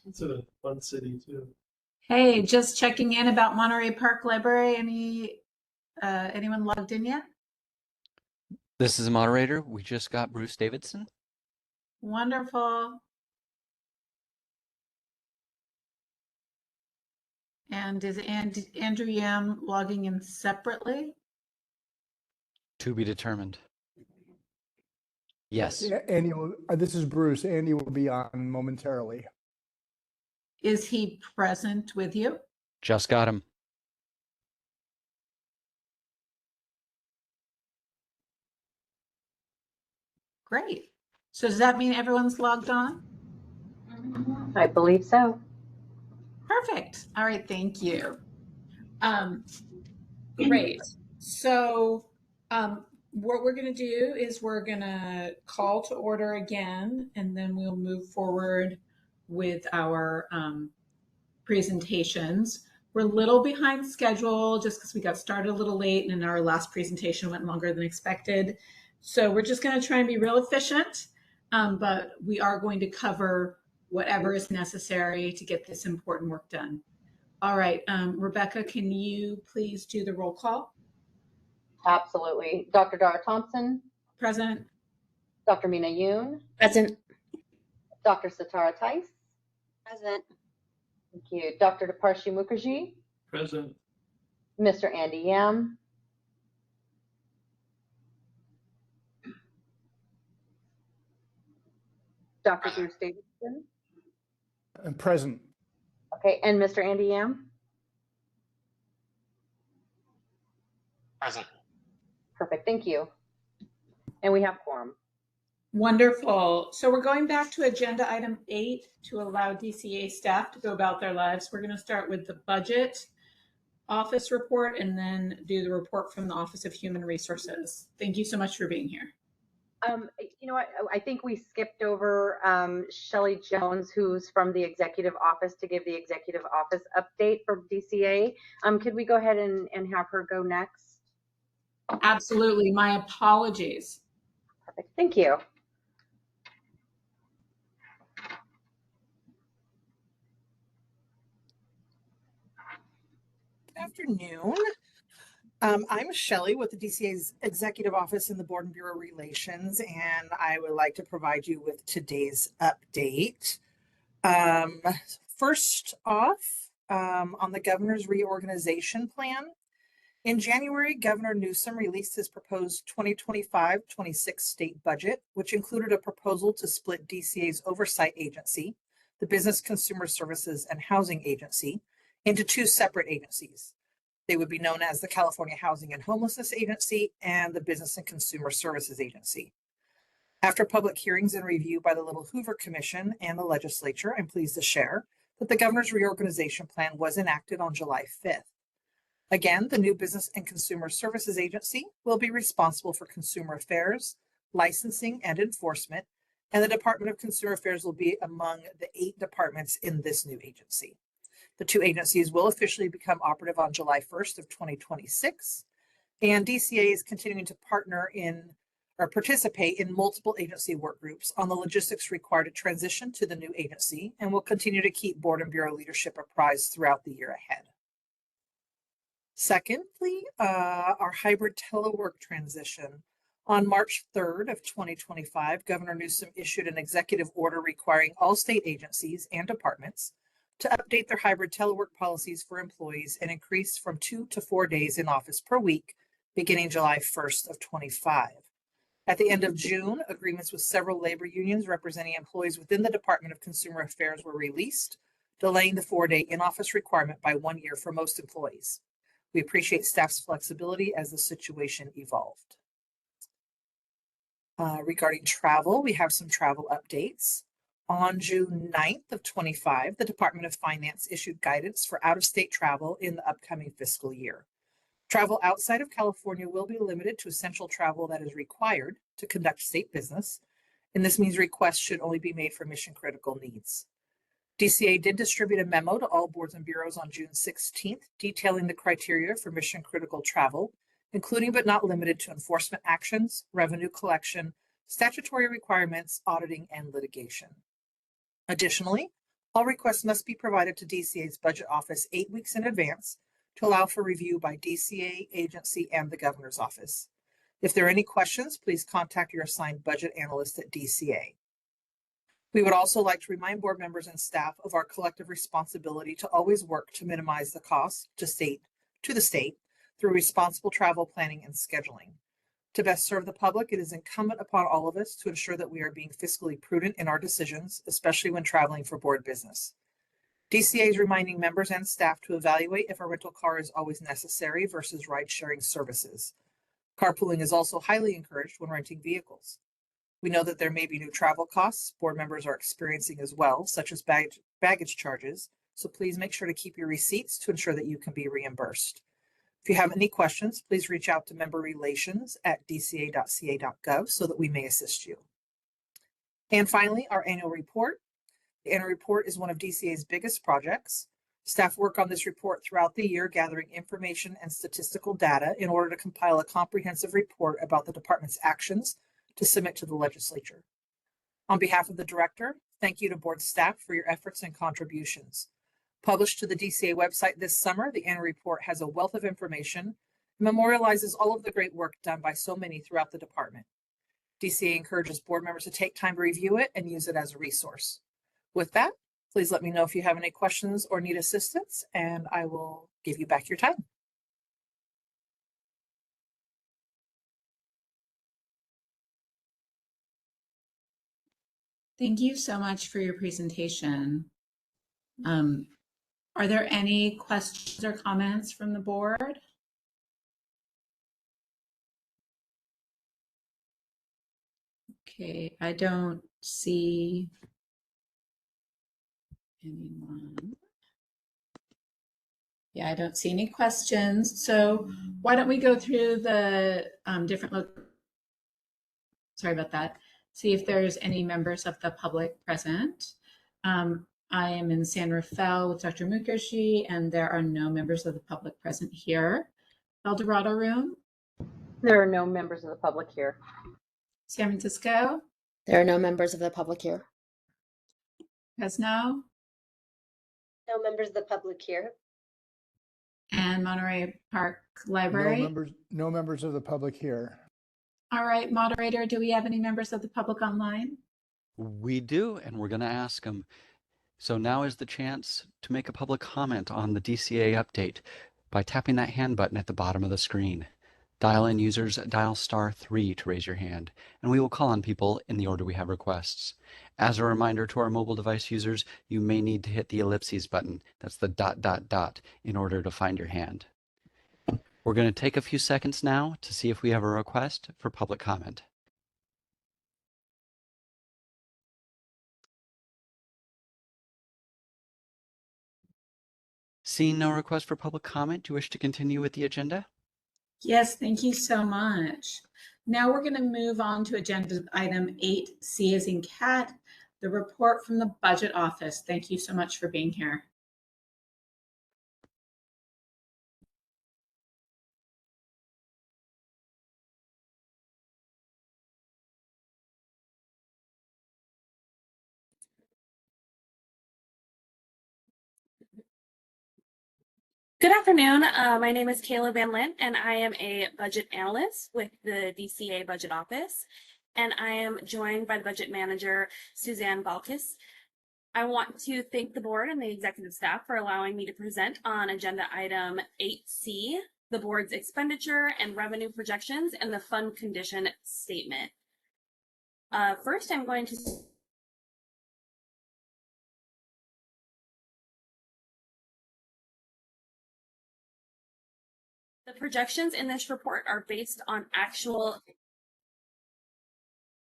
It's a fun city too. Hey, just checking in about Monterey Park Library. Anyone logged in yet? This is the moderator. We just got Bruce Davidson. Wonderful. And is Andrew Yam logging in separately? To be determined. Yes. Andy, this is Bruce. Andy will be on momentarily. Is he present with you? Just got him. Great. So does that mean everyone's logged on? I believe so. Perfect. All right, thank you. Great. So what we're going to do is we're going to call to order again, and then we'll move forward with our presentations. We're a little behind schedule just because we got started a little late and our last presentation went longer than expected. So we're just going to try and be real efficient, but we are going to cover whatever is necessary to get this important work done. All right, Rebecca, can you please do the roll call? Absolutely. Dr. Dara Thompson. Present. Dr. Mina Yoon. Present. Dr. Satara Tice. Present. Thank you. Dr. Deparshi Mukherjee. Present. Mr. Andy Yam. Dr. Bruce Davidson. Present. Okay, and Mr. Andy Yam. Present. Perfect, thank you. And we have quorum. Wonderful. So we're going back to agenda item 8 to allow DCA staff to go about their lives. We're going to start with the budget office report and then do the report from the Office of Human Resources. Thank you so much for being here. You know what, I think we skipped over Shelley Jones, who's from the executive office, to give the executive office update for DCA. Could we go ahead and have her go next? Absolutely. My apologies. Perfect. Thank you. Good afternoon. I'm Shelley with the DCA's Executive Office in the Board and Bureau Relations, and I would like to provide you with today's update. First off, on the governor's reorganization plan. In January, Governor Newsom released his proposed 2025-26 state budget, which included a proposal to split DCA's oversight agency, the Business Consumer Services and Housing Agency, into two separate agencies. They would be known as the California Housing and Homelessness Agency and the Business and Consumer Services Agency. After public hearings and review by the Little Hoover Commission and the legislature, I'm pleased to share that the governor's reorganization plan was enacted on July 5th. Again, the new Business and Consumer Services Agency will be responsible for consumer affairs, licensing, and enforcement, and the Department of Consumer Affairs will be among the 8 departments in this new agency. The two agencies will officially become operative on July 1st of 2026, and DCA is continuing to participate in multiple agency work groups on the logistics required to transition to the new agency, and will continue to keep board and bureau leadership apprised throughout the year ahead. Secondly, our hybrid telework transition. On March 3rd of 2025, Governor Newsom issued an executive order requiring all state agencies and departments to update their hybrid telework policies for employees and increase from 2 to 4 days in office per week, beginning July 1st of 25. At the end of June, agreements with several labor unions representing employees within the Department of Consumer Affairs were released, delaying the 4-day in-office requirement by 1 year for most employees. We appreciate staff's flexibility as the situation evolved. Regarding travel, we have some travel updates. On June 9th of 25, the Department of Finance issued guidance for out-of-state travel in the upcoming fiscal year. Travel outside of California will be limited to essential travel that is required to conduct state business, and this means requests should only be made for mission-critical needs. DCA did distribute a memo to all boards and bureaus on June 16th, detailing the criteria for mission-critical travel, including but not limited to enforcement actions, revenue collection, statutory requirements, auditing, and litigation. Additionally, All requests must be provided to DCA's budget office 8 weeks in advance to allow for review by DCA, agency, and the governor's office. If there are any questions, please contact your assigned budget analyst at DCA. We would also like to remind board members and staff of our collective responsibility to always work to minimize the cost to the state through responsible travel planning and scheduling. To best serve the public, it is incumbent upon all of us to ensure that we are being fiscally prudent in our decisions, especially when traveling for board business. DCA is reminding members and staff to evaluate if a rental car is always necessary versus ride-sharing services. Carpooling is also highly encouraged when renting vehicles. We know that there may be new travel costs board members are experiencing as well, such as baggage charges, so please make sure to keep your receipts to ensure that you can be reimbursed. If you have any questions, please reach out to member relations at dca.ca.gov so that we may assist you. And finally, our annual report. The annual report is one of DCA's biggest projects. Staff work on this report throughout the year, gathering information and statistical data in order to compile a comprehensive report about the department's actions to submit to the legislature. On behalf of the director, thank you to board staff for your efforts and contributions. Published to the DCA website this summer, the annual report has a wealth of information and memorializes all of the great work done by so many throughout the department. DCA encourages board members to take time to review it and use it as a resource. With that, please let me know if you have any questions or need assistance, and I will give you back your time. Thank you so much for your presentation. Are there any questions or comments from the board? Okay, I don't see anyone. Yeah, I don't see any questions. So why don't we go through the different, sorry about that. See if there's any members of the public present. I am in San Rafael with Dr. Mukherjee, and there are no members of the public present here. El Dorado room? There are no members of the public here. San Francisco? There are no members of the public here. Fresno? No members of the public here. And Monterey Park Library? No members of the public here. All right, moderator, do we have any members of the public online? We do, and we're going to ask them. So now is the chance to make a public comment on the DCA update by tapping that hand button at the bottom of the screen. Dial-in users dial *3 to raise your hand, and we will call on people in the order we have requests. As a reminder to our mobile device users, you may need to hit the ellipses button, that's the ... in order to find your hand. We're going to take a few seconds now to see if we have a request for public comment. Seeing no request for public comment, do you wish to continue with the agenda? Yes, thank you so much. Now we're going to move on to agenda item 8C as in cat, the report from the budget office. Thank you so much for being here. Good afternoon. My name is Kayla Van Lint, and I am a budget analyst with the DCA Budget Office. And I am joined by the budget manager, Suzanne Balkis. I want to thank the board and the executive staff for allowing me to present on agenda item 8C, the board's expenditure and revenue projections and the fund condition statement. First, I'm going to The projections in this report are based on actual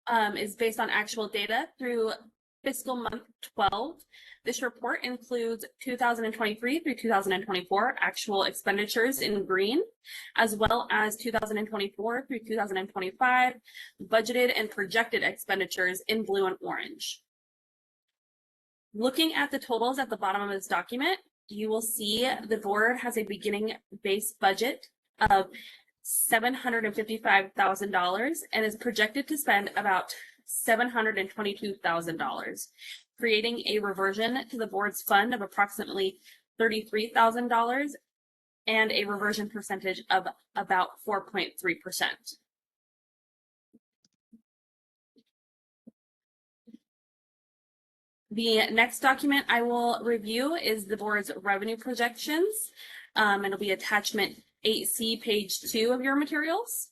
data through fiscal month 12. This report includes 2023 through 2024 actual expenditures in green, as well as 2024 through 2025 budgeted and projected expenditures in blue and orange. Looking at the totals at the bottom of this document, you will see the board has a beginning base budget of $755,000 and is projected to spend about $722,000. creating a reversion to the board's fund of approximately $33,000 and a reversion percentage of about 4.3%. The next document I will review is the board's revenue projections. It'll be attachment 8C, page 2 of your materials.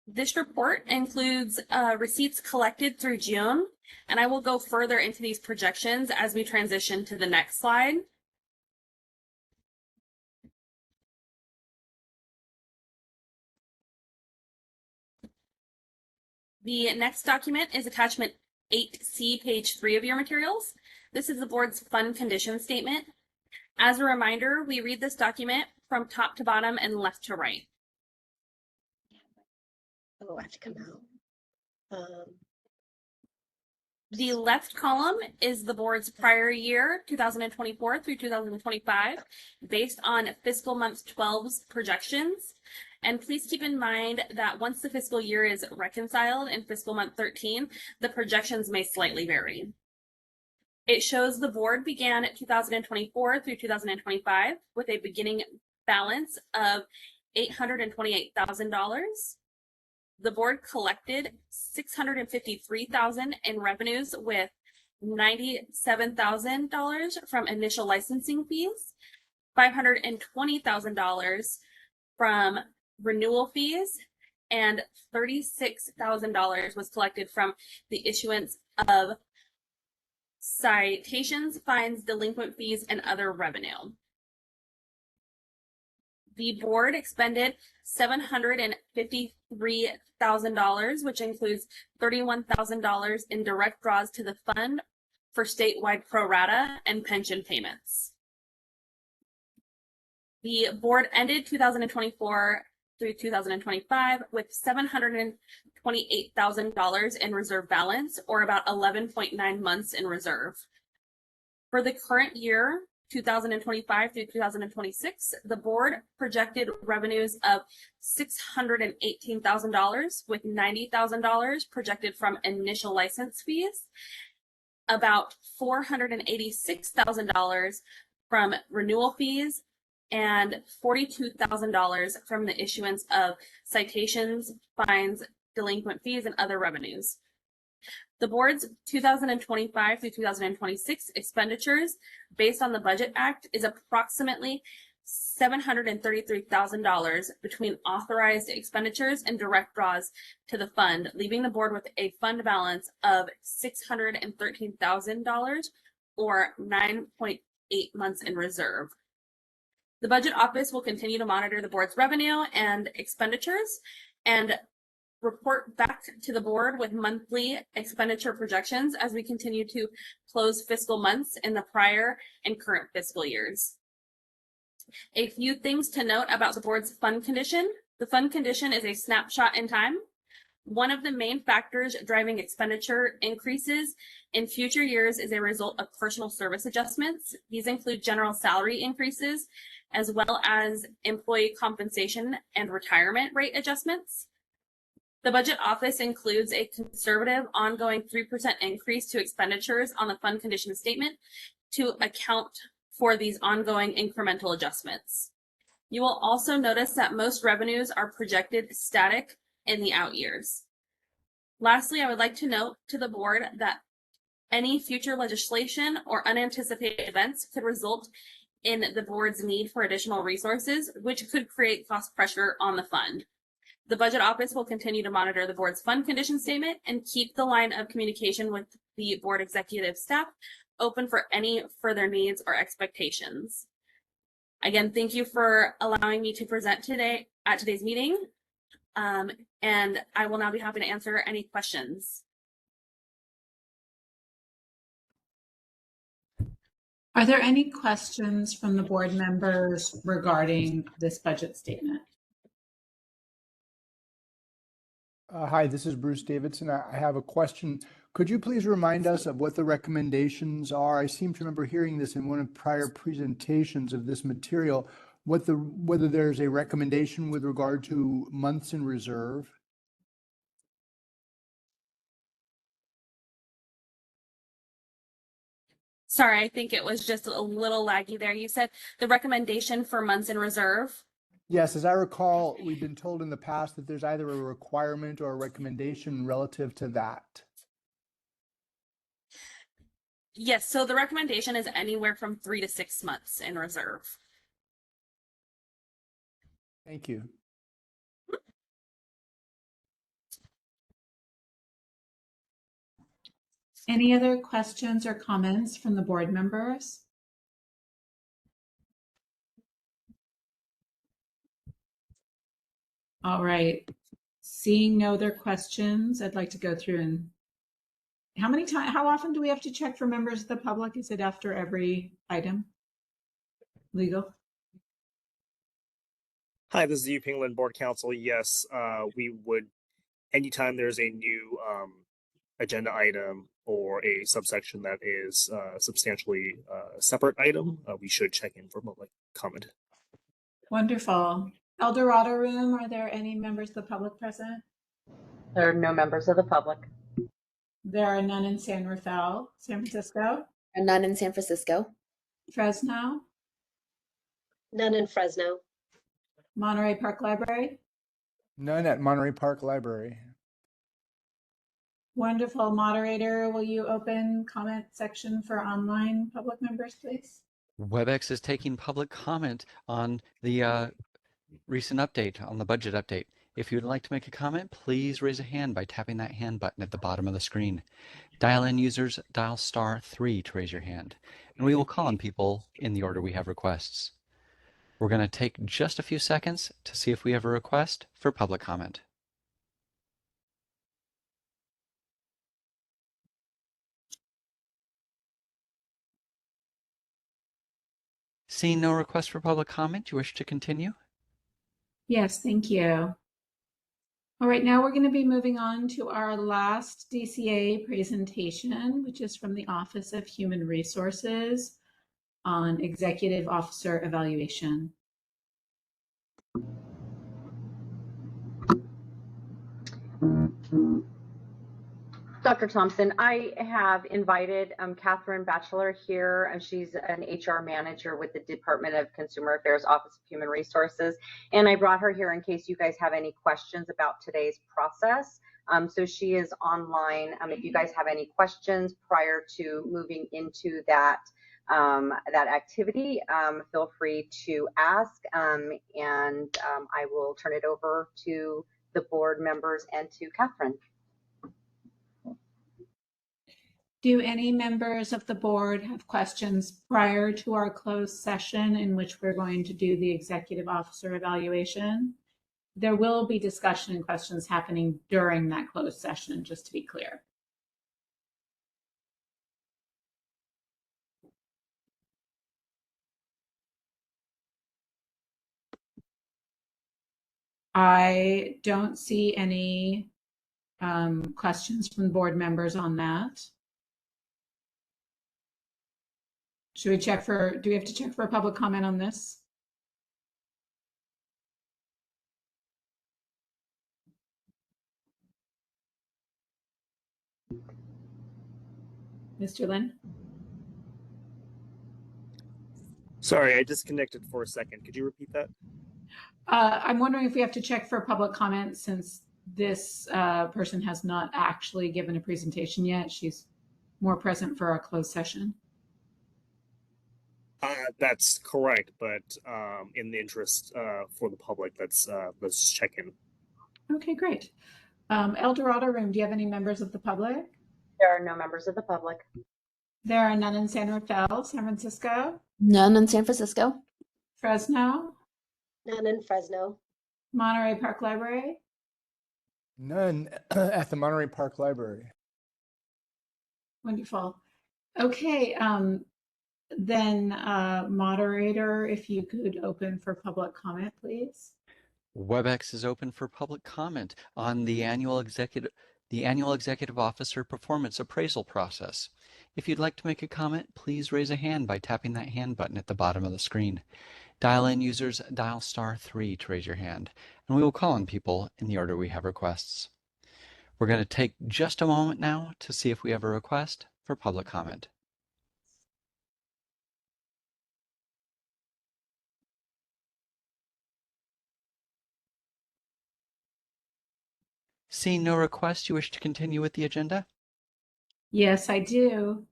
This report includes receipts collected through June, and I will go further into these projections as we transition to the next slide. The next document is attachment 8C, page 3 of your materials. This is the board's fund condition statement. As a reminder, we read this document from top to bottom and left to right. Oh, I have to come out. The left column is the board's prior year, 2024 through 2025, based on fiscal month 12's projections. And please keep in mind that once the fiscal year is reconciled in fiscal month 13, the projections may slightly vary. It shows the board began 2024 through 2025 with a beginning balance of $828,000. The board collected $653,000 in revenues, with $97,000 from initial licensing fees, $520,000 from renewal fees, and $36,000 was collected from the issuance of citations, fines, delinquent fees, and other revenue. The board expended $753,000, which includes $31,000 in direct draws to the fund for statewide pro rata and pension payments. The board ended 2024 through 2025 with $728,000 in reserve balance, or about 11.9 months in reserve. For the current year, 2025 through 2026, the board projected revenues of $618,000, with $90,000 projected from initial license fees, about $486,000 from renewal fees, and $42,000 from the issuance of citations, fines, delinquent fees, and other revenues. The board's 2025 through 2026 expenditures based on the Budget Act is approximately $733,000 between authorized expenditures and direct draws to the fund, leaving the board with a fund balance of $613,000, or 9.8 months in reserve. The Budget Office will continue to monitor the board's revenue and expenditures and report back to the board with monthly expenditure projections as we continue to close fiscal months in the prior and current fiscal years. A few things to note about the board's fund condition. The fund condition is a snapshot in time. One of the main factors driving expenditure increases in future years is a result of personal service adjustments. These include general salary increases, as well as employee compensation and retirement rate adjustments. The Budget Office includes a conservative ongoing 3% increase to expenditures on the fund condition statement to account for these ongoing incremental adjustments. You will also notice that most revenues are projected static in the out years. Lastly, I would like to note to the board that any future legislation or unanticipated events could result in the board's need for additional resources, which could create cost pressure on the fund. The Budget Office will continue to monitor the board's fund condition statement and keep the line of communication with the board executive staff open for any further needs or expectations. Again, thank you for allowing me to present today at today's meeting. And I will now be happy to answer any questions. Are there any questions from the board members regarding this budget statement? Hi, this is Bruce Davidson. I have a question. Could you please remind us of what the recommendations are? I seem to remember hearing this in one of prior presentations of this material, whether there's a recommendation with regard to months in reserve. Sorry, I think it was just a little laggy there. You said the recommendation for months in reserve. Yes, as I recall, we've been told in the past that there's either a requirement or a recommendation relative to that. Yes, so the recommendation is anywhere from 3 to 6 months in reserve. Thank you. Any other questions or comments from the board members? All right. Seeing no other questions, I'd like to go through and how often do we have to check for members of the public? Is it after every item? Legal? Hi, this is Yu Ping Lin, Board Counsel. Yes, we would, anytime there's a new agenda item or a subsection that is substantially separate item, we should check in for public comment. Wonderful. El Dorado Room, are there any members of the public present? There are no members of the public. There are none in San Rafael, San Francisco. And none in San Francisco. Fresno. None in Fresno. Monterey Park Library. None at Monterey Park Library. Wonderful. Moderator, will you open comment section for online public members, please? WebEx is taking public comment on the recent update, on the budget update. If you would like to make a comment, please raise a hand by tapping that hand button at the bottom of the screen. Dial-in users, dial *3 to raise your hand, and we will call on people in the order we have requests. We're going to take just a few seconds to see if we have a request for public comment. Seeing no request for public comment, you wish to continue? Yes, thank you. All right, now we're going to be moving on to our last DCA presentation, which is from the Office of Human Resources on Executive Officer Evaluation. Dr. Thompson, I have invited Catherine Batchelor here, and she's an HR manager with the Department of Consumer Affairs Office of Human Resources. And I brought her here in case you guys have any questions about today's process. So she is online. If you guys have any questions prior to moving into that activity, feel free to ask, and I will turn it over to the board members and to Catherine. Do any members of the board have questions prior to our closed session in which we're going to do the executive officer evaluation? There will be discussion and questions happening during that closed session, just to be clear. I don't see any questions from board members on that. Should we check for, do we have to check for a public comment on this? Mr. Lin? Sorry, I disconnected for a second. Could you repeat that? I'm wondering if we have to check for public comment since this person has not actually given a presentation yet. She's more present for our closed session. That's correct, but in the interest for the public, let's just check in. Okay, great. El Dorado Room, do you have any members of the public? There are no members of the public. There are none in San Rafael, San Francisco? None in San Francisco. Fresno? None in Fresno. Monterey Park Library? None at the Monterey Park Library. Wonderful. Okay, then moderator, if you could open for public comment, please. WebEx is open for public comment on the annual Executive Officer Performance Appraisal process. If you'd like to make a comment, please raise a hand by tapping that hand button at the bottom of the screen. Dial-in users dial *3 to raise your hand, and we will call on people in the order we have requests. We're going to take just a moment now to see if we have a request for public comment. Seeing no requests, you wish to continue with the agenda? Yes, I do.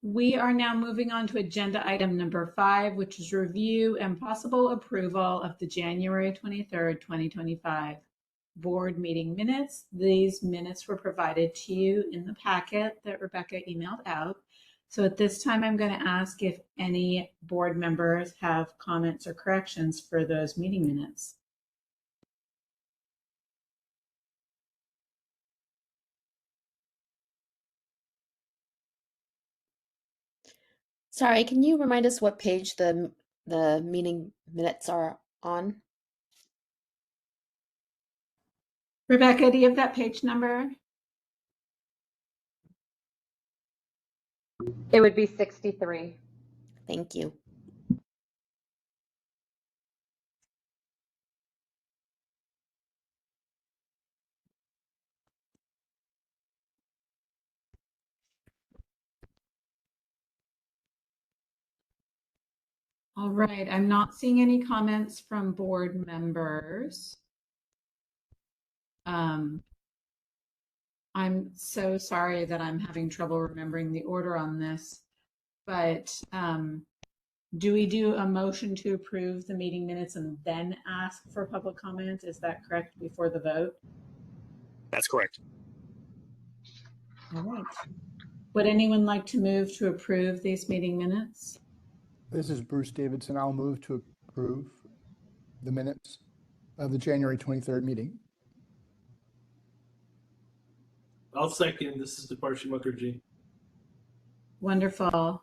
We are now moving on to agenda item number 5, which is review and possible approval of the January 23rd, 2025 board meeting minutes. These minutes were provided to you in the packet that Rebecca emailed out. So at this time, I'm going to ask if any board members have comments or corrections for those meeting minutes. Sorry, can you remind us what page the meeting minutes are on? Rebecca, do you have that page number? It would be 63. Thank you. All right, I'm not seeing any comments from board members. I'm so sorry that I'm having trouble remembering the order on this, but do we do a motion to approve the meeting minutes and then ask for public comment? Is that correct before the vote? That's correct. All right. Would anyone like to move to approve these meeting minutes? This is Bruce Davidson. I'll move to approve the minutes of the January 23rd meeting. I'll second. This is Deparshi Mukherjee. Wonderful.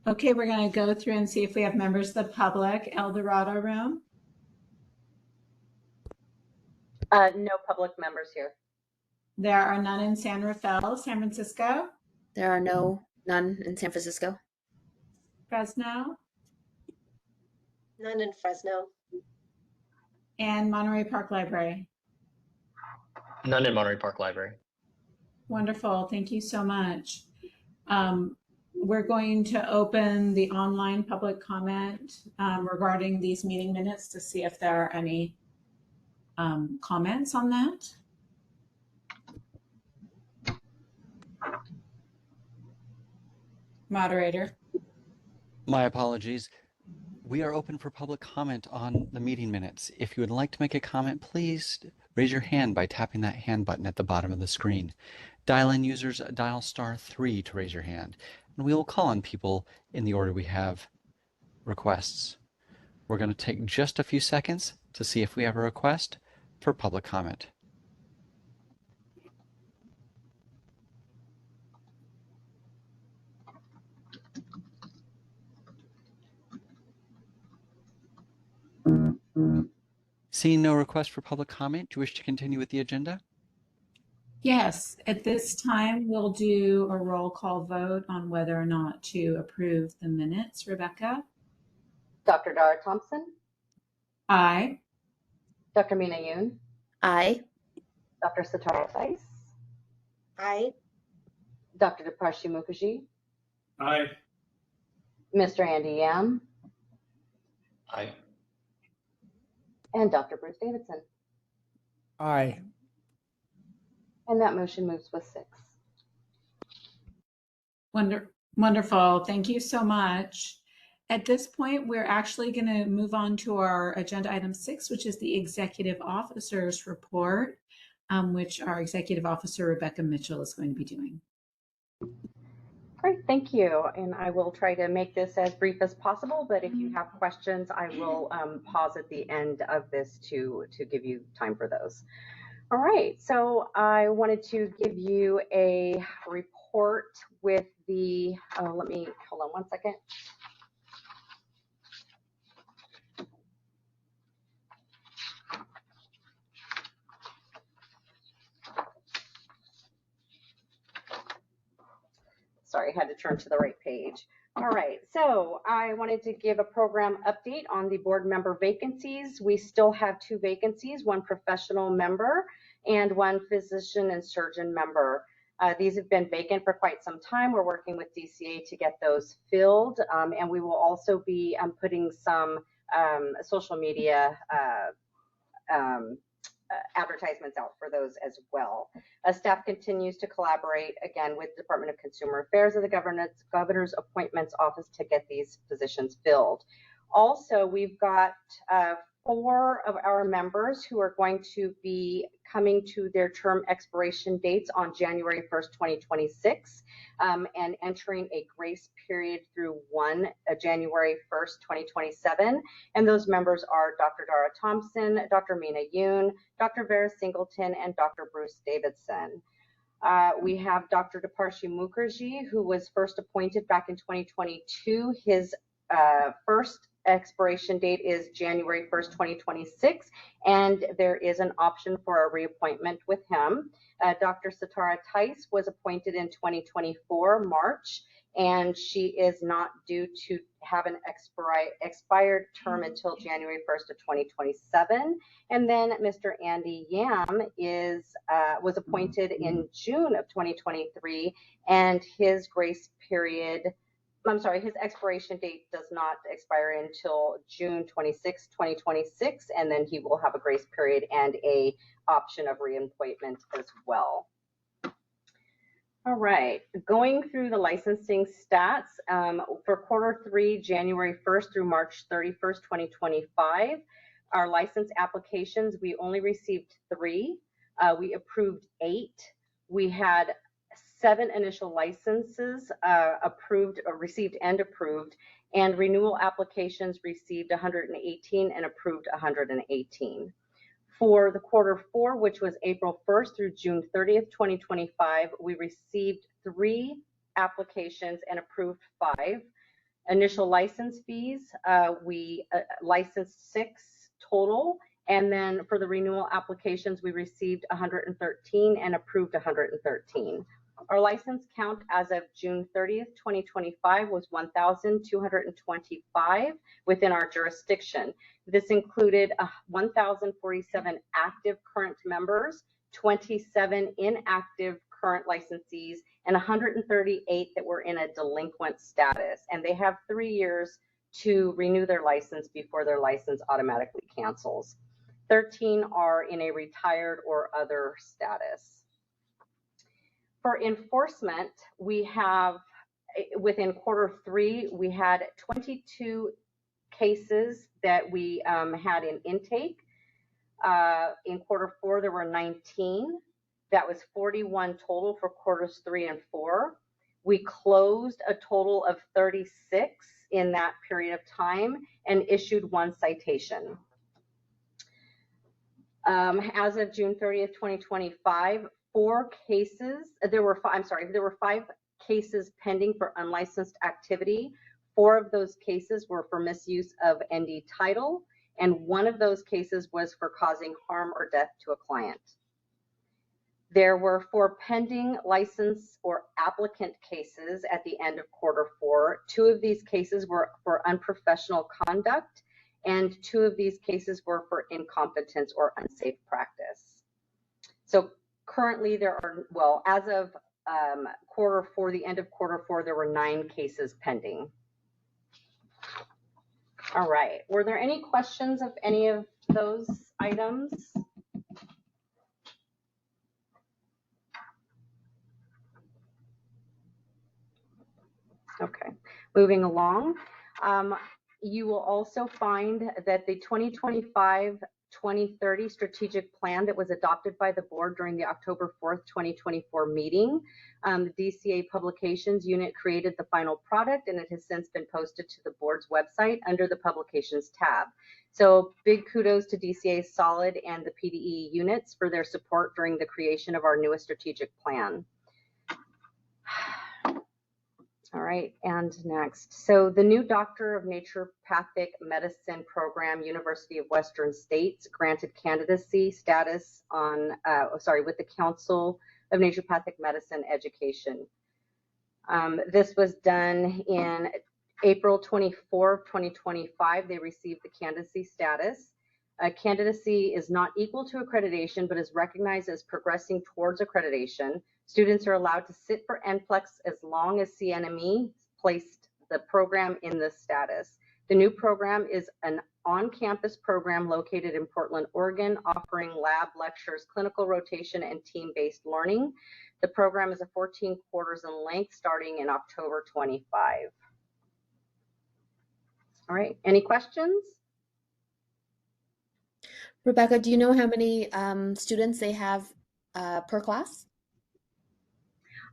Okay, we're going to go through and see if we have members of the public. El Dorado room. No public members here. There are none in San Rafael, San Francisco. There are none in San Francisco. Fresno. None in Fresno. And Monterey Park Library. None in Monterey Park Library. Wonderful. Thank you so much. We're going to open the online public comment regarding these meeting minutes to see if there are any comments on that. Moderator. My apologies. We are open for public comment on the meeting minutes. If you would like to make a comment, please raise your hand by tapping that hand button at the bottom of the screen. Dial-in users dial *3 to raise your hand, and we will call on people in the order we have requests. We're going to take just a few seconds to see if we have a request for public comment. Seeing no request for public comment, do you wish to continue with the agenda? Yes, at this time, we'll do a roll call vote on whether or not to approve the minutes. Rebecca? Dr. Dara Thompson? Aye. Dr. Mina Yoon? Aye. Dr. Satara Saiz? Aye. Dr. Deparshi Mukherjee? Aye. Mr. Andy Yam? Aye. And Dr. Bruce Davidson. Aye. And that motion moves with 6. Wonderful. Thank you so much. At this point, we're actually going to move on to our agenda item 6, which is the Executive Officer's Report, which our Executive Officer, Rebecca Mitchell, is going to be doing. Great, thank you. And I will try to make this as brief as possible, but if you have questions, I will pause at the end of this to give you time for those. All right, so I wanted to give you a report with the, let me, hold on one second. Sorry, I had to turn to the right page. All right, so I wanted to give a program update on the board member vacancies. We still have 2 vacancies, 1 professional member and 1 physician and surgeon member. These have been vacant for quite some time. We're working with DCA to get those filled, and we will also be putting some social media advertisements out for those as well. Staff continues to collaborate again with Department of Consumer Affairs of the Governor's Appointments Office to get these positions filled. Also, we've got 4 of our members who are going to be coming to their term expiration dates on January 1st, 2026, and entering a grace period through January 1st, 2027. And those members are Dr. Dara Thompson, Dr. Mina Yoon, Dr. Vera Singleton, and Dr. Bruce Davidson. We have Dr. Deparshi Mukherjee, who was first appointed back in 2022. His first expiration date is January 1st, 2026, and there is an option for a reappointment with him. Dr. Satara Tice was appointed in 2024, March, and she is not due to have an expired term until January 1st of 2027. And then Mr. Andy Yam was appointed in June of 2023, and his grace period, his expiration date does not expire until June 26, 2026, and then he will have a grace period and a option of reappointment as well. All right, going through the licensing stats for Q3, January 1st through March 31st, 2025, our license applications, we only received 3. We approved 8. We had 7 initial licenses received and approved, and renewal applications received 118 and approved 118. For the Q4, which was April 1st through June 30th, 2025, we received 3 applications and approved 5. Initial license fees, we licensed 6 total, and then for the renewal applications, we received 113 and approved 113. Our license count as of June 30th, 2025 was 1,225 within our jurisdiction. This included 1,047 active current members, 27 inactive current licensees, and 138 that were in a delinquent status. And they have 3 years to renew their license before their license automatically cancels. 13 are in a retired or other status. For enforcement, we have, within Q3, we had 22 cases that we had in intake. In Q4, there were 19. That was 41 total for Q3 and 4. We closed a total of 36 in that period of time and issued 1 citation. As of June 30th, 2025, there were 5 cases pending for unlicensed activity. 4 of those cases were for misuse of ND title, and 1 of those cases was for causing harm or death to a client. There were 4 pending license or applicant cases at the end of Q4. 2 of these cases were for unprofessional conduct, and 2 of these cases were for incompetence or unsafe practice. So currently there are, as of Q4, the end of Q4, there were 9 cases pending. All right, were there any questions of any of those items? Okay, moving along. You will also find that the 2025-2030 strategic plan that was adopted by the board during the October 4th, 2024 meeting, the DCA Publications unit created the final product, and it has since been posted to the board's website under the Publications tab. So big kudos to DCA Solid and the PDE units for their support during the creation of our newest strategic plan. All right, and next. So the new Doctor of Naturopathic Medicine program, University of Western States, granted candidacy status on, with the Council of Naturopathic Medicine Education. This was done in April 24, 2025. They received the candidacy status. Candidacy is not equal to accreditation, but is recognized as progressing towards accreditation. Students are allowed to sit for NCLEX as long as CNME placed the program in this status. The new program is an on-campus program located in Portland, Oregon, offering lab lectures, clinical rotation, and team-based learning. The program is a 14 quarters in length starting in October 25. All right, any questions? Rebecca, do you know how many students they have per class?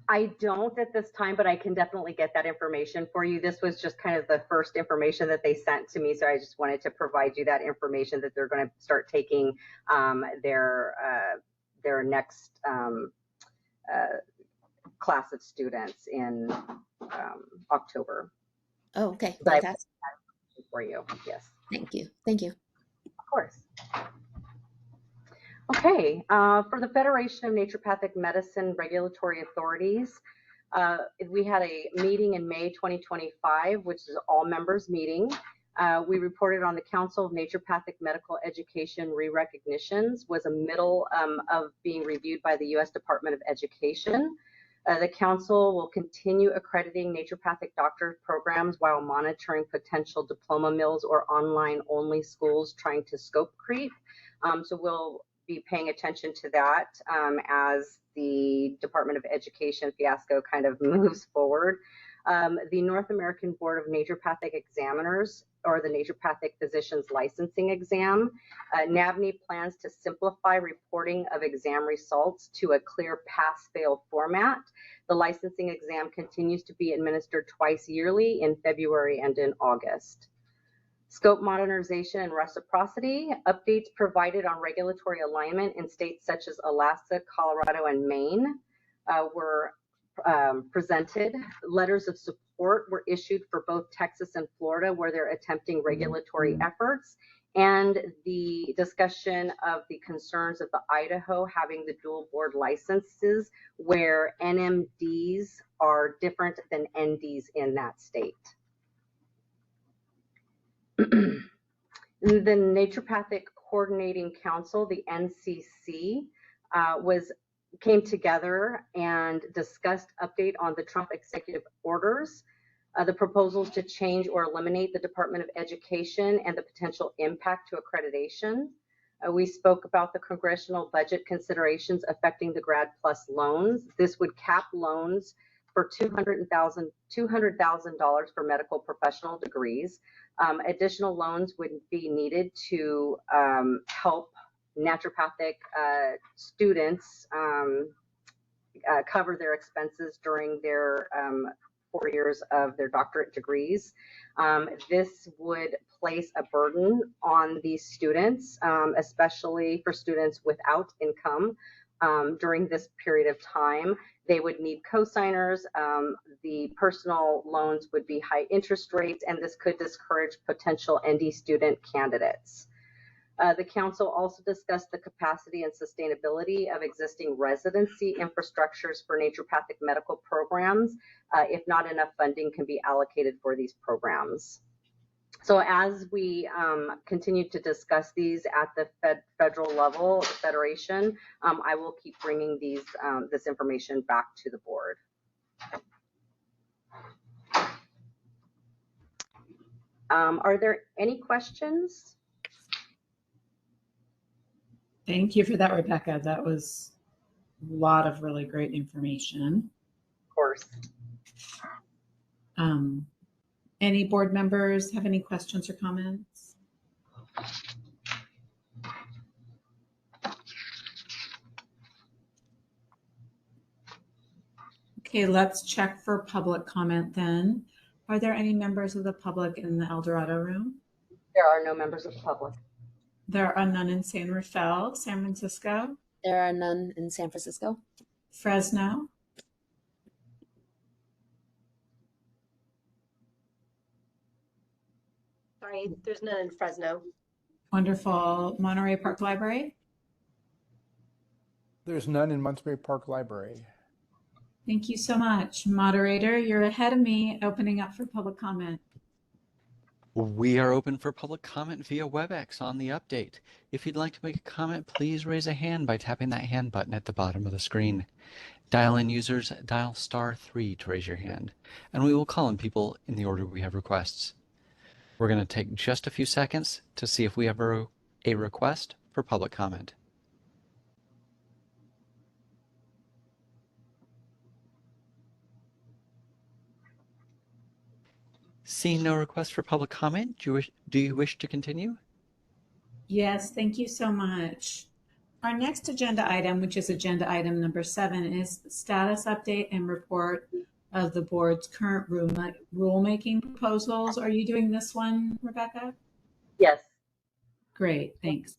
I don't at this time, but I can definitely get that information for you. This was just kind of the first information that they sent to me, so I just wanted to provide you that information that they're going to start taking their next class of students in October. Oh, okay, So fantastic. For you, yes. Thank you. Thank you. Of course. Okay, for the Federation of Naturopathic Medicine Regulatory Authorities, we had a meeting in May 2025, which is all members meeting. We reported on the Council of Naturopathic Medical Education re-recognitions was a middle of being reviewed by the U.S. Department of Education. The council will continue accrediting naturopathic doctor programs while monitoring potential diploma mills or online only schools trying to scope creep. So we'll be paying attention to that as the Department of Education fiasco kind of moves forward. The North American Board of Naturopathic Examiners, or the Naturopathic Physicians Licensing Exam, NAVNE plans to simplify reporting of exam results to a clear pass-fail format. The licensing exam continues to be administered twice yearly in February and in August. Scope modernization and reciprocity, updates provided on regulatory alignment in states such as Alaska, Colorado, and Maine were presented. Letters of support were issued for both Texas and Florida, where they're attempting regulatory efforts, and the discussion of the concerns of the Idaho having the dual board licenses, where NMDs are different than NDs in that state. The Naturopathic Coordinating Council, the NCC, came together and discussed update on the Trump executive orders, the proposals to change or eliminate the Department of Education, and the potential impact to accreditation. We spoke about the congressional budget considerations affecting the Grad Plus loans. This would cap loans for $200,000 for medical professional degrees. Additional loans would be needed to help naturopathic students cover their expenses during their 4 years of their doctorate degrees. This would place a burden on these students, especially for students without income during this period of time. They would need co-signers. The personal loans would be high interest rates, and this could discourage potential ND student candidates. The council also discussed the capacity and sustainability of existing residency infrastructures for naturopathic medical programs, if not enough funding can be allocated for these programs. So as we continue to discuss these at the federal level, the Federation, I will keep bringing this information back to the board. Are there any questions? Thank you for that, Rebecca. That was a lot of really great information. Of course. Any board members have any questions or comments? Okay, let's check for public comment then. Are there any members of the public in the El Dorado room? There are no members of the public. There are none in San Rafael, San Francisco. There are none in San Francisco. Fresno. Sorry, there's none in Fresno. Wonderful. Monterey Park Library. There's none in Monterey Park Library. Thank you so much. Moderator, you're ahead of me, opening up for public comment. We are open for public comment via WebEx on the update. If you'd like to make a comment, please raise a hand by tapping that hand button at the bottom of the screen. Dial-in users, dial *3 to raise your hand, and we will call on people in the order we have requests. We're going to take just a few seconds to see if we have a request for public comment. Seeing no request for public comment, do you wish to continue? Yes, thank you so much. Our next agenda item, which is agenda item number 7, is status update and report of the board's current rulemaking proposals. Are you doing this one, Rebecca? Yes. Great, thanks.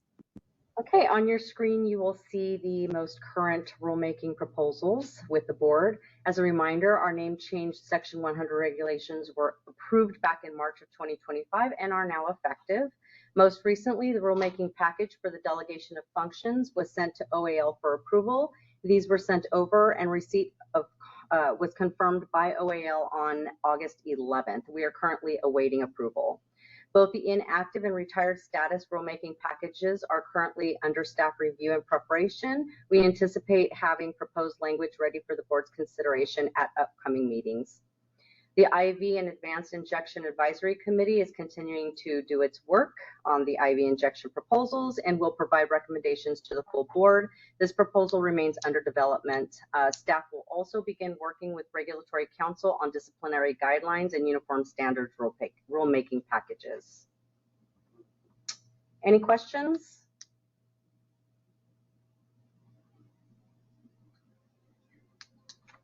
Okay, on your screen, you will see the most current rulemaking proposals with the board. As a reminder, our name change Section 100 regulations were approved back in March of 2025 and are now effective. Most recently, the rulemaking package for the delegation of functions was sent to OAL for approval. These were sent over and receipt of was confirmed by OAL on August 11th. We are currently awaiting approval. Both the inactive and retired status rulemaking packages are currently under staff review and preparation. We anticipate having proposed language ready for the board's consideration at upcoming meetings. The IV and Advanced Injection Advisory Committee is continuing to do its work on the IV injection proposals and will provide recommendations to the full board. This proposal remains under development. Staff will also begin working with Regulatory Council on disciplinary guidelines and uniform standards rulemaking packages. Any questions?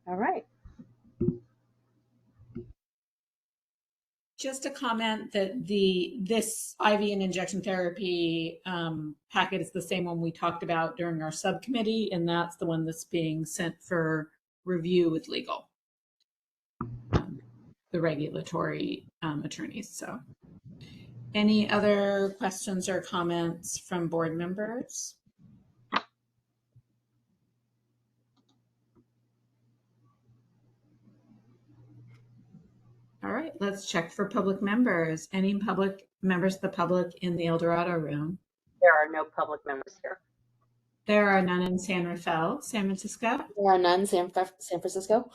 All right. Just a comment that this IV and injection therapy packet is the same one we talked about during our subcommittee, and that's the one that's being sent for review with legal, the regulatory attorneys. So, any other questions or comments from board members? All right, let's check for public members. Any public members of the public in the El Dorado room? There are no public members here. There are none in San Rafael, San Francisco. There are none San Francisco.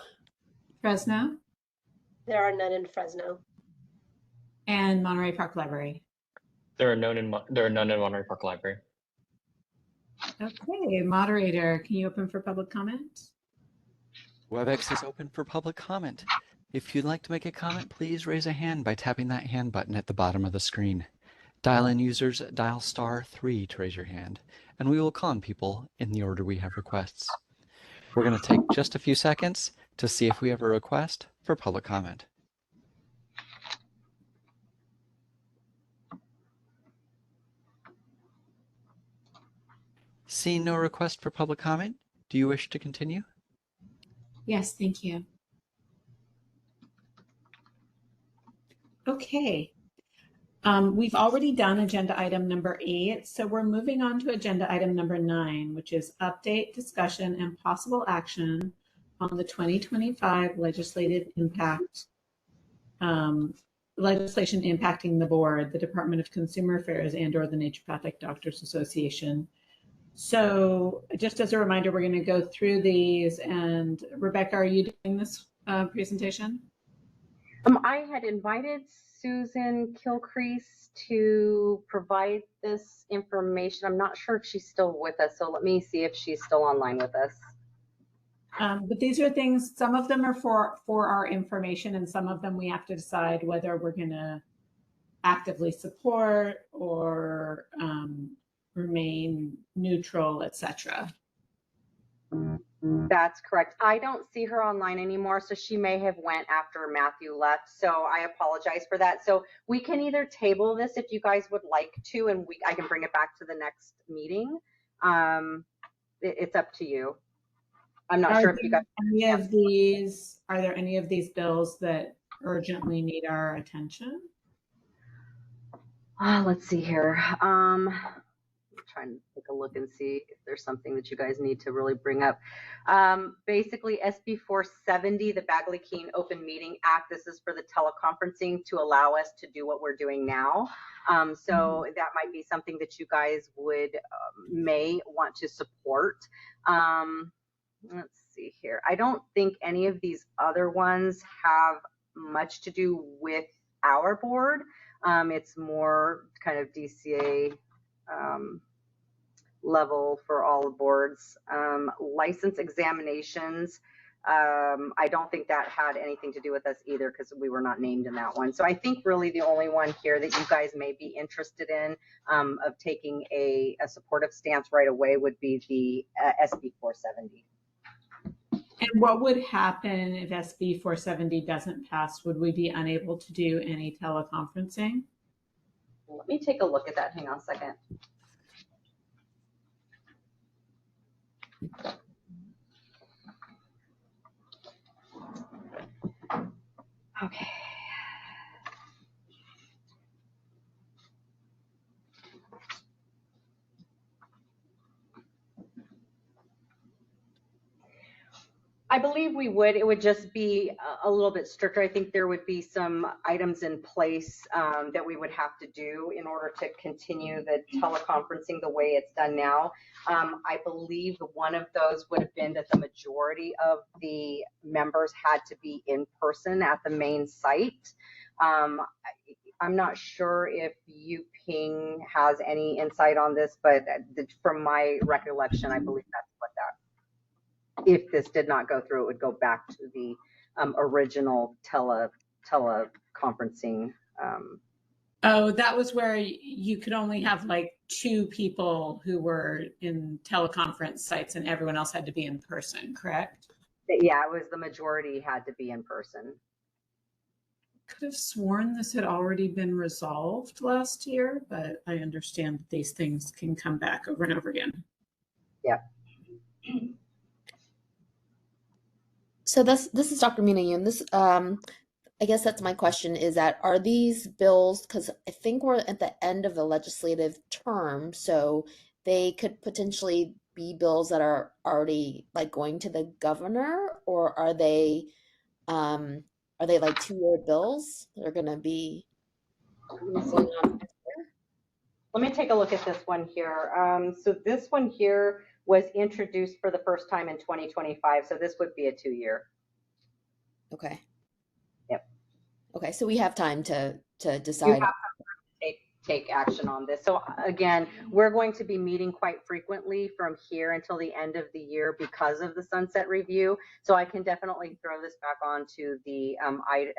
Fresno. There are none in Fresno. And Monterey Park Library. There are none in Monterey Park Library. Okay, moderator, can you open for public comment? WebEx is open for public comment. If you'd like to make a comment, please raise a hand by tapping that hand button at the bottom of the screen. Dial-in users, dial *3 to raise your hand, and we will call on people in the order we have requests. We're going to take just a few seconds to see if we have a request for public comment. Seeing no request for public comment, do you wish to continue? Yes, thank you. Okay. We've already done agenda item number 8, so we're moving on to agenda item number 9, which is update, discussion, and possible action on the 2025 legislative impact, legislation impacting the board, the Department of Consumer Affairs, and/or the Naturopathic Doctors Association. So just as a reminder, we're going to go through these. And Rebecca, are you doing this presentation? I had invited Susan Kilcrease to provide this information. I'm not sure if she's still with us, so let me see if she's still online with us. But these are things, some of them are for our information, and some of them we have to decide whether we're going to actively support or remain neutral, etc. That's correct. I don't see her online anymore, so she may have went after Matthew left. So I apologize for that. So we can either table this if you guys would like to, and I can bring it back to the next meeting. It's up to you. I'm not sure if you guys. Are there any of these bills that urgently need our attention? Let's see here. trying to take a look and see if there's something that you guys need to really bring up. Basically, SB 470, the Bagley-Keene Open Meeting Act, this is for the teleconferencing to allow us to do what we're doing now. So that might be something that you guys would may want to support. Let's see here. I don't think any of these other ones have much to do with our board. It's more kind of DCA level for all the boards. License examinations, I don't think that had anything to do with us either because we were not named in that one. So I think really the only one here that you guys may be interested in of taking a supportive stance right away would be the SB 470. And what would happen if SB 470 doesn't pass? Would we be unable to do any teleconferencing? Let me take a look at that. Hang on a second. Okay. I believe we would. It would just be a little bit stricter. I think there would be some items in place that we would have to do in order to continue the teleconferencing the way it's done now. I believe one of those would have been that the majority of the members had to be in person at the main site. I'm not sure if Ping has any insight on this, but from my recollection, I believe that's what that. If this did not go through, it would go back to the original teleconferencing. Oh, that was where you could only have like 2 people who were in teleconference sites and everyone else had to be in person, correct? Yeah, it was the majority had to be in person. Could have sworn this had already been resolved last year, but I understand that these things can come back over and over again. Yeah. So this is Dr. Mina Yoon. This I guess that's my question is that are these bills, because I think we're at the end of the legislative term, so they could potentially be bills that are already like going to the governor, or are they like 2-year bills that are gonna be going on next year? Let me take a look at this one here. So this one here was introduced for the first time in 2025. So this would be a 2-year. Okay. Yep. Okay, so we have time to decide. You have to take action on this. So again, we're going to be meeting quite frequently from here until the end of the year because of the sunset review. So I can definitely throw this back onto the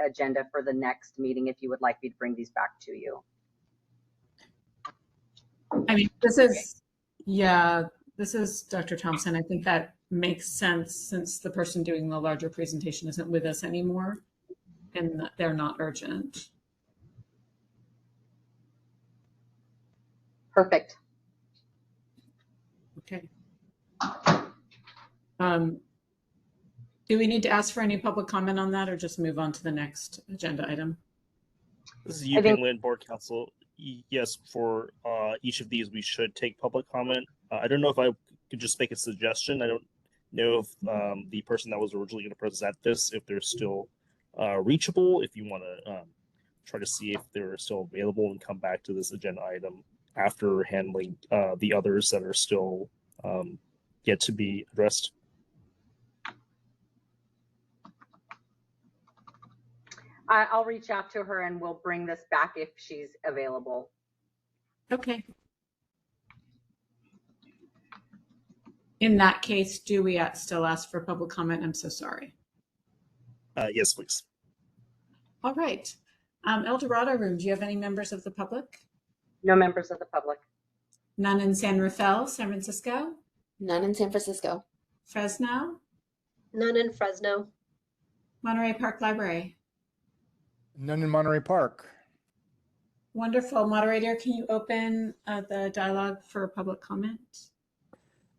agenda for the next meeting if you would like me to bring these back to you. I mean, this is, yeah, this is Dr. Thompson. I think that makes sense since the person doing the larger presentation isn't with us anymore and they're not urgent. Perfect. Okay. Do we need to ask for any public comment on that or just move on to the next agenda item? This is Yuping Lin, Board Counsel. Yes, for each of these, we should take public comment. I don't know if I could just make a suggestion. I don't know if the person that was originally going to present this, if they're still reachable, if you want to try to see if they're still available and come back to this agenda item after handling the others that are still yet to be addressed. I'll reach out to her and we'll bring this back if she's available. Okay. In that case, do we still ask for public comment? I'm so sorry. Yes, please. All right. El Dorado Room, do you have any members of the public? No members of the public. None in San Rafael, San Francisco? None in San Francisco. Fresno? None in Fresno. Monterey Park Library? None in Monterey Park. Wonderful. Moderator, can you open the dialogue for public comment?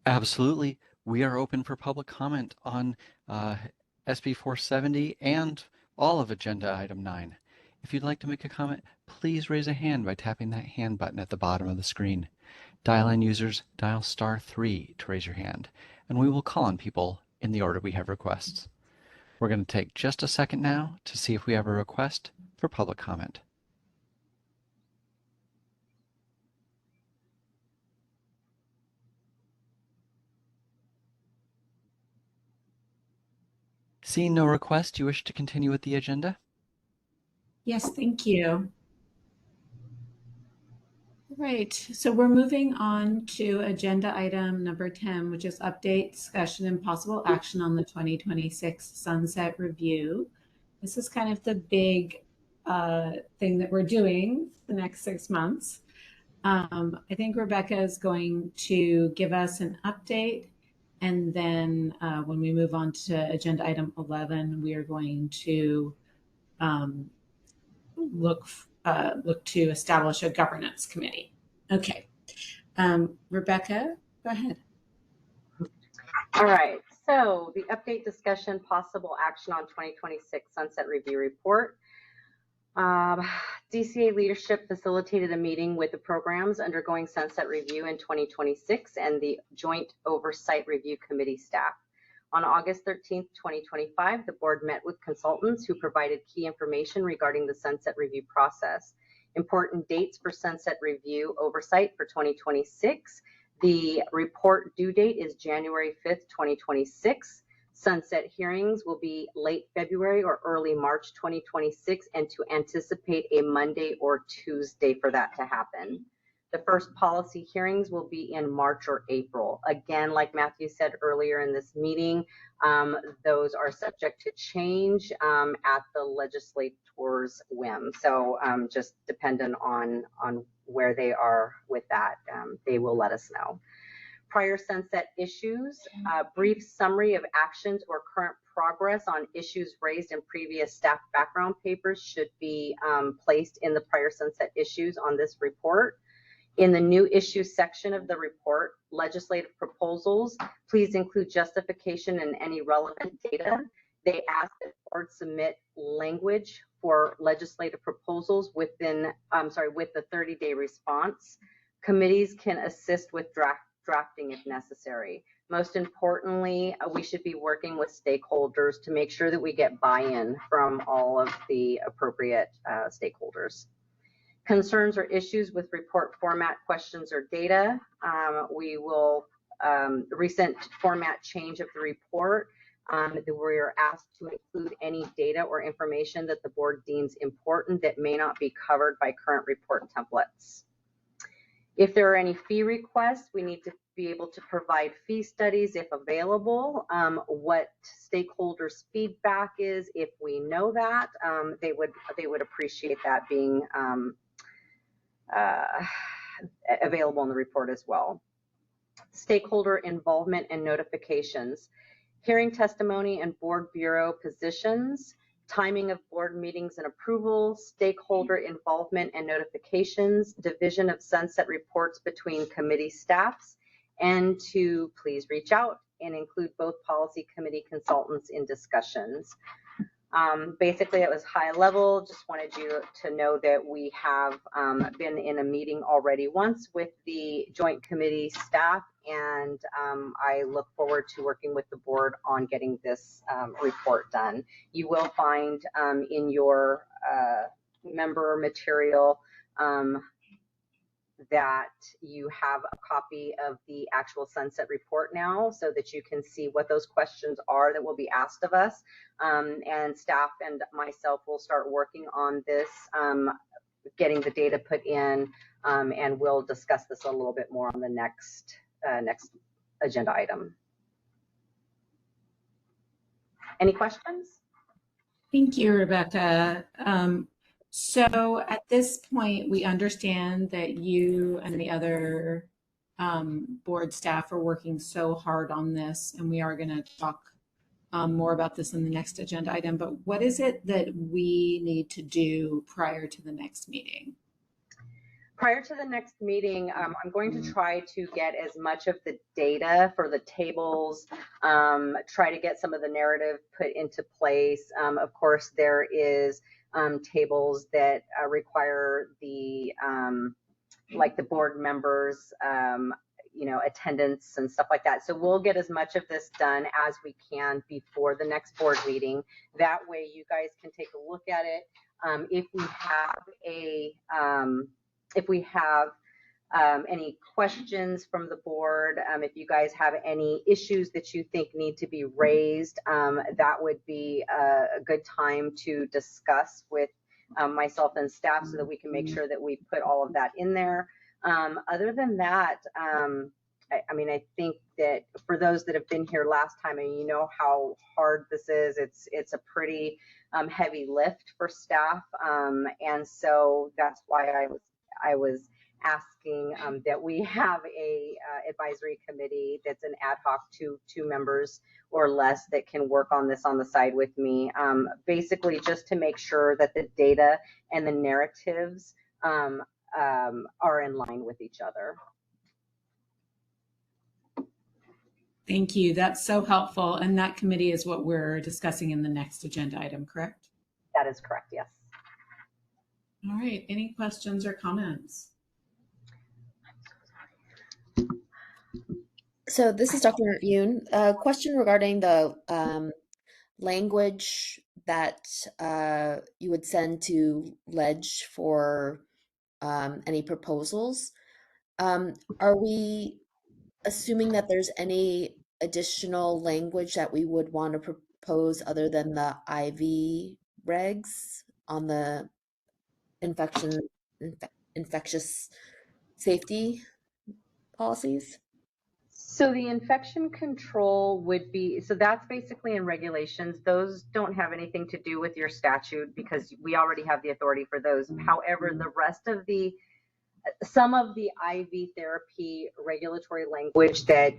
Absolutely. We are open for public comment on SB 470 and all of Agenda Item 9. If you'd like to make a comment, please raise a hand by tapping that hand button at the bottom of the screen. Dial-in users, dial *3 to raise your hand, and we will call on people in the order we have requests. We're going to take just a second now to see if we have a request for public comment. Seeing no request, you wish to continue with the agenda? Yes, thank you. Right, so we're moving on to agenda item number 10, which is update, discussion, and possible action on the 2026 Sunset Review. This is kind of the big thing that we're doing the next 6 months. I think Rebecca is going to give us an update, and then when we move on to agenda item 11, we are going to look to establish a governance committee. Okay, Rebecca, go ahead. All right, so the update, discussion, possible action on 2026 Sunset Review Report. DCA leadership facilitated a meeting with the programs undergoing Sunset Review in 2026 and the Joint Oversight Review Committee staff. On August 13th, 2025, the board met with consultants who provided key information regarding the Sunset Review process. Important dates for Sunset Review oversight for 2026. The report due date is January 5th, 2026. Sunset hearings will be late February or early March 2026, and to anticipate a Monday or Tuesday for that to happen. The first policy hearings will be in March or April. Again, like Matthew said earlier in this meeting, those are subject to change at the legislator's whim. So just dependent on where they are with that, they will let us know. Prior sunset issues, a brief summary of actions or current progress on issues raised in previous staff background papers should be placed in the prior sunset issues on this report. In the new issues section of the report, legislative proposals, please include justification and any relevant data. They ask that the board submit language for legislative proposals with the 30-day response. Committees can assist with drafting if necessary. Most importantly, we should be working with stakeholders to make sure that we get buy-in from all of the appropriate stakeholders. Concerns or issues with report format, questions, or data. We will, recent format change of the report, we are asked to include any data or information that the board deems important that may not be covered by current report templates. If there are any fee requests, we need to be able to provide fee studies if available. What stakeholders' feedback is, if we know that, they would appreciate that being available in the report as well. Stakeholder involvement and notifications. Hearing testimony and board bureau positions. Timing of board meetings and approvals, stakeholder involvement and notifications, division of sunset reports between committee staffs, and to please reach out and include both policy committee consultants in discussions. Basically, it was high level. Just wanted you to know that we have been in a meeting already once with the joint committee staff, and I look forward to working with the board on getting this report done. You will find in your member material that you have a copy of the actual sunset report now, so that you can see what those questions are that will be asked of us, and staff and myself will start working on this, getting the data put in, and we'll discuss this a little bit more on the next agenda item. Any questions? Thank you, Rebecca. So at this point, we understand that you and the other board staff are working so hard on this, and we are going to talk more about this in the next agenda item. But what is it that we need to do prior to the next meeting? Prior to the next meeting, I'm going to try to get as much of the data for the tables, try to get some of the narrative put into place. Of course, there is tables that require the like the board members, you know, attendance and stuff like that. So we'll get as much of this done as we can before the next board meeting. That way you guys can take a look at it. If we have any questions from the board, if you guys have any issues that you think need to be raised, that would be a good time to discuss with myself and staff so that we can make sure that we put all of that in there. Other than that, I mean, I think that for those that have been here last time, and you know how hard this is, it's a pretty heavy lift for staff, and so that's why I was asking that we have a advisory committee that's an ad hoc two members or less that can work on this on the side with me, basically just to make sure that the data and the narratives are in line with each other. Thank you. That's so helpful. And that committee is what we're discussing in the next agenda item, correct? That is correct, yes. All right. Any questions or comments? So this is Dr. Yoon. A question regarding the language that you would send to Ledge for any proposals. Are we assuming that there's any additional language that we would want to propose other than the IV regs on the infectious safety policies? So the infection control would be, so that's basically in regulations. Those don't have anything to do with your statute because we already have the authority for those. However, the rest of some of the IV therapy regulatory language that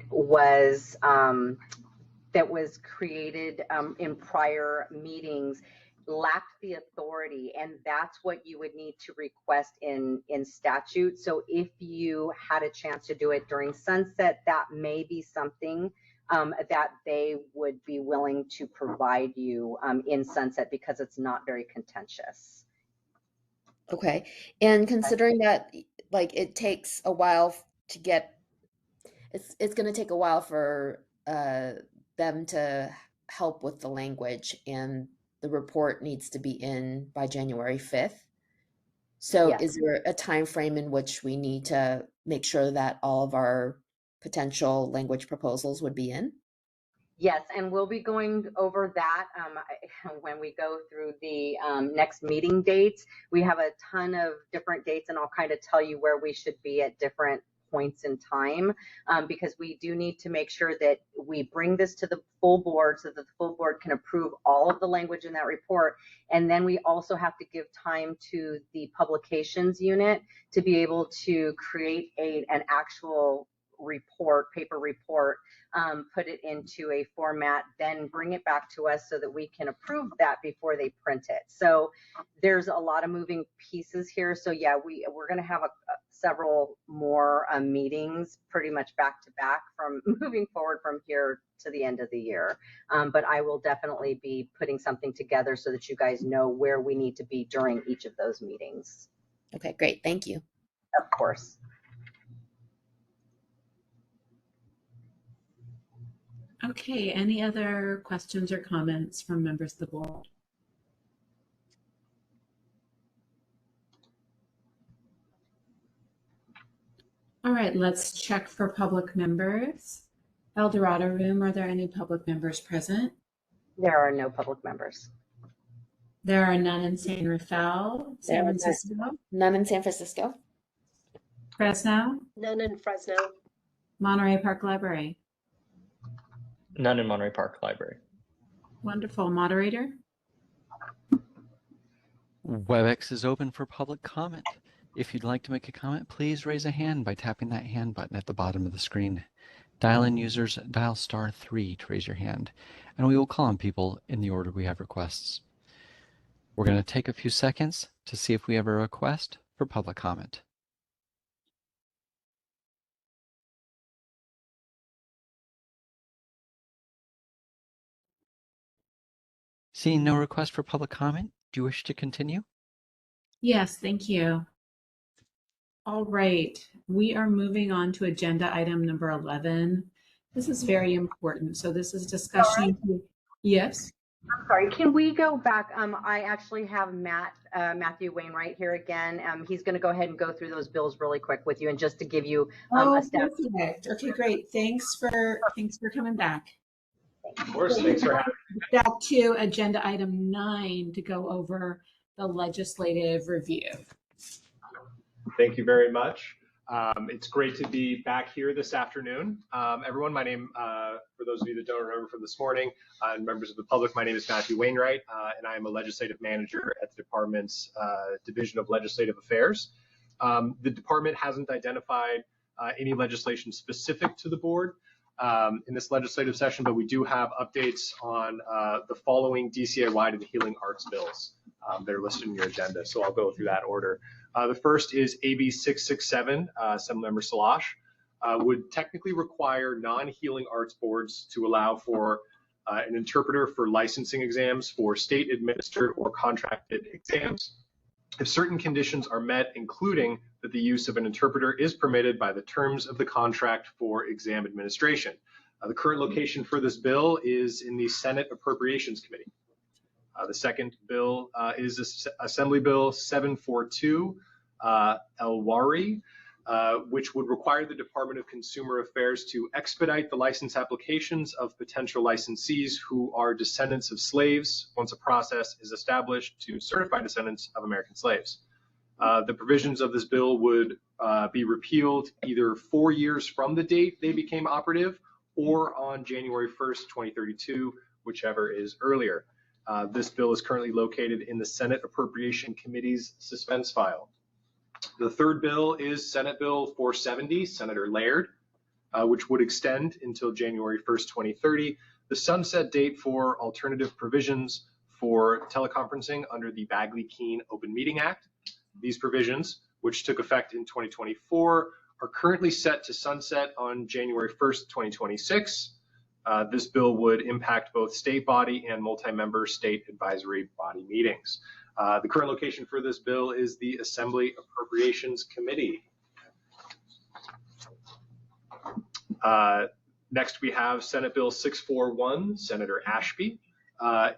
was created in prior meetings lacked the authority, and that's what you would need to request in statute. So if you had a chance to do it during sunset, that may be something that they would be willing to provide you in sunset because it's not very contentious. Okay. And considering that like it takes a while to get, it's going to take a while for them to help with the language, and the report needs to be in by January 5th. So Yes. is there a time frame in which we need to make sure that all of our potential language proposals would be in? Yes, and we'll be going over that when we go through the next meeting dates. We have a ton of different dates, and I'll kind of tell you where we should be at different points in time, because we do need to make sure that we bring this to the full board so that the full board can approve all of the language in that report. And then we also have to give time to the publications unit to be able to create an actual report, paper report, put it into a format, then bring it back to us so that we can approve that before they print it. So there's a lot of moving pieces here. So yeah, we're going to have several more meetings pretty much back to back from moving forward from here to the end of the year. But I will definitely be putting something together so that you guys know where we need to be during each of those meetings. Okay, great. Thank you. Of course. Okay, any other questions or comments from members of the board? All right, let's check for public members. El Dorado room, are there any public members present? There are no public members. There are none in San Rafael, San Francisco? None in San Francisco. Fresno? None in Fresno. Monterey Park Library? None in Monterey Park Library. Wonderful. Moderator? WebEx is open for public comment. If you'd like to make a comment, please raise a hand by tapping that hand button at the bottom of the screen. Dial-in users dial *3 to raise your hand, and we will call on people in the order we have requests. We're going to take a few seconds to see if we have a request for public comment. Seeing no request for public comment, do you wish to continue? Yes, thank you. All right, we are moving on to agenda item number 11. This is very important. So this is discussion. Yes. I'm sorry, can we go back? I actually have Matthew Wainwright here again. He's going to go ahead and go through those bills really quick with you, and just to give you a step. Perfect. Okay, great. Thanks for coming back. Of course, thanks for having me. Back to agenda item 9 to go over the legislative review. Thank you very much. It's great to be back here this afternoon. Everyone, my name, for those of you that don't remember from this morning, and members of the public, my name is Matthew Wainwright, and I am a legislative manager at the department's Division of Legislative Affairs. The department hasn't identified any legislation specific to the board in this legislative session, but we do have updates on the following DCA-wide and healing arts bills. They're listed in your agenda, so I'll go through that order. The first is AB 667, Assemblymember Salash, would technically require non-healing arts boards to allow for an interpreter for licensing exams for state administered or contracted exams if certain conditions are met, including that the use of an interpreter is permitted by the terms of the contract for exam administration. The current location for this bill is in the Senate Appropriations Committee. The second bill is Assembly Bill 742, El-Wari, which would require the Department of Consumer Affairs to expedite the license applications of potential licensees who are descendants of slaves once a process is established to certify descendants of American slaves. The provisions of this bill would be repealed either 4 years from the date they became operative or on January 1st, 2032, whichever is earlier. This bill is currently located in the Senate Appropriation Committee's suspense file. The third bill is Senate Bill 470, Senator Laird, which would extend until January 1st, 2030, the sunset date for alternative provisions for teleconferencing under the Bagley-Keene Open Meeting Act. These provisions, which took effect in 2024, are currently set to sunset on January 1st, 2026. This bill would impact both state body and multi-member state advisory body meetings. The current location for this bill is the Assembly Appropriations Committee. Next, we have Senate Bill 641, Senator Ashby.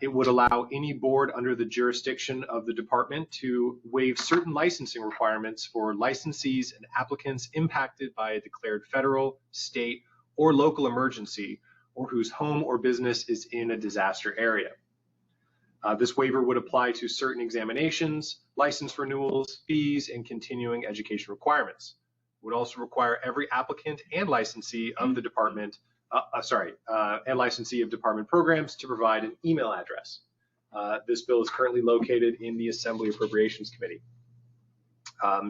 It would allow any board under the jurisdiction of the department to waive certain licensing requirements for licensees and applicants impacted by a declared federal, state, or local emergency, or whose home or business is in a disaster area. This waiver would apply to certain examinations, license renewals, fees, and continuing education requirements. It would also require every applicant and licensee of the department, and licensee of department programs to provide an email address. This bill is currently located in the Assembly Appropriations Committee.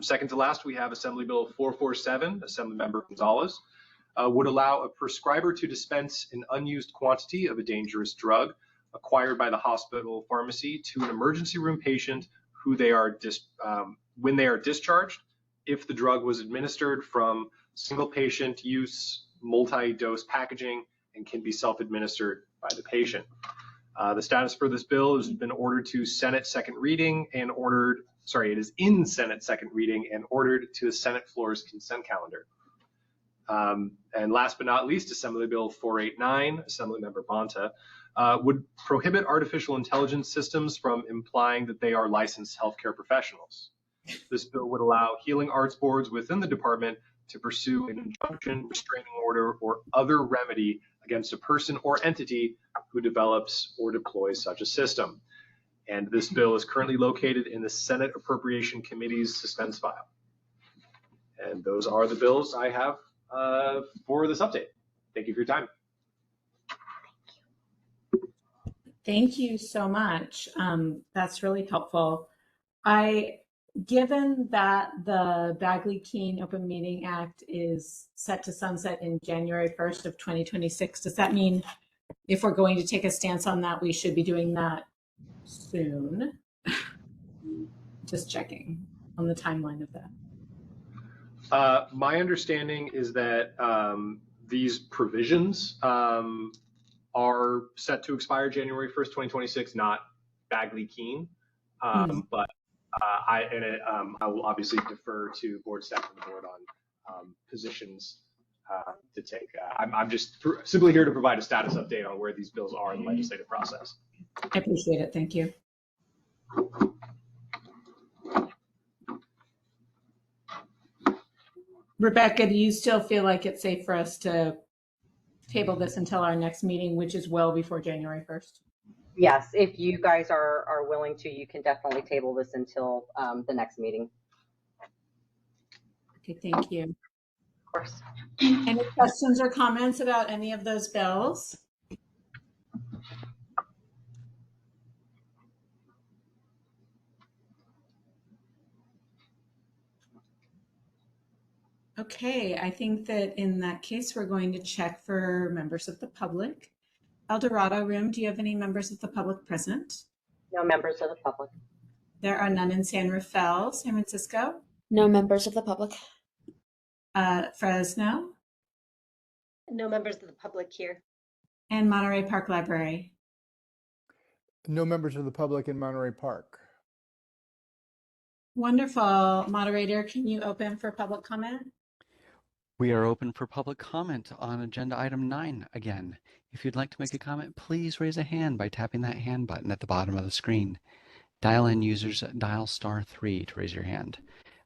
Second to last, we have Assembly Bill 447, Assemblymember Gonzalez, would allow a prescriber to dispense an unused quantity of a dangerous drug acquired by the hospital pharmacy to an emergency room patient who they are when they are discharged, if the drug was administered from single patient use, multi-dose packaging, and can be self-administered by the patient. The status for this bill has been ordered to Senate second reading and ordered, it is in Senate second reading and ordered to the Senate floor's consent calendar. And last but not least, Assembly Bill 489, Assemblymember Bonta, would prohibit artificial intelligence systems from implying that they are licensed healthcare professionals. This bill would allow healing arts boards within the department to pursue an injunction, restraining order, or other remedy against a person or entity who develops or deploys such a system. And this bill is currently located in the Senate Appropriation Committee's suspense file. And those are the bills I have for this update. Thank you for your time. Thank you so much. That's really helpful. Given that the Bagley-Keene Open Meeting Act is set to sunset in January 1st of 2026, does that mean if we're going to take a stance on that, we should be doing that soon? Just checking on the timeline of that. My understanding is that these provisions are set to expire January 1st, 2026, not Bagley-Keene, but I will obviously defer to board staff and the board on positions to take. I'm just simply here to provide a status update on where these bills are in the legislative process. I appreciate it. Thank you. Rebecca, do you still feel like it's safe for us to table this until our next meeting, which is well before January 1st? Yes, if you guys are willing to, you can definitely table this until the next meeting. Okay, thank you. Of course. Any questions or comments about any of those bills? Okay, I think that in that case, we're going to check for members of the public. El Dorado room, do you have any members of the public present? No members of the public. There are none in San Rafael, San Francisco. No members of the public. Fresno. No members of the public here. And Monterey Park Library. No members of the public in Monterey Park. Wonderful. Moderator, can you open for public comment? We are open for public comment on agenda item 9 again. If you'd like to make a comment, please raise a hand by tapping that hand button at the bottom of the screen. Dial-in users dial *3 to raise your hand,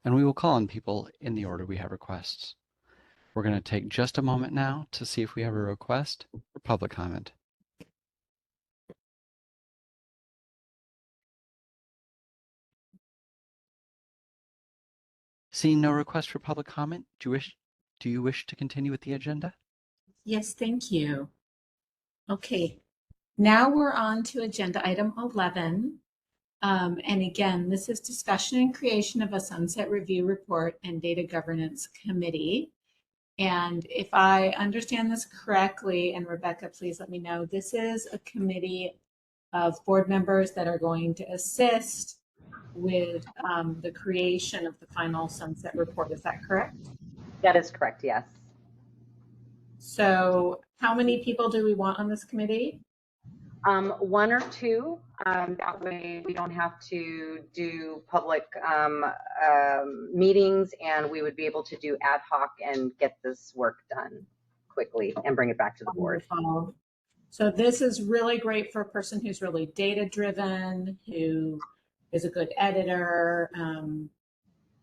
and we will call on people in the order we have requests. We're going to take just a moment now to see if we have a request for public comment. Seeing no request for public comment, do you wish to continue with the agenda? Yes, thank you. Okay, now we're on to agenda item 11. And again, this is discussion and creation of a sunset review report and data governance committee. And if I understand this correctly, and Rebecca, please let me know, this is a committee of board members that are going to assist with the creation of the final sunset report. Is that correct? That is correct, yes. So how many people do we want on this committee? 1 or 2. That way we don't have to do public meetings, and we would be able to do ad hoc and get this work done quickly and bring it back to the board. Wonderful. So this is really great for a person who's really data driven, who is a good editor,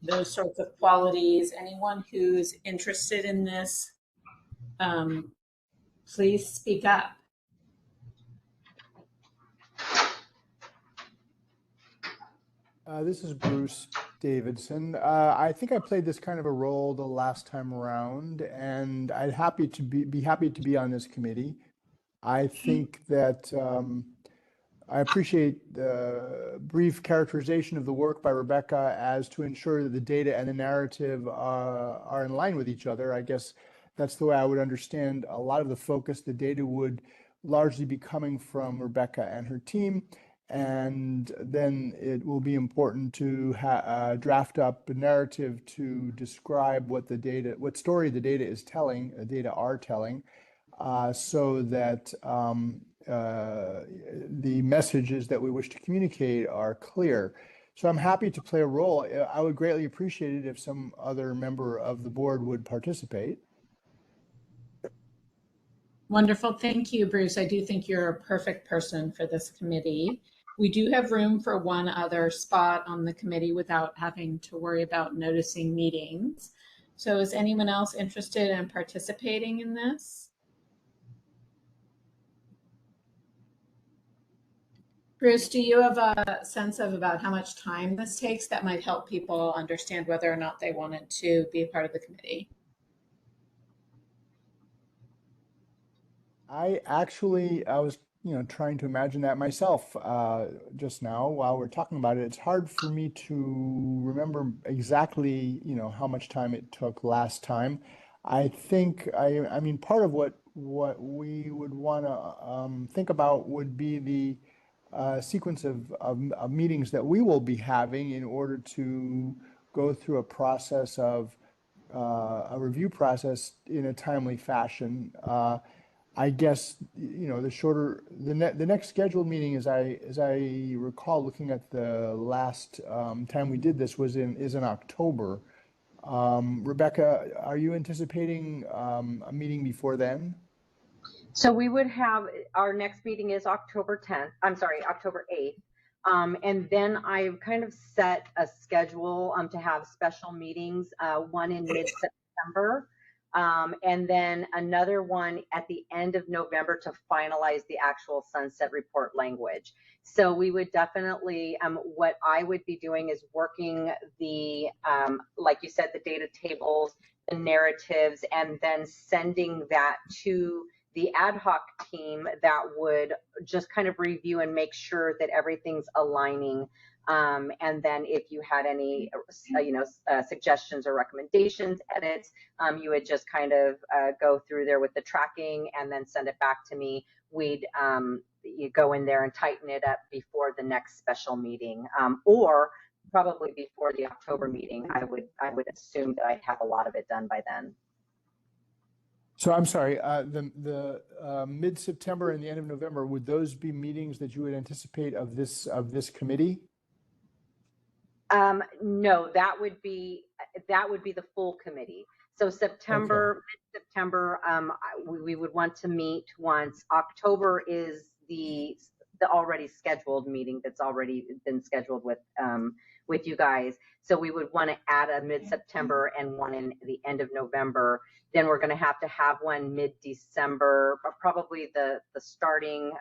those sorts of qualities. Anyone who's interested in this, please speak up. This is Bruce Davidson. I think I played this kind of a role the last time around, and I'd be happy to be on this committee. I think that I appreciate the brief characterization of the work by Rebecca as to ensure that the data and the narrative are in line with each other. I guess that's the way I would understand a lot of the focus. The data would largely be coming from Rebecca and her team. And then it will be important to draft up a narrative to describe what story the data is telling, the data are telling, so that the messages that we wish to communicate are clear. So I'm happy to play a role. I would greatly appreciate it if some other member of the board would participate. Wonderful. Thank you, Bruce. I do think you're a perfect person for this committee. We do have room for one other spot on the committee without having to worry about noticing meetings. So is anyone else interested in participating in this? Bruce, do you have a sense of about how much time this takes? That might help people understand whether or not they wanted to be a part of the committee. I was trying to imagine that myself just now while we're talking about it. It's hard for me to remember exactly, how much time it took last time. I think, I mean, part of what we would want to think about would be the sequence of meetings that we will be having in order to go through a process of a review process in a timely fashion. I guess, the next scheduled meeting, as I recall, looking at the last time we did this is in October. Rebecca, are you anticipating a meeting before then? So we would have, our next meeting is October 10th, I'm sorry, October 8th. And then I've kind of set a schedule to have special meetings, one in mid-September, and then another one at the end of November to finalize the actual sunset report language. So we would definitely, what I would be doing is working the, like you said, the data tables, the narratives, and then sending that to the ad hoc team that would just kind of review and make sure that everything's aligning. And then if you had any, suggestions or recommendations, edits, you would just kind of go through there with the tracking and then send it back to me. We'd you go in there and tighten it up before the next special meeting, or probably before the October meeting. I would assume that I'd have a lot of it done by then. So I'm sorry, the mid-September and the end of November, would those be meetings that you would anticipate of this committee? No, that would be the full committee. So September, mid-September, we would want to meet once. October is the already scheduled meeting that's already been scheduled with you guys. So we would want to add a mid-September and one in the end of November. Then we're going to have one mid-December, probably the starting,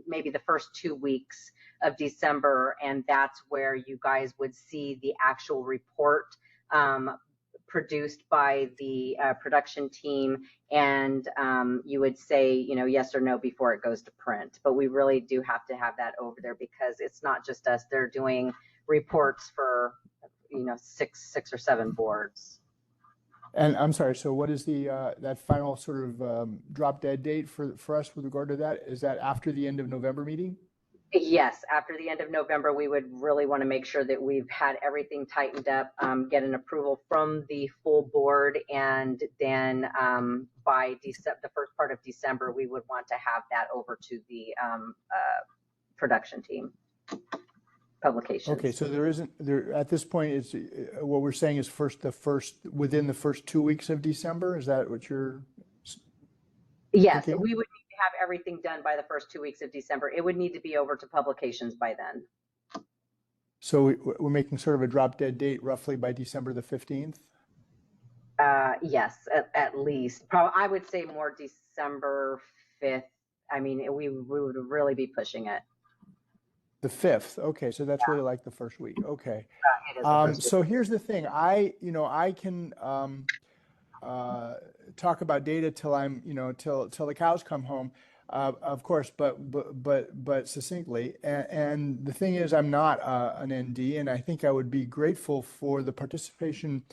maybe the first 2 weeks of December, and that's where you guys would see the actual report produced by the production team, and you would say, yes or no before it goes to print. But we really do have to have that over there because it's not just us. They're doing reports for, 6 or 7 boards. And I'm sorry, so what is the that final sort of drop dead date for us with regard to that? Is that after the end of November meeting? Yes, after the end of November, we would really want to make sure that we've had everything tightened up, get an approval from the full board, and then by the first part of December, we would want to have that over to the production team. Publications. Okay, so there at this point is what we're saying is within the first 2 weeks of December. Is that what you're? Yes, thinking? we would need to have everything done by the first 2 weeks of December. It would need to be over to publications by then. So we're making sort of a drop dead date roughly by December the 15th. Yes, at least. Probably, I would say more December 5th. I mean, we would really be pushing it. The 5th. Okay, so that's really like the first week. Okay. It is the first week. So here's the thing. I can talk about data till I'm, till the cows come home, of course, but succinctly. And the thing is, I'm not an ND, and I think I would be grateful for the participation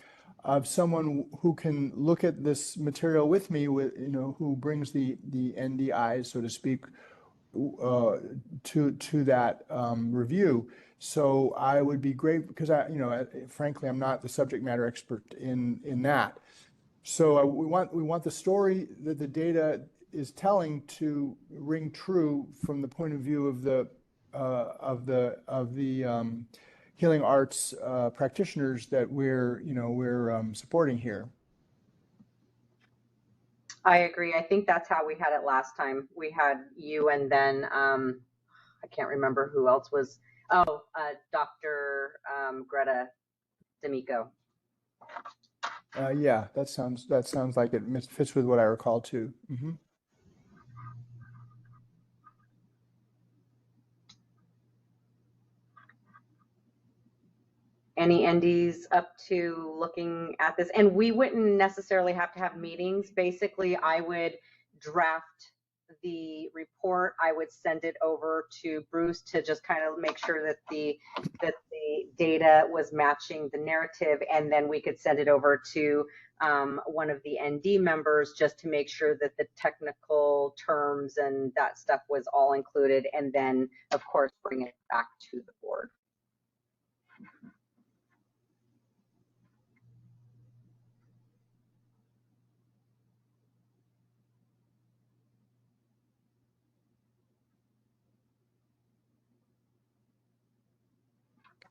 of someone who can look at this material with me, who brings the ND eyes, so to speak, to that review. So I would be great because frankly, I'm not the subject matter expert in that. So we want the story that the data is telling to ring true from the point of view of the healing arts practitioners that we're supporting here. I agree. I think that's how we had it last time. We had you, and then I can't remember who else was. Oh, Dr. Greta D'Amico. Yeah, that sounds like it fits with what I recall too. Mm-hmm. Any NDs up to looking at this? And we wouldn't necessarily have to have meetings. Basically, I would draft the report. I would send it over to Bruce to just kind of make sure that the data was matching the narrative, and then we could send it over to one of the ND members just to make sure that the technical terms and that stuff was all included, and then of course bring it back to the board.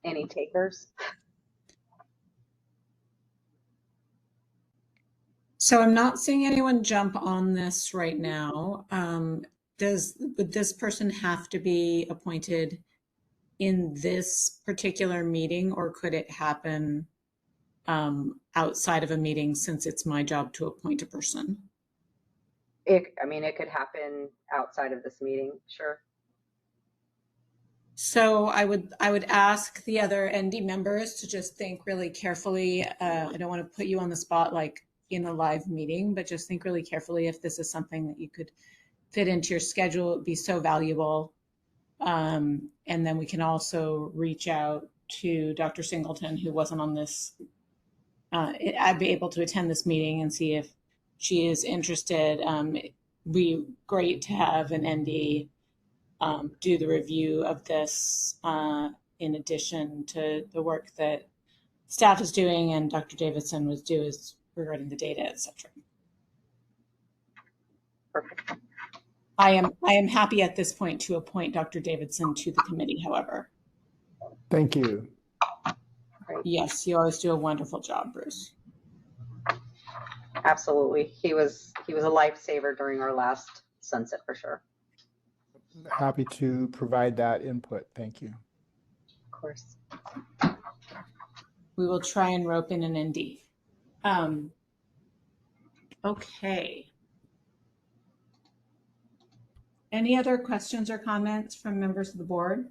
Any takers? So I'm not seeing anyone jump on this right now. Would this person have to be appointed in this particular meeting, or could it happen outside of a meeting, since it's my job to appoint a person? I mean, it could happen outside of this meeting, sure. So I would ask the other ND members to just think really carefully. I don't want to put you on the spot like in a live meeting, but just think really carefully if this is something that you could fit into your schedule. It would be so valuable. And then we can also reach out to Dr. Singleton, who wasn't on this. I'd be able to attend this meeting and see if she is interested. It'd be great to have an ND do the review of this in addition to the work that staff is doing and Dr. Davidson was doing regarding the data, etc. Perfect. I am happy at this point to appoint Dr. Davidson to the committee, however. Thank you. Yes, you always do a wonderful job, Bruce. Absolutely. He was a lifesaver during our last sunset for sure. Happy to provide that input. Thank you. Of course. We will try and rope in an ND. Okay. Any other questions or comments from members of the board?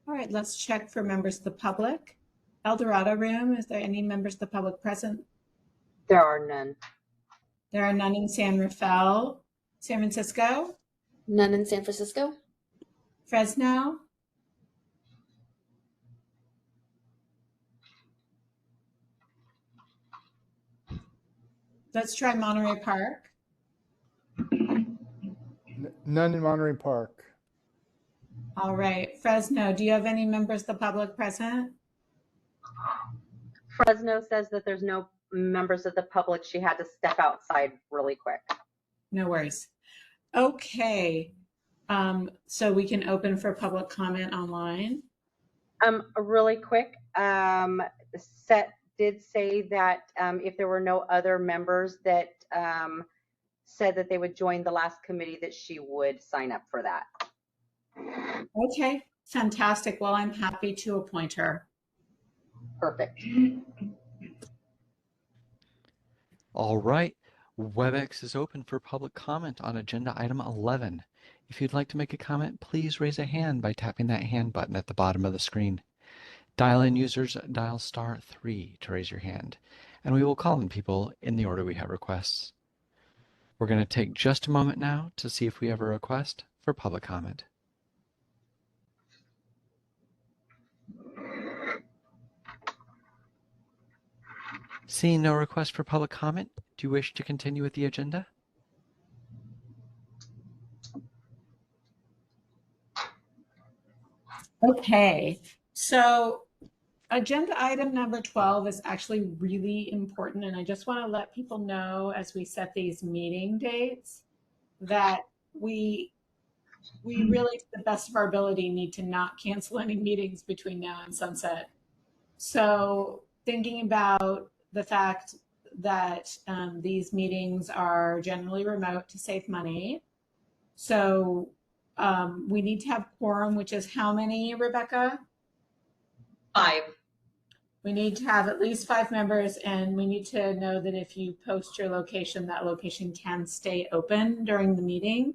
All right, let's check for members of the public. El Dorado room, is there any members of the public present? There are none. There are none in San Rafael. San Francisco? None in San Francisco. Fresno? Let's try Monterey Park. None in Monterey Park. All right, Fresno, do you have any members of the public present? Fresno says that there's no members of the public. She had to step outside really quick. No worries. Okay, so we can open for public comment online. Really quick, Set did say that if there were no other members that said that they would join the last committee, that she would sign up for that. Okay, fantastic. Well, I'm happy to appoint her. Perfect. All right. WebEx is open for public comment on agenda item 11. If you'd like to make a comment, please raise a hand by tapping that hand button at the bottom of the screen. Dial-in users dial *3 to raise your hand, and we will call on people in the order we have requests. We're going to take just a moment now to see if we have a request for public comment. Seeing no request for public comment, do you wish to continue with the agenda? Okay, so agenda item number 12 is actually really important, and I just want to let people know as we set these meeting dates that we really, to the best of our ability, need to not cancel any meetings between now and sunset. So thinking about the fact that these meetings are generally remote to save money. So we need to have quorum, which is how many, Rebecca? 5. We need to have at least 5 members, and we need to know that if you post your location, that location can stay open during the meeting.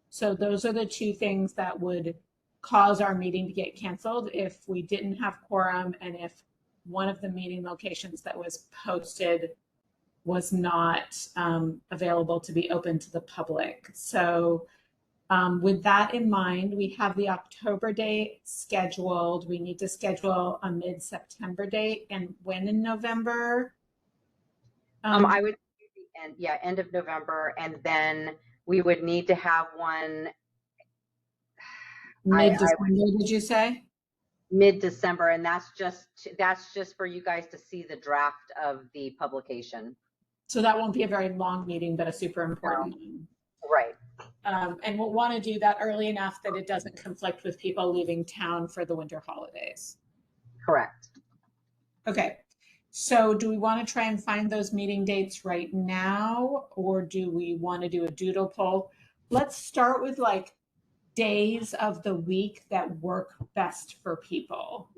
So those are the 2 things that would cause our meeting to get canceled if we didn't have quorum and if one of the meeting locations that was posted was not available to be open to the public. So with that in mind, we have the October date scheduled. We need to schedule a mid-September date. And when in November? I would do the end of November, and then we would need to have one. Mid-December, did you say? Mid-December, and that's just for you guys to see the draft of the publication. So that won't be a very long meeting, but a super important one. Right. And we'll want to do that early enough that it doesn't conflict with people leaving town for the winter holidays. Correct. Okay. So do we want to try and find those meeting dates right now, or do we want to do a doodle poll? Let's start with like days of the week that work best for people.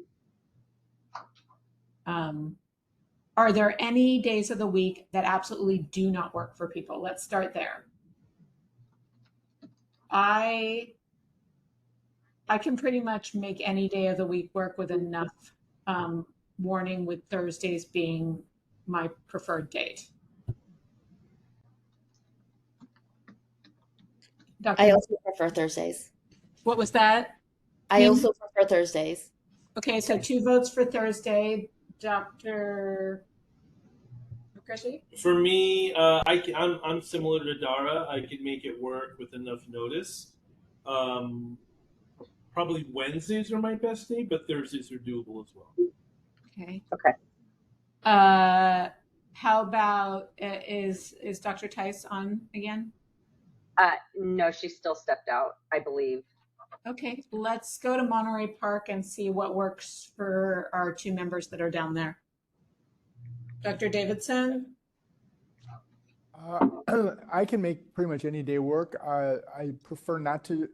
Are there any days of the week that absolutely do not work for people? Let's start there. I can pretty much make any day of the week work with enough warning, with Thursdays being my preferred date. I also prefer Thursdays. What was that? I also prefer Thursdays. Okay, so 2 votes for Thursday. Dr. Mukherjee? For me, I'm similar to Dara. I could make it work with enough notice. Probably Wednesdays are my best day, but Thursdays are doable as well. Okay. Okay. How about is Dr. Tice on again? No, she still stepped out, I believe. Okay, let's go to Monterey Park and see what works for our 2 members that are down there. Dr. Davidson? I can make pretty much any day work. I prefer not to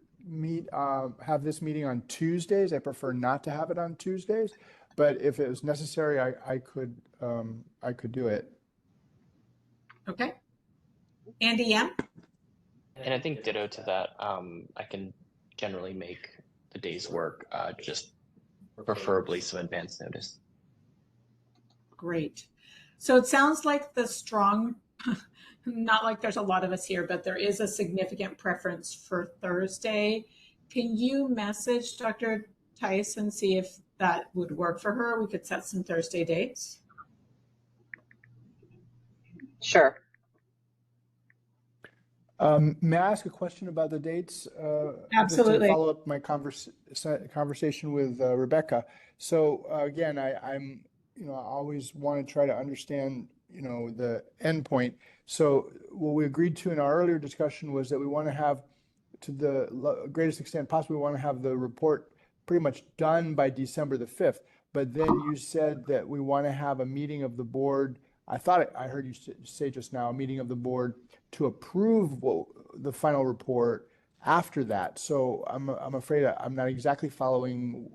have this meeting on Tuesdays. I prefer not to have it on Tuesdays, but if it was necessary, I could do it. Okay. Andy M? And I think ditto to that. I can generally make the days work, just preferably some advance notice. Great. So it sounds like the strong, not like there's a lot of us here, but there is a significant preference for Thursday. Can you message Dr. Tice and see if that would work for her? We could set some Thursday dates. Sure. May I ask a question about the dates? Absolutely. Just to follow up my conversation with Rebecca. So again, I'm I always want to try to understand the end point. So what we agreed to in our earlier discussion was that we want to have, to the greatest extent possible, we want to have the report pretty much done by December the 5th. But then you said that we want to have a meeting of the board. I thought I heard you say just now, a meeting of the board to approve the final report after that. So I'm afraid I'm not exactly following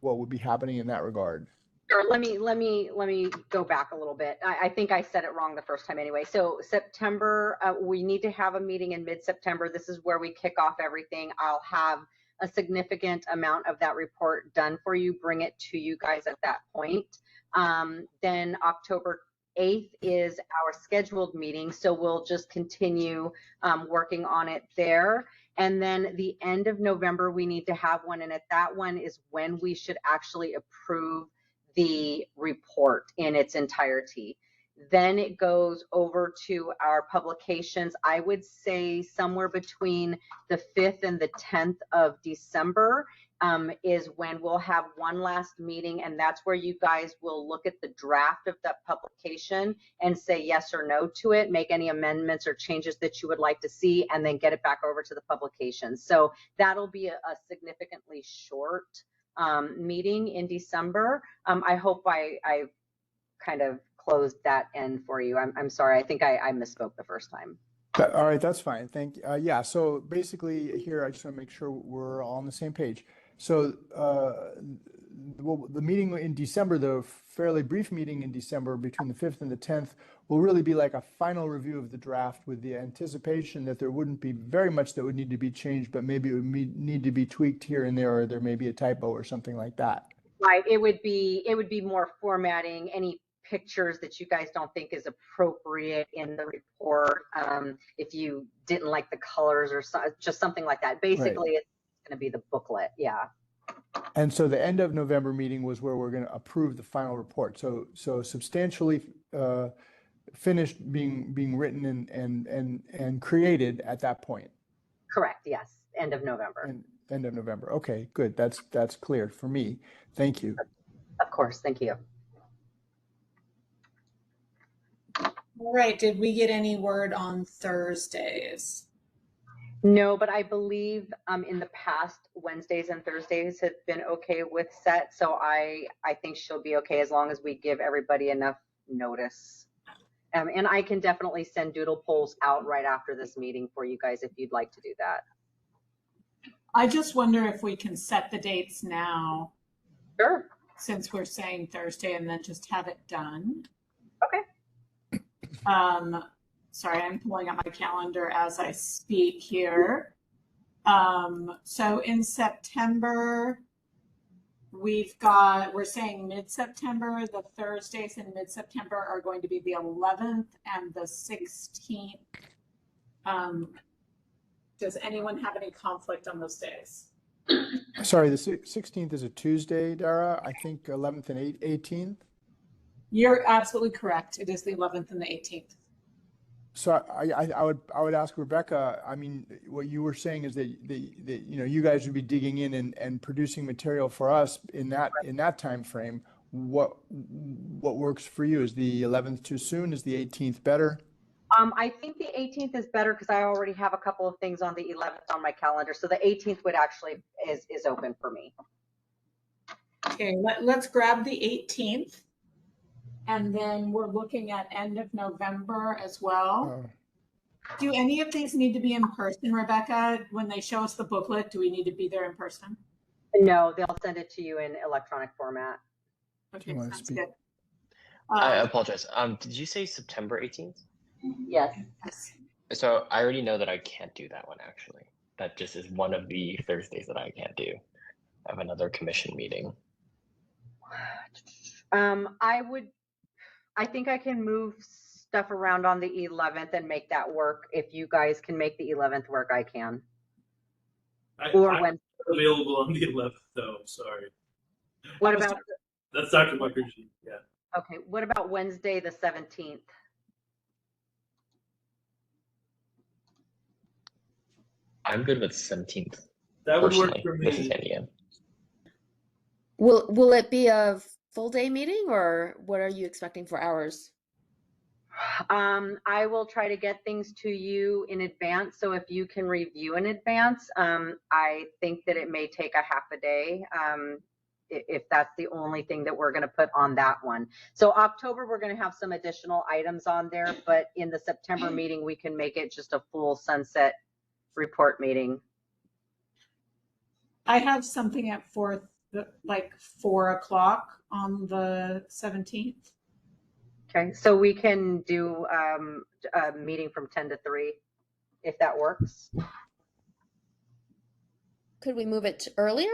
what would be happening in that regard. Sure. Let me go back a little bit. I think I said it wrong the first time anyway. So September, we need to have a meeting in mid-September. This is where we kick off everything. I'll have a significant amount of that report done for you, bring it to you guys at that point. Then October 8th is our scheduled meeting, so we'll just continue working on it there. And then the end of November, we need to have one, and at that one is when we should actually approve the report in its entirety. Then it goes over to our publications. I would say somewhere between the 5th and the 10th of December is when we'll have one last meeting, and that's where you guys will look at the draft of that publication and say yes or no to it, make any amendments or changes that you would like to see, and then get it back over to the publication. So that'll be a significantly short meeting in December. I hope I kind of closed that end for you. I'm sorry. I think I misspoke the first time. All right, that's fine. Thank you. Yeah, so basically here, I just want to make sure we're all on the same page. So the meeting in December, the fairly brief meeting in December between the 5th and the 10th, will really be like a final review of the draft with the anticipation that there wouldn't be very much that would need to be changed, but maybe it would need to be tweaked here and there, or there may be a typo or something like that. Right. It would be more formatting, any pictures that you guys don't think is appropriate in the report. If you didn't like the colors or just something like that. Basically, right. It's going to be the booklet. Yeah. And so the end of November meeting was where we're going to approve the final report. So substantially finished being written and created at that point. Correct. Yes. End of November. End of November. Okay, good. That's clear for me. Thank you. Of course. Thank you. All right, did we get any word on Thursdays? No, but I believe in the past, Wednesdays and Thursdays have been okay with set. So I think she'll be okay as long as we give everybody enough notice. And I can definitely send doodle polls out right after this meeting for you guys if you'd like to do that. I just wonder if we can set the dates now. Sure. Since we're saying Thursday, and then just have it done. Okay. Sorry, I'm pulling up my calendar as I speak here. So in September, we're saying mid-September. The Thursdays in mid-September are going to be the 11th and the 16th. Does anyone have any conflict on those days? Sorry, the 16th is a Tuesday, Dara. I think 11th and 18th. You're absolutely correct. It is the 11th and the 18th. So I would ask Rebecca. I mean, what you were saying is that you guys would be digging in and producing material for us in that time frame. What works for you? Is the 11th too soon? Is the 18th better? I think the 18th is better because I already have a couple of things on the 11th on my calendar. So the 18th would actually is open for me. Okay, let's grab the 18th. And then we're looking at end of November as well. Do any of these need to be in person, Rebecca? When they show us the booklet, do we need to be there in person? No, they'll send it to you in electronic format. Okay, sounds good. I apologize. Did you say September 18th? Yes. So I already know that I can't do that one, actually. That just is one of the Thursdays that I can't do. I have another commission meeting. I think I can move stuff around on the 11th and make that work. If you guys can make the 11th work, I can. I'm when available on the 11th, though. Sorry. What about? That's Dr. Mukherjee. Yeah. Okay. What about Wednesday the 17th? I'm good with 17th. That would work for me. This is Andy. Will it be a full day meeting, or what are you expecting for hours? I will try to get things to you in advance. So if you can review in advance, I think that it may take a half a day. If that's the only thing that we're going to put on that one. So October, we're going to have some additional items on there, but in the September meeting, we can make it just a full sunset report meeting. I have something at 4 o'clock on the 17th. Okay, so we can do a meeting from 10 to 3, if that works. Could we move it earlier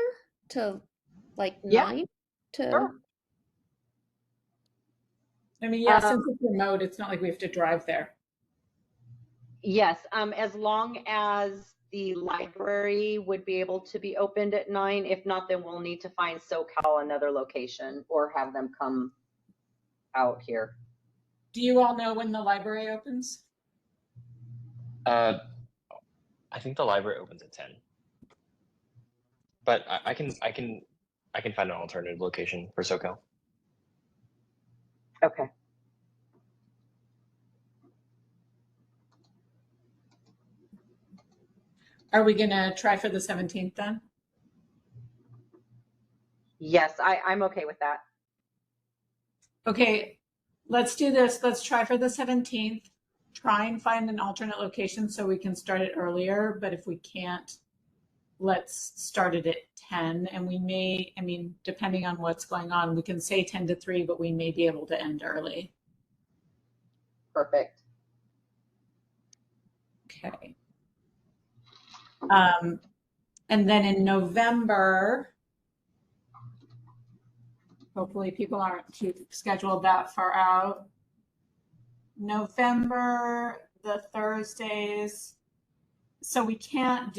to like 9? Sure. I mean, yeah, since it's remote, it's not like we have to drive there. Yes, as long as the library would be able to be opened at 9. If not, then we'll need to find SoCal another location or have them come out here. Do you all know when the library opens? I think the library opens at 10. But I can find an alternative location for SoCal. Okay. Are we gonna try for the 17th then? Yes, I'm okay with that. Okay, let's do this. Let's try for the 17th. Try and find an alternate location so we can start it earlier. But if we can't, let's start it at 10. And we may, I mean, depending on what's going on, we can say 10 to 3, but we may be able to end early. Perfect. Okay. And then in November, hopefully people aren't too scheduled that far out. November, the Thursdays. So we can't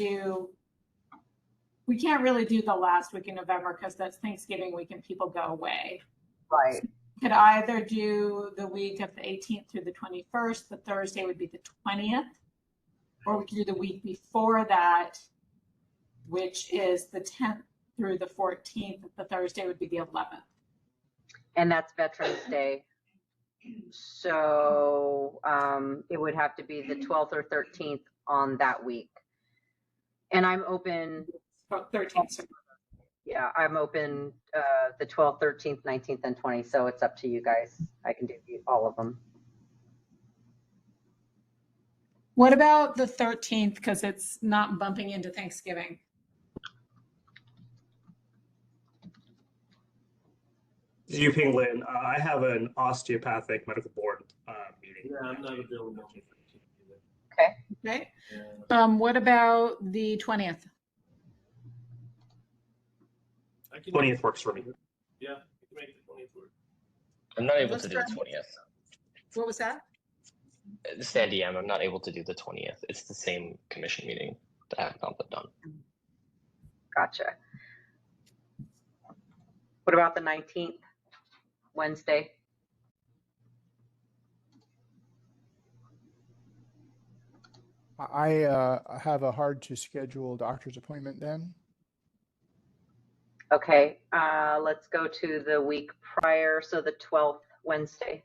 really do the last week in November because that's Thanksgiving week and people go away. Right. So we could either do the week of the 18th through the 21st, the Thursday would be the 20th, or we could do the week before that, which is the 10th through the 14th. The Thursday would be the 11th. And that's Veterans Day. So it would have to be the 12th or 13th on that week. And I'm open. 13th. Yeah, I'm open the 12th, 13th, 19th, and 20th. So it's up to you guys. I can do all of them. What about the 13th? Because it's not bumping into Thanksgiving. You ping Lynn. I have an osteopathic medical board meeting. Yeah, I'm not available. Okay. Okay. Yeah. What about the 20th? 20th works for me. Yeah, you can make the 20th work. I'm not able to do the 20th. What was that? Sandy, I'm not able to do the 20th. It's the same commission meeting that I have conflict on. Gotcha. What about the 19th, Wednesday? I have a hard to schedule doctor's appointment then. Okay, let's go to the week prior, so the 12th, Wednesday.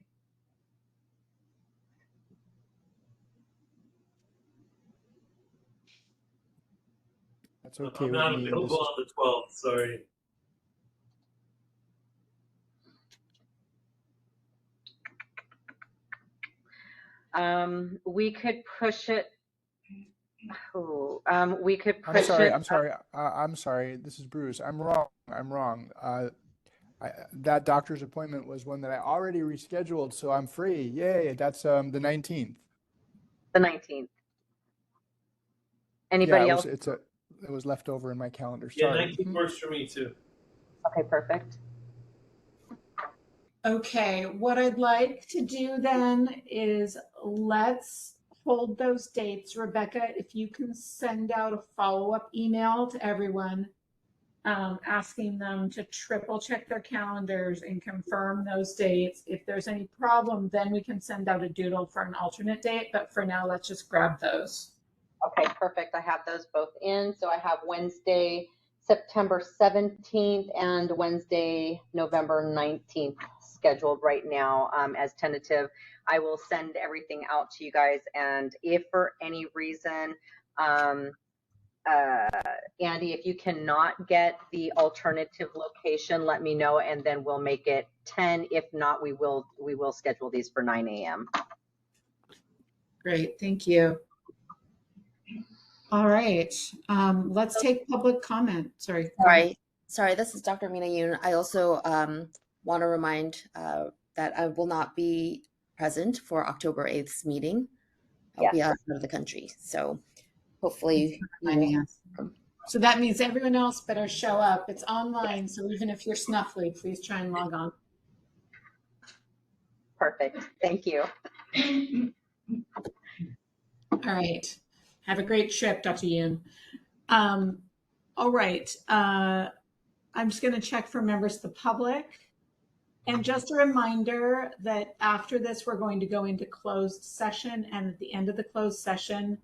That's okay I'm with not me. available on the 12th, sorry. We could push it. We could push it. I'm sorry. This is Bruce. I'm wrong. That doctor's appointment was one that I already rescheduled, so I'm free. Yay! That's the 19th. The 19th. Anybody else? It was left over in my calendar. Yeah, Sorry. 19th works for me too. Okay, perfect. Okay, what I'd like to do then is let's hold those dates. Rebecca, if you can send out a follow-up email to everyone, asking them to triple check their calendars and confirm those dates. If there's any problem, then we can send out a doodle for an alternate date. But for now, let's just grab those. Okay, perfect. I have those both in. So I have Wednesday, September 17th and Wednesday, November 19th scheduled right now as tentative. I will send everything out to you guys. And if for any reason, Andy, if you cannot get the alternative location, let me know, and then we'll make it 10. If not, we will schedule these for 9 a.m. Great, thank you. All right, let's take public comment. Sorry. Sorry, this is Dr. Mina Yoon. I also want to remind that I will not be present for October 8th's meeting. I'll be out of the country. So hopefully So that means everyone else better show up. It's online, so even if you're snuffly, please try and log on. Perfect. Thank you. All right. Have a great trip, Dr. Yoon. All right. I'm just going to check for members of the public. And just a reminder that after this, we're going to go into closed session. And at the end of the closed session,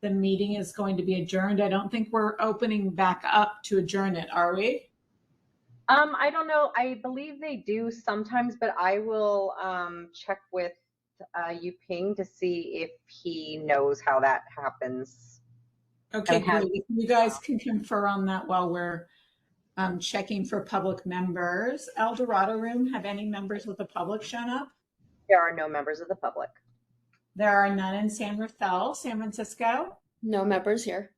the meeting is going to be adjourned. I don't think we're opening back up to adjourn it, are we? I don't know. I believe they do sometimes, but I will check with Yuping to see if he knows how that happens. Okay, great. If you guys can confer on that while we're checking for public members. El Dorado Room, have any members of the public shown up? There are no members of the public. There are none in San Rafael, San Francisco. No members here.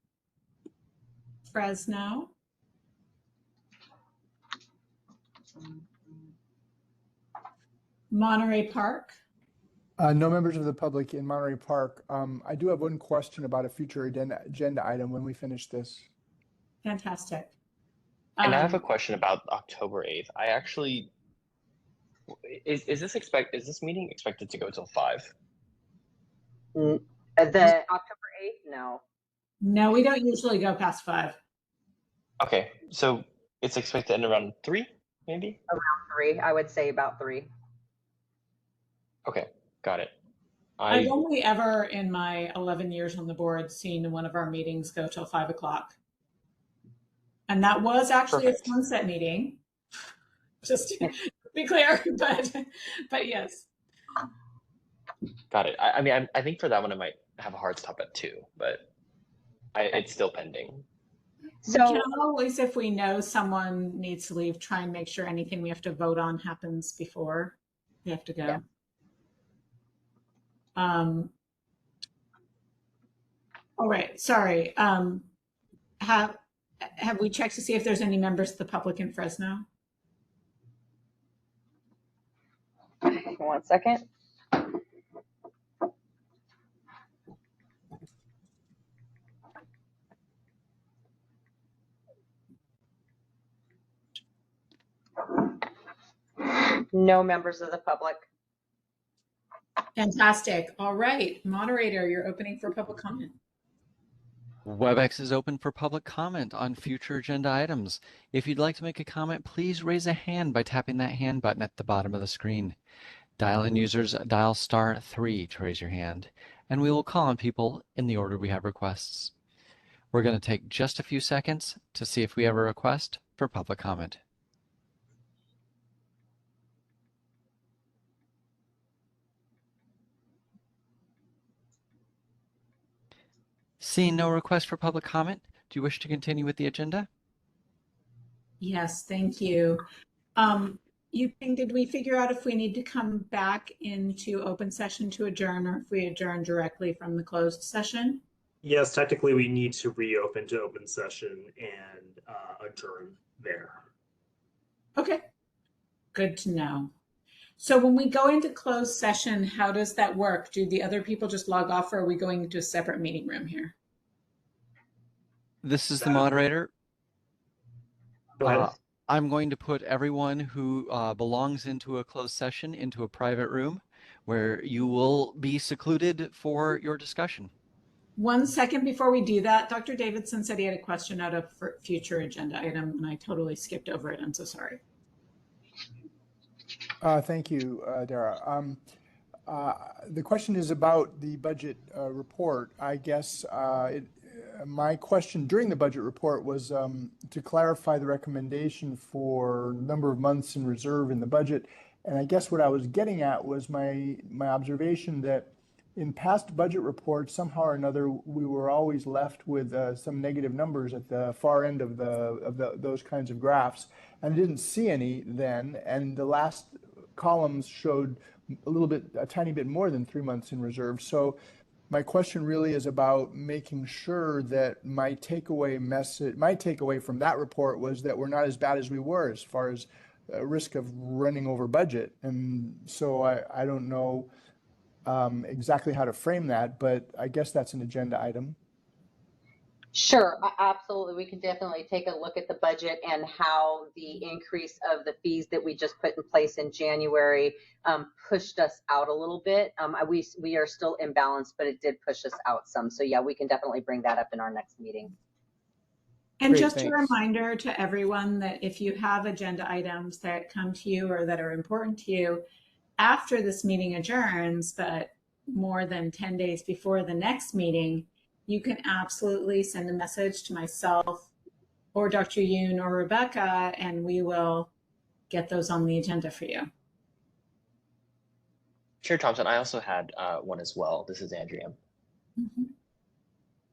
Fresno. Monterey Park. No members of the public in Monterey Park. I do have one question about a future agenda item when we finish this. Fantastic. And I have a question about October 8th. I actually is this meeting expected to go till 5? The October 8th? No. No, we don't usually go past 5. Okay, so it's expected to end around 3, maybe? Around 3, I would say about 3. Okay, got it. I've only ever in my 11 years on the board seen one of our meetings go till 5 o'clock. And that was actually a sunset meeting, just to be clear, but yes. Got it. I mean, I think for that one, I might have a hard stop at 2, but it's still pending. We can always, if we know someone needs to leave, try and make sure anything we have to vote on happens before we have to go. Yeah. All right, sorry. Have we checked to see if there's any members of the public in Fresno? 1 second. No members of the public. Fantastic. All right, moderator, you're opening for public comment. WebEx is open for public comment on future agenda items. If you'd like to make a comment, please raise a hand by tapping that hand button at the bottom of the screen. Dial-in users dial *3 to raise your hand, and we will call on people in the order we have requests. We're going to take just a few seconds to see if we have a request for public comment. Seeing no request for public comment, do you wish to continue with the agenda? Yes, thank you. Did we figure out if we need to come back into open session to adjourn, or if we adjourn directly from the closed session? Yes, technically we need to reopen to open session and adjourn there. Okay, good to know. So when we go into closed session, how does that work? Do the other people just log off, or are we going into a separate meeting room here? This is the moderator. Go ahead. I'm going to put everyone who belongs into a closed session into a private room where you will be secluded for your discussion. 1 second before we do that, Dr. Davidson said he had a question out of future agenda item, and I totally skipped over it. I'm so sorry. Thank you, Dara. The question is about the budget report. I guess my question during the budget report was to clarify the recommendation for number of months in reserve in the budget. And I guess what I was getting at was my observation that in past budget reports, somehow or another, we were always left with some negative numbers at the far end of those kinds of graphs. And I didn't see any then. And the last columns showed a tiny bit more than 3 months in reserve. So my question really is about making sure that my takeaway from that report was that we're not as bad as we were as far as risk of running over budget. And so I don't know exactly how to frame that, but I guess that's an agenda item. Sure, absolutely. We can definitely take a look at the budget and how the increase of the fees that we just put in place in January pushed us out a little bit. We are still imbalanced, but it did push us out some. So yeah, we can definitely bring that up in our next meeting. And just a reminder to everyone that if you have agenda items that come to you or that are important to you after this meeting adjourns, but more than 10 days before the next meeting, you can absolutely send a message to myself or Dr. Yoon or Rebecca, and we will get those on the agenda for you. Chair Thompson, I also had one as well. This is Andrea.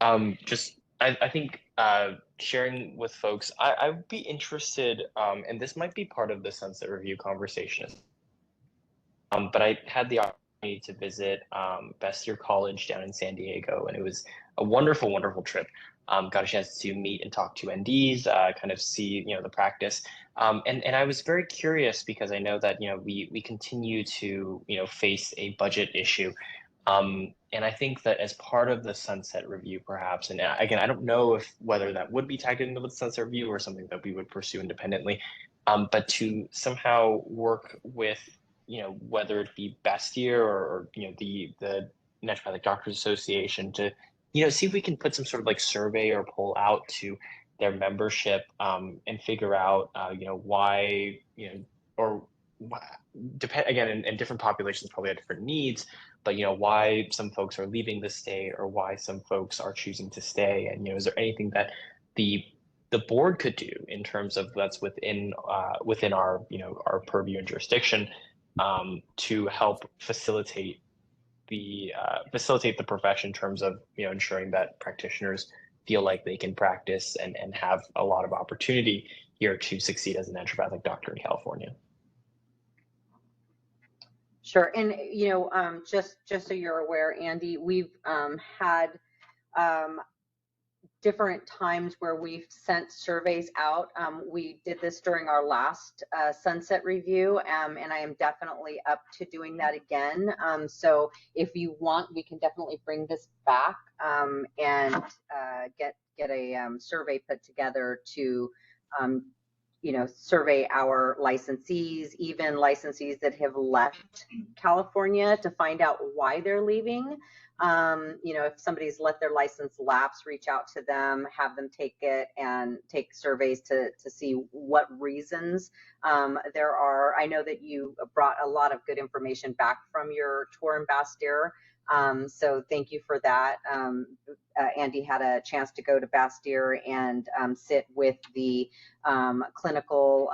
I think sharing with folks, I would be interested, and this might be part of the Sunset Review conversation, but I had the opportunity to visit Best-Year College down in San Diego, and it was a wonderful, wonderful trip. Got a chance to meet and talk to NDs, kind of see, the practice. And I was very curious because I know that, we continue to, face a budget issue. And I think that as part of the Sunset Review, perhaps, and again, I don't know whether that would be tagged into the Sunset Review or something that we would pursue independently, but to somehow work with, whether it be Best Year or the Naturopathic Doctors Association to, see if we can put some sort of like survey or poll out to their membership and figure out, why, or again, in different populations probably have different needs, but why some folks are leaving the state or why some folks are choosing to stay, and is there anything that the board could do in terms of that's within our our purview and jurisdiction to help facilitate the profession in terms of ensuring that practitioners feel like they can practice and have a lot of opportunity here to succeed as a naturopathic doctor in California. Sure, and just so you're aware, Andy, we've had different times where we've sent surveys out. We did this during our last sunset review, and I am definitely up to doing that again. So if you want, we can definitely bring this back and get a survey put together to survey our licensees, even licensees that have left California, to find out why they're leaving. If somebody's let their license lapse, reach out to them, have them take it and take surveys to see what reasons there are. I know that you brought a lot of good information back from your tour in Bastyr. So thank you for that. Andy had a chance to go to Bastyr and sit with the clinical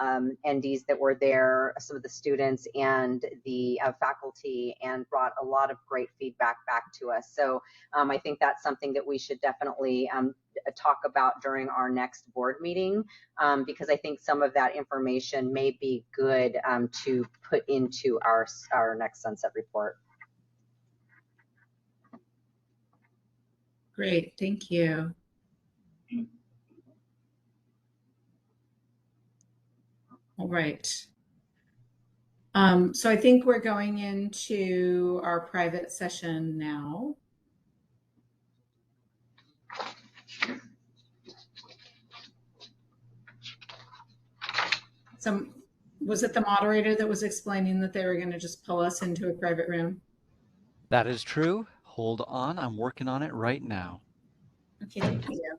NDs that were there, some of the students and the faculty, and brought a lot of great feedback back to us. So I think that's something that we should definitely talk about during our next board meeting, because I think some of that information may be good to put into our next sunset report. Great, thank you. All right. So I think we're going into our private session now. Was it the moderator that was explaining that they were going to just pull us into a private room? That is true. Hold on, I'm working on it right now. Okay, thank you.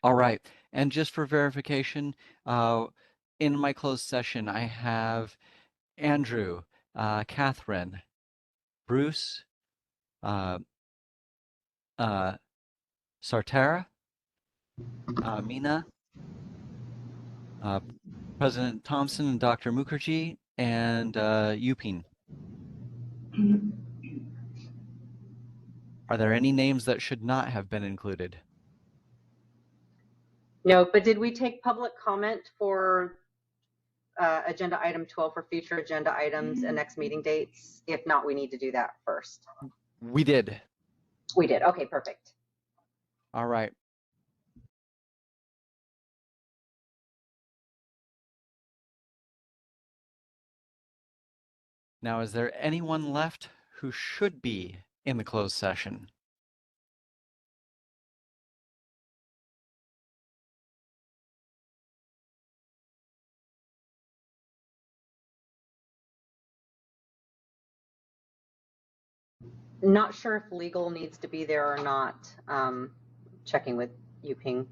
All right, and just for verification, in my closed session, I have Andrew, Catherine, Bruce, Sartara, Mina, President Thompson and Dr. Mukherjee, and Yuping. Are there any names that should not have been included? No, but did we take public comment for agenda item 12 for future agenda items and next meeting dates? If not, we need to do that first. We did. We did. Okay, perfect. All right. Now, is there anyone left who should be in the closed session? Not sure if legal needs to be there or not. Checking with Yuping.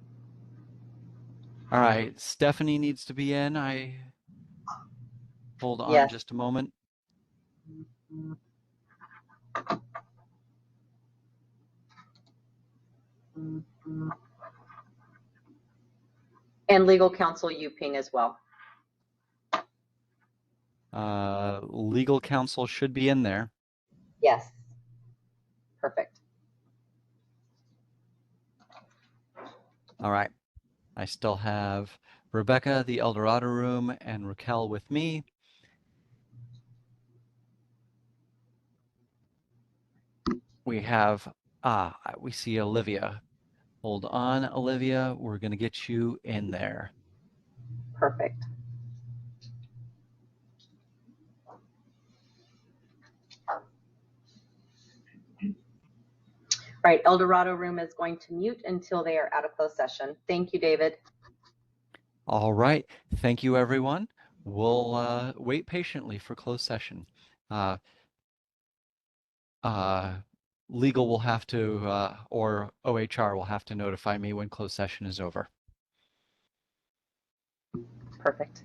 All right, Stephanie needs to be in. Hold on just a moment. And legal counsel Yuping as well. Legal counsel should be in there. Yes. Perfect. All right. I still have Rebecca, the Eldorado room, and Raquel with me. We have, we see Olivia. Hold on, Olivia. We're going to get you in there. Perfect. All right, Eldorado room is going to mute until they are out of closed session. Thank you, David. All right. Thank you, everyone. We'll wait patiently for closed session. Legal will have to, or OHR will have to notify me when closed session is over. Perfect.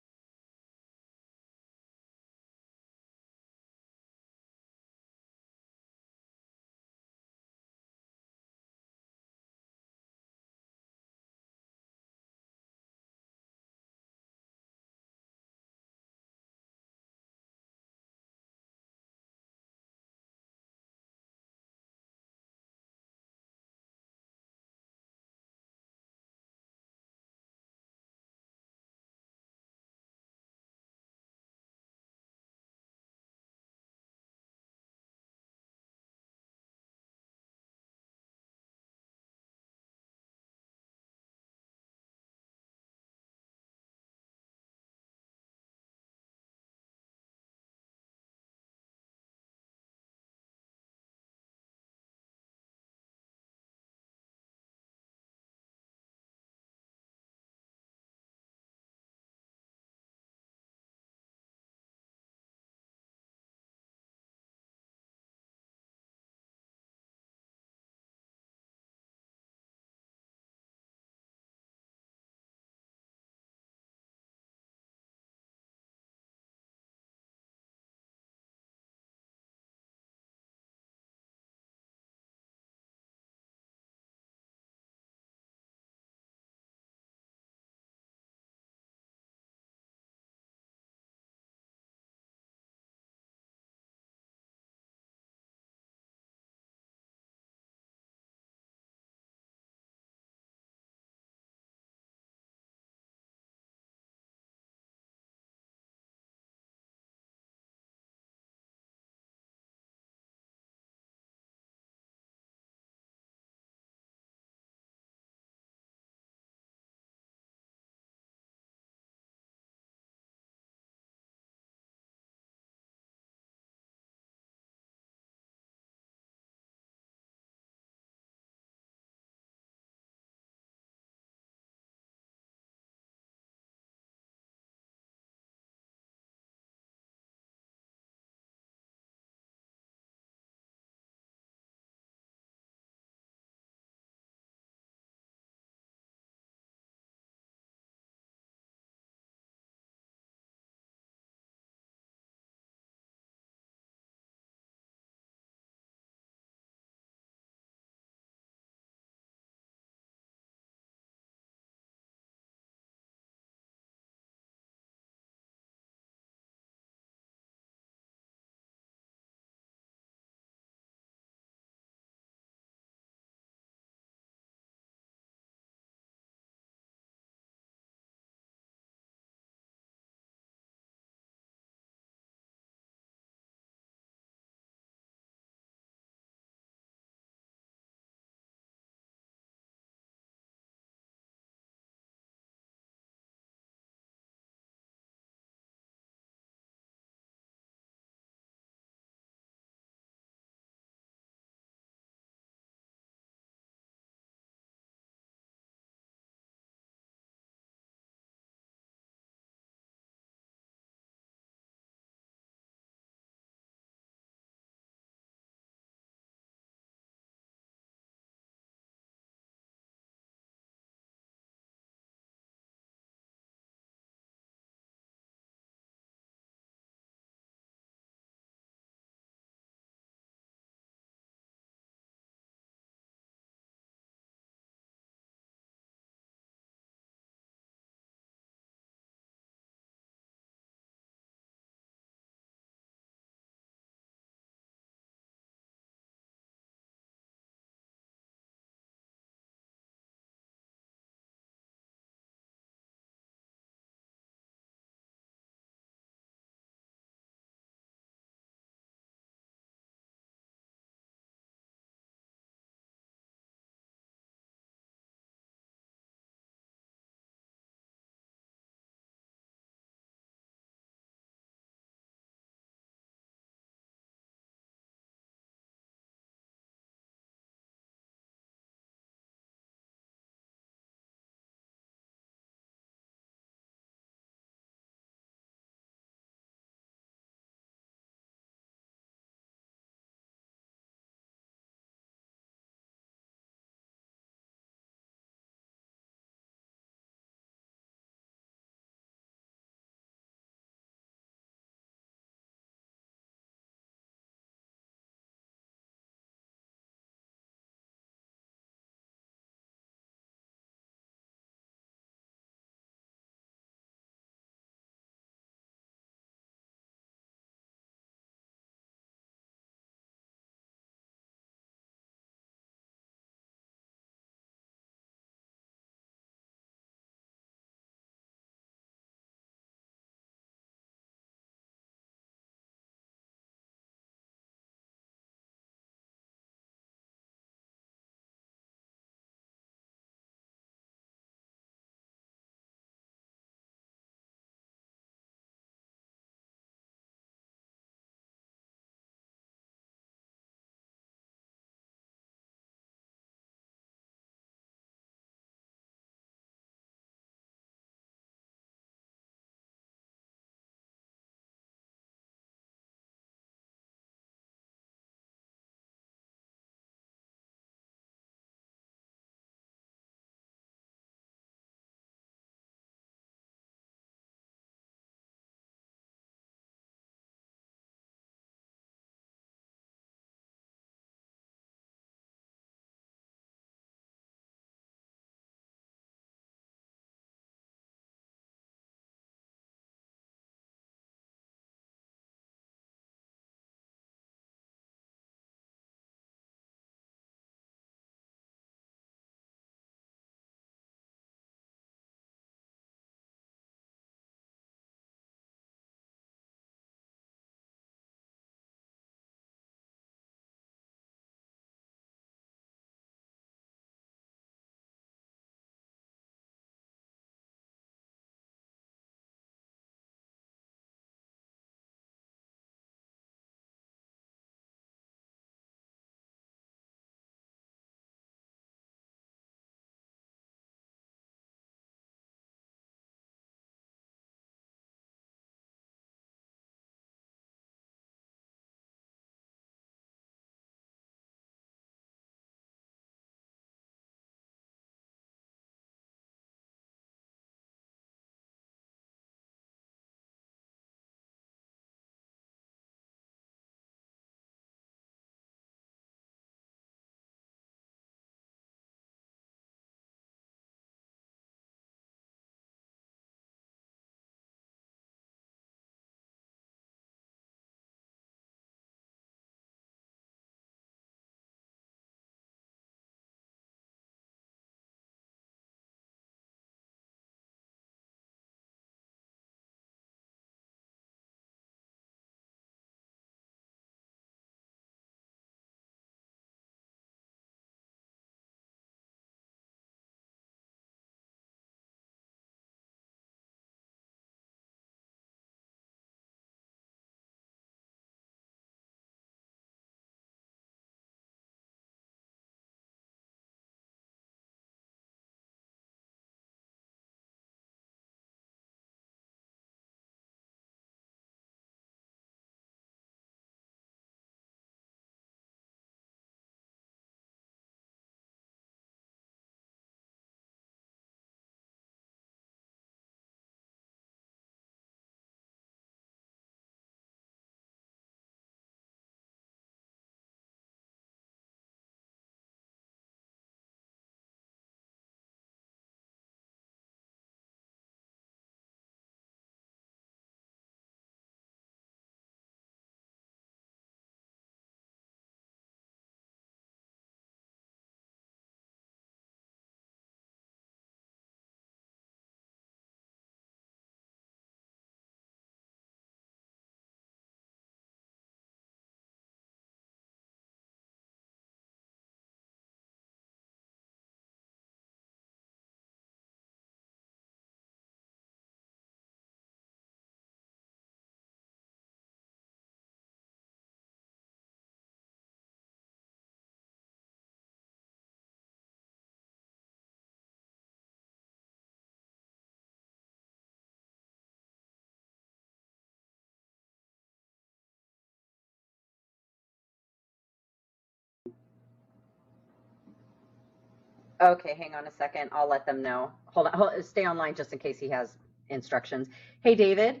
Okay, hang on a second. I'll let them know. Hold on, stay online just in case he has instructions. Hey, David.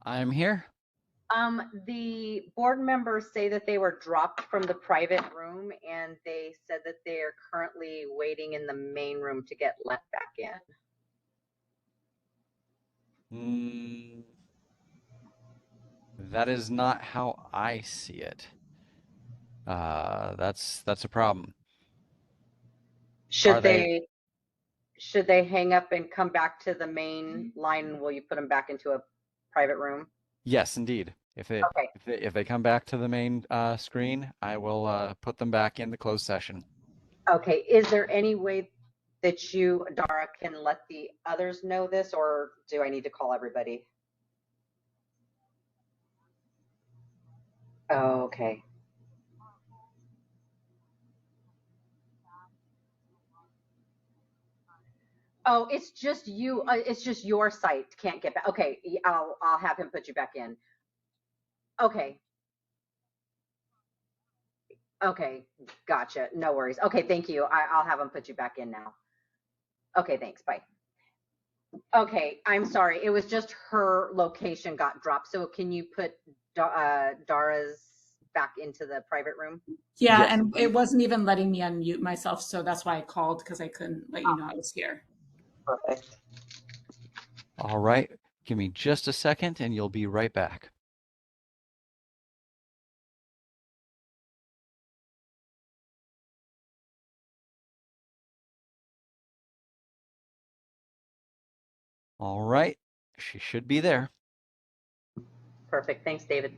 I'm here. The board members say that they were dropped from the private room and they said that they are currently waiting in the main room to get let back in. That is not how I see it. That's a problem. Should they hang up and come back to the main line, and will you put them back into a private room? Yes, indeed. If they come back to the main screen, I will put them back in the closed session. Okay, is there any way that you, Dara, can let the others know this, or do I need to call everybody? Oh, okay. Oh, it's just you. It's just your site can't get back. Okay, I'll have him put you back in. Okay. Okay, gotcha. No worries. Okay, thank you. I'll have him put you back in now. Okay, thanks. Bye. Okay, I'm sorry. It was just her location got dropped. So can you put Dara's back into the private room? Yeah, Yes. and it wasn't even letting me unmute myself, so that's why I called, because I couldn't let you know I was here. Perfect. All right. Give me just a second and you'll be right back. All right. She should be there. Perfect. Thanks, David.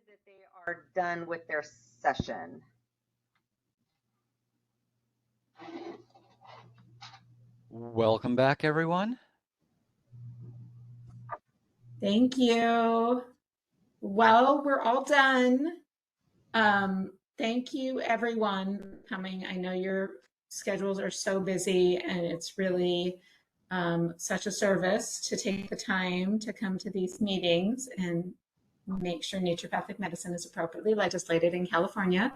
that they are done with their session. Welcome back, everyone. Thank you. Well, we're all done. Thank you, everyone, for coming. I know your schedules are so busy, and it's really such a service to take the time to come to these meetings and make sure naturopathic medicine is appropriately legislated in California.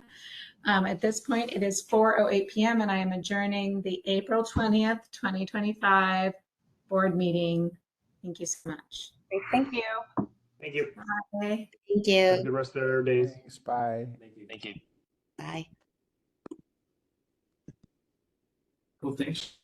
At this point, it is 4:08 p.m. and I am adjourning the April 20th, 2025 board meeting. Thank you so much. Okay, thank you. Thank you. Bye. Thank Have a you. good rest of their days. Thanks, bye. Thank you. Bye. Cool, thanks.